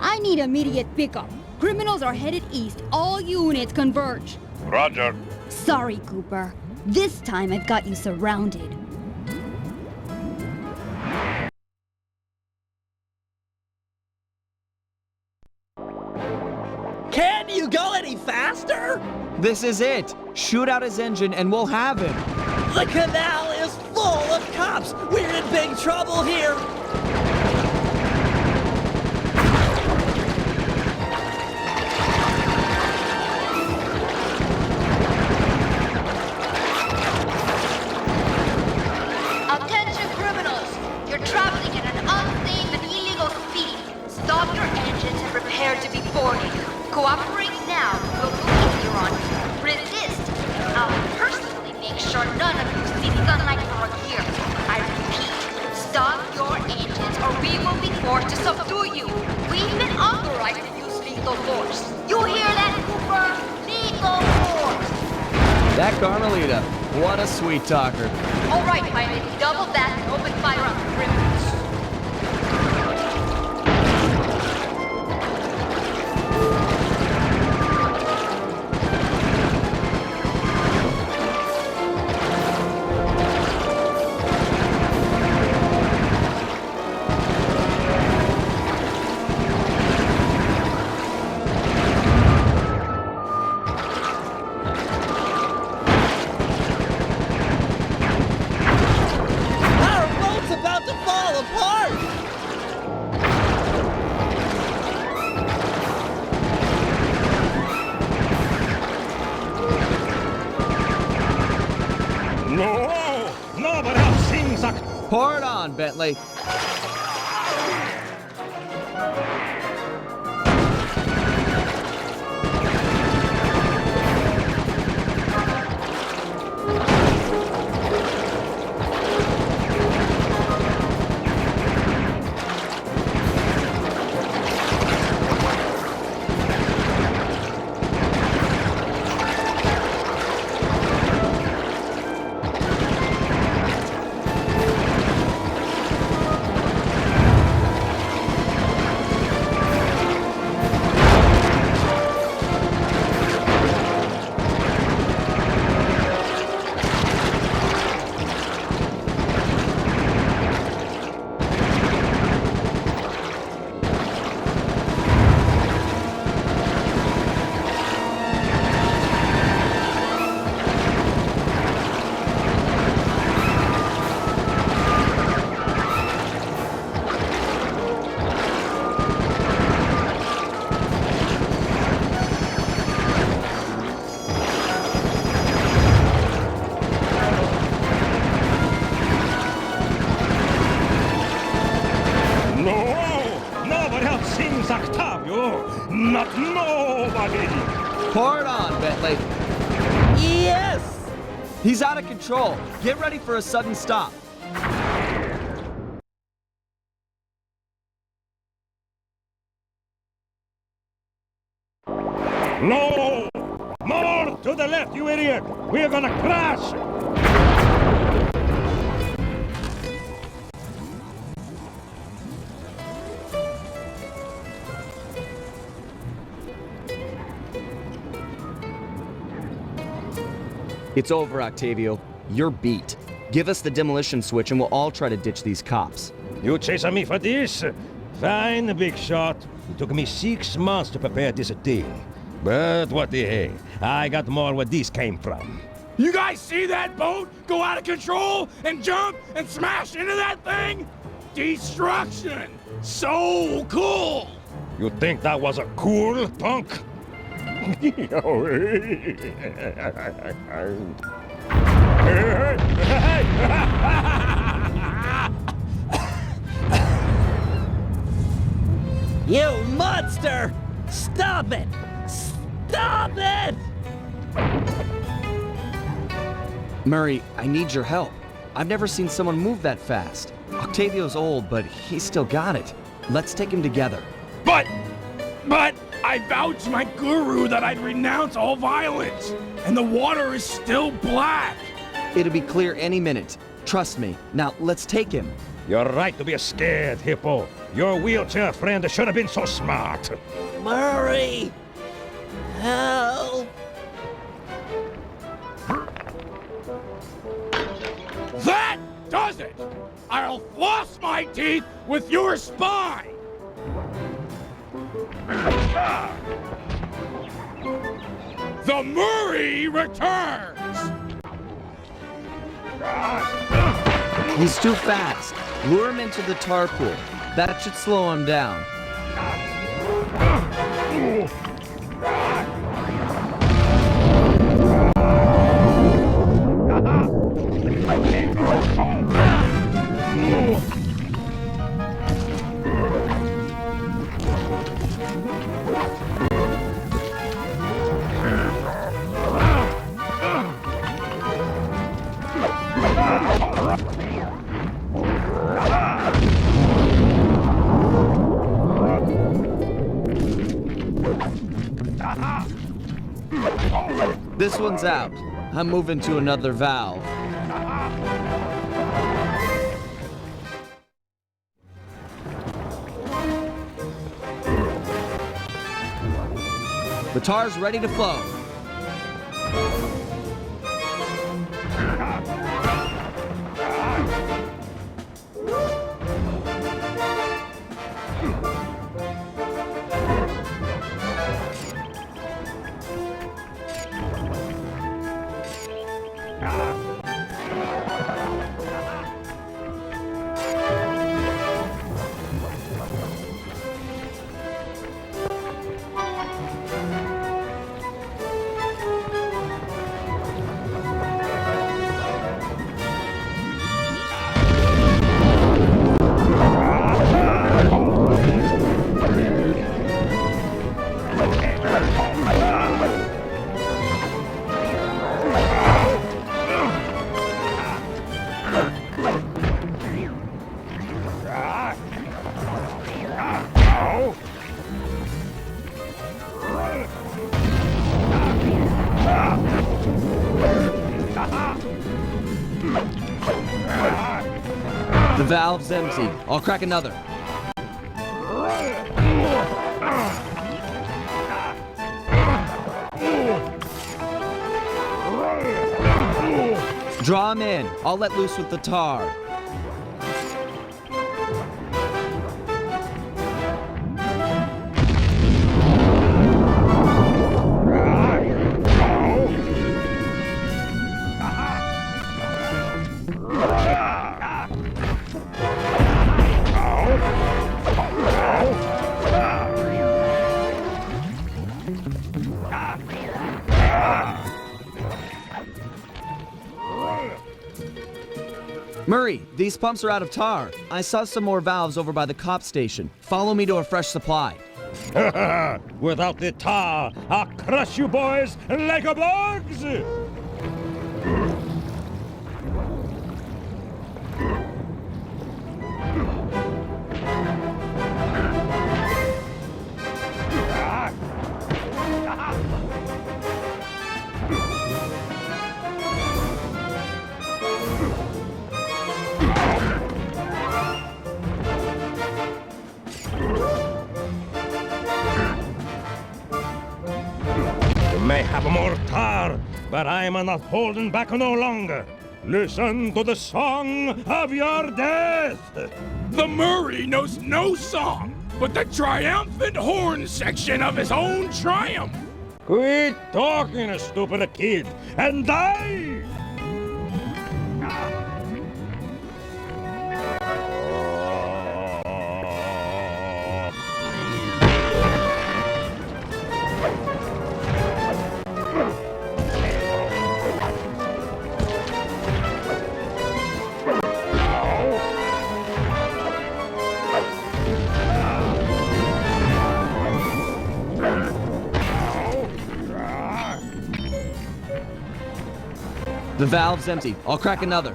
I need immediate pickup. Criminals are headed east. All units converge. Roger. Sorry, Cooper. This time I've got you surrounded. Can you go any faster? This is it. Shoot out his engine and we'll have him. The canal is full of Look, cops! We're in big trouble here! Attention criminals! You're traveling at an unsafe and illegal speed. Stop your engines and prepare to be boarded. Cooperate now, local Huron. Resist. I'll personally make sure none of you see sunlight for a year. I repeat, stop your engines or we will be forced to subdue you. We've been authorized to use lethal force. You hear that, Cooper? Lethal force! That Carmelita, what a sweet talker. All right, pilot, double that and open fire on the criminals. Our boat's about to fall apart! No! Nobody else sings a... Pour it on, Bentley. No! Nobody else sings Octavio! Not nobody! Pour it on, Bentley. Yes! He's out of control. Get ready for a sudden stop. No! More to the left, you idiot! We're gonna crash! It's over, Octavio. You're beat. Give us the demolition switch and we'll all try to ditch these cops. You chasing me for this? Fine, big shot. It took me 6 months to prepare this thing. But what the hey? I got more where this came from. You guys see that boat go out of control and jump and smash into that thing? Destruction! So cool! You think that was a cool, punk? You monster! Stop it! Stop it! Murray, I need your help. I've never seen someone move that fast. Octavio's old, but he's still got it. Let's take him together. But I vowed to my guru that I'd renounce all violence, and the water is still black. It'll be clear any minute. Trust me. Now, let's take him. You're right to be scared, Hippo. Your wheelchair friend should have been so smart. Murray! Help! That does it! I'll floss my teeth with your spine! The Murray returns! He's too fast. Lure him into the tar pool. That should slow him down. This one's out. I'm moving to another valve. The tar's ready to flow. The valve's empty. I'll crack another. Draw him in. I'll let loose with the tar. Murray, these pumps are out of tar. I saw some more valves over by the cop station. Follow me to a fresh supply. Without the tar, I'll crush you boys like a bugs! May have more tar, but I'm not holding back no longer. Listen to the song of your death! The Murray knows no song, but the triumphant horn section of his own triumph. Quit talking, stupid kid, and die! The valve's empty. I'll crack another.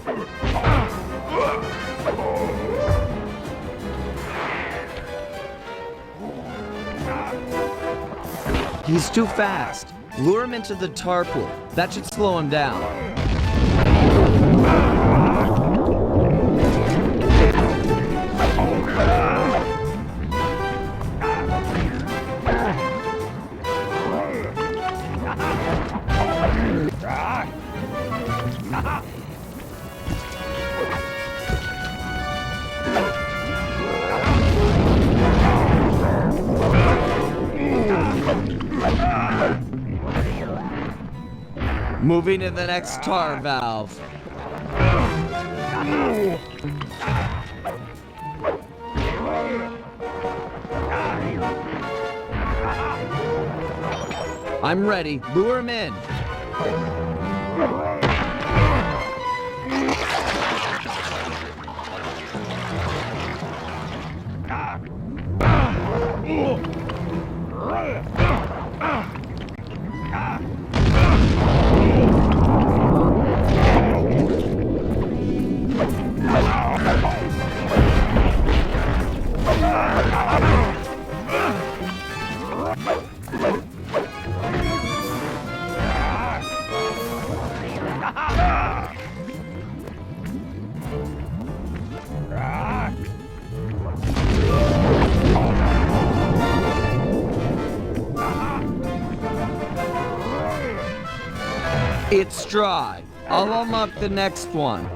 He's too fast. Lure him into the tar pool. That should slow him down. Moving to the next tar valve. I'm ready. Lure him in. It's dry. I'll unlock the next one.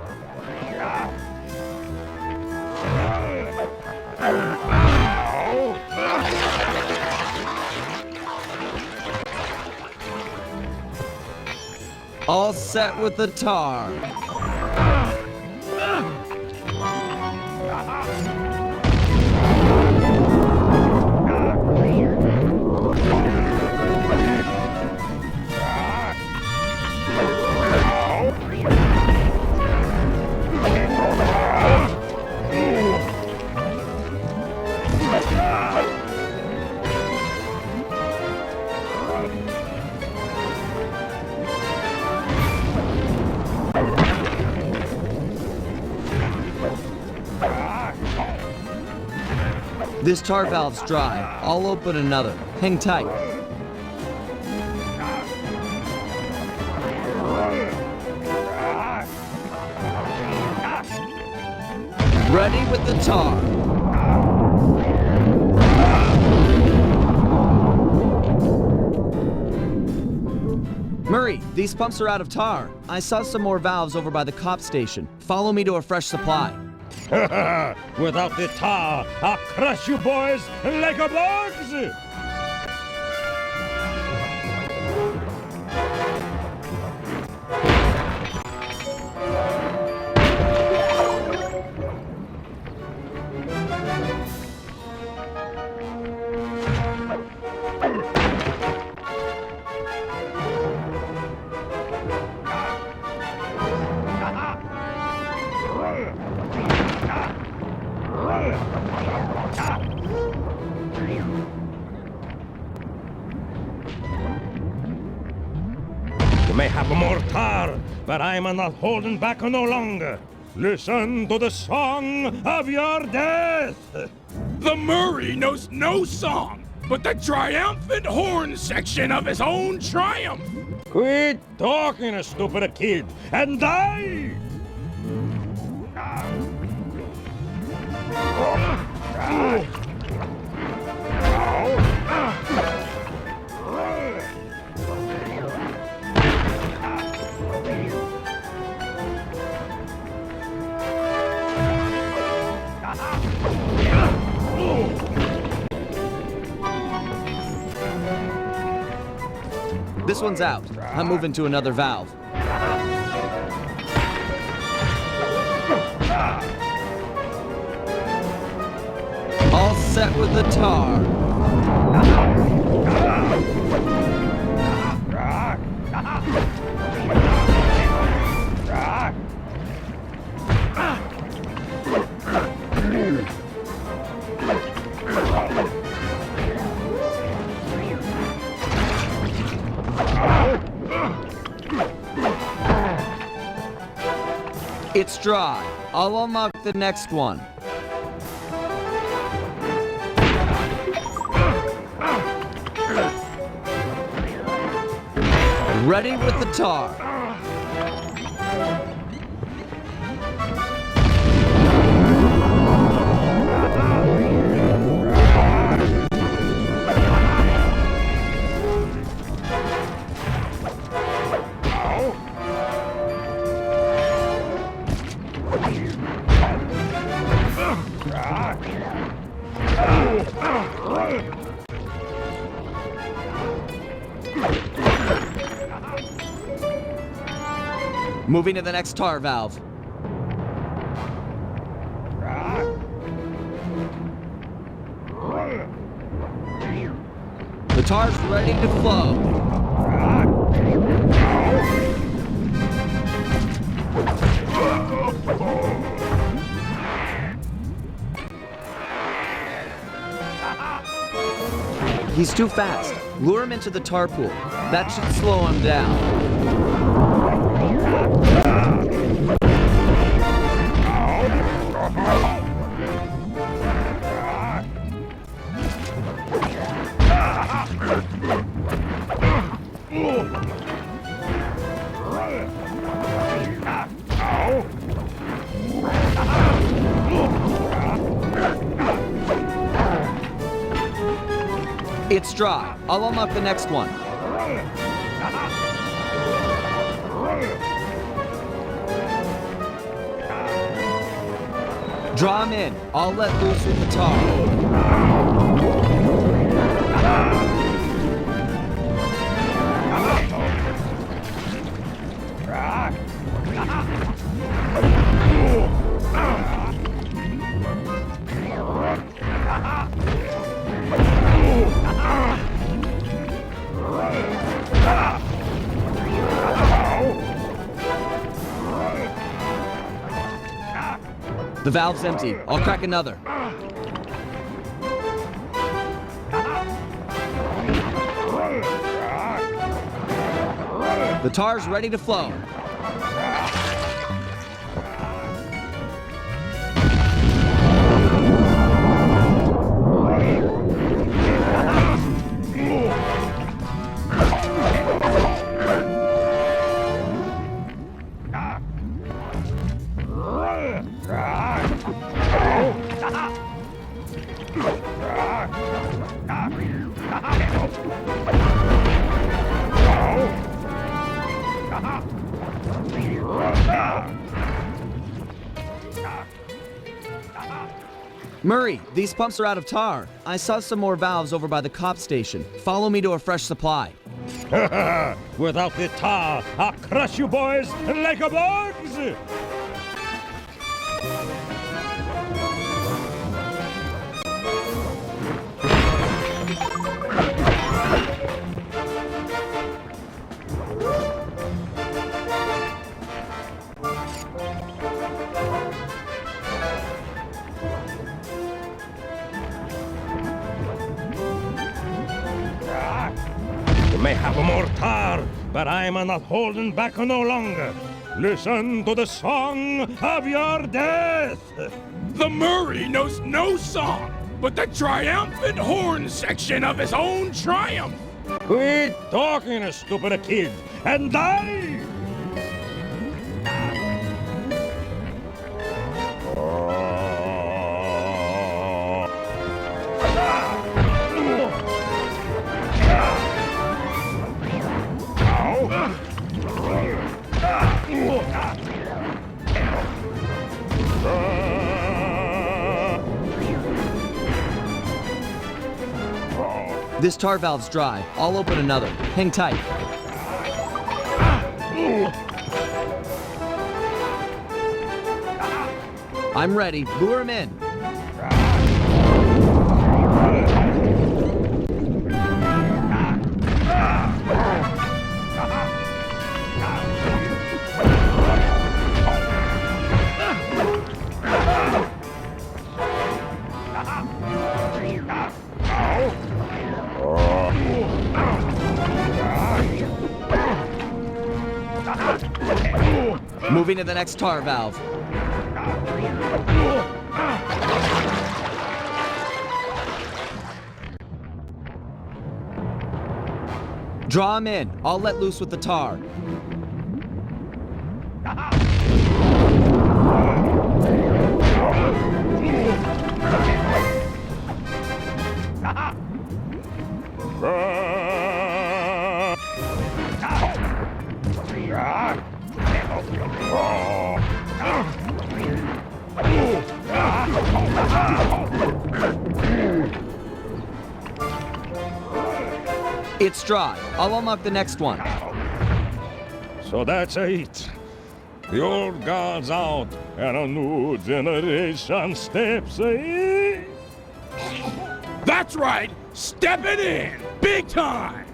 All set with the tar. This tar valve's dry. I'll open another. Hang tight. Ready with the tar. Murray, these pumps are out of tar. I saw some more valves over by the cop station. Follow me to a fresh supply. Without the tar, I'll crush you boys like a bugs! You may have more tar, but I'm not holding back no longer. Listen to the song of your death! The Murray knows no song, but the triumphant horn section of his own triumph. Quit talking, stupid kid, and die! This one's out. I'm moving to another valve. All set with the tar. It's dry. I'll unlock the next one. Ready with the tar. Moving to the next tar valve. The tar's ready to flow. He's too fast. Lure him into the tar pool. That should slow him down. It's dry. I'll unlock the next one. Draw him in. I'll let loose with the tar. The valve's empty. I'll crack another. The tar's ready to flow. Murray, these pumps are out of tar. I saw some more valves over by the cop station. Follow me to a fresh supply. Without the tar, I'll crush you boys like a bugs! You may have more tar, but I'm not holding back no longer. Listen to the song of your death! The Murray knows no song, but the triumphant horn section of his own triumph. Quit talking, stupid kid, and die! This tar valve's dry. I'll open another. Hang tight. I'm ready. Lure him in. Moving to the next tar valve. Draw him in. I'll let loose with the tar. It's dry. I'll unlock the next one. So that's it. The old guard's out, and a new generation steps in. That That's right, stepping in, big time!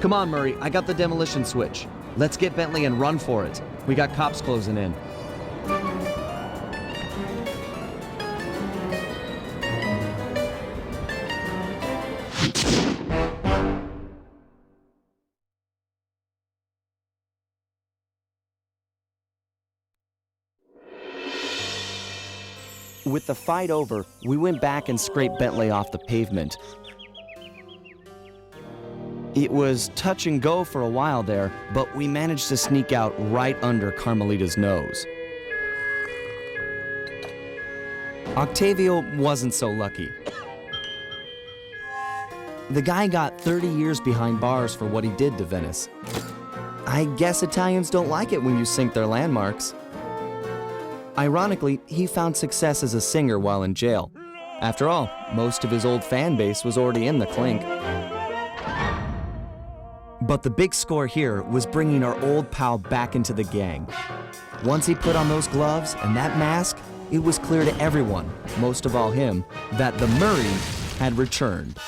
Come on, Murray, I got the demolition switch. Let's get Bentley and run for it. We got cops closing in. With the fight over, we went back and scraped Bentley off the pavement. It was touch and go for a while there, but we managed to sneak out right under Carmelita's nose. Octavio wasn't so lucky. The guy got 30 years behind bars for what he did to Venice. I guess Italians don't like it when you sink their landmarks. Ironically, he found success as a singer while in jail. After all, most of his old fan base was already in the clink. But the big score here was bringing our old pal back into the gang. Once he put on those gloves and that mask, it was clear to everyone, most of all him, that the Murray had returned.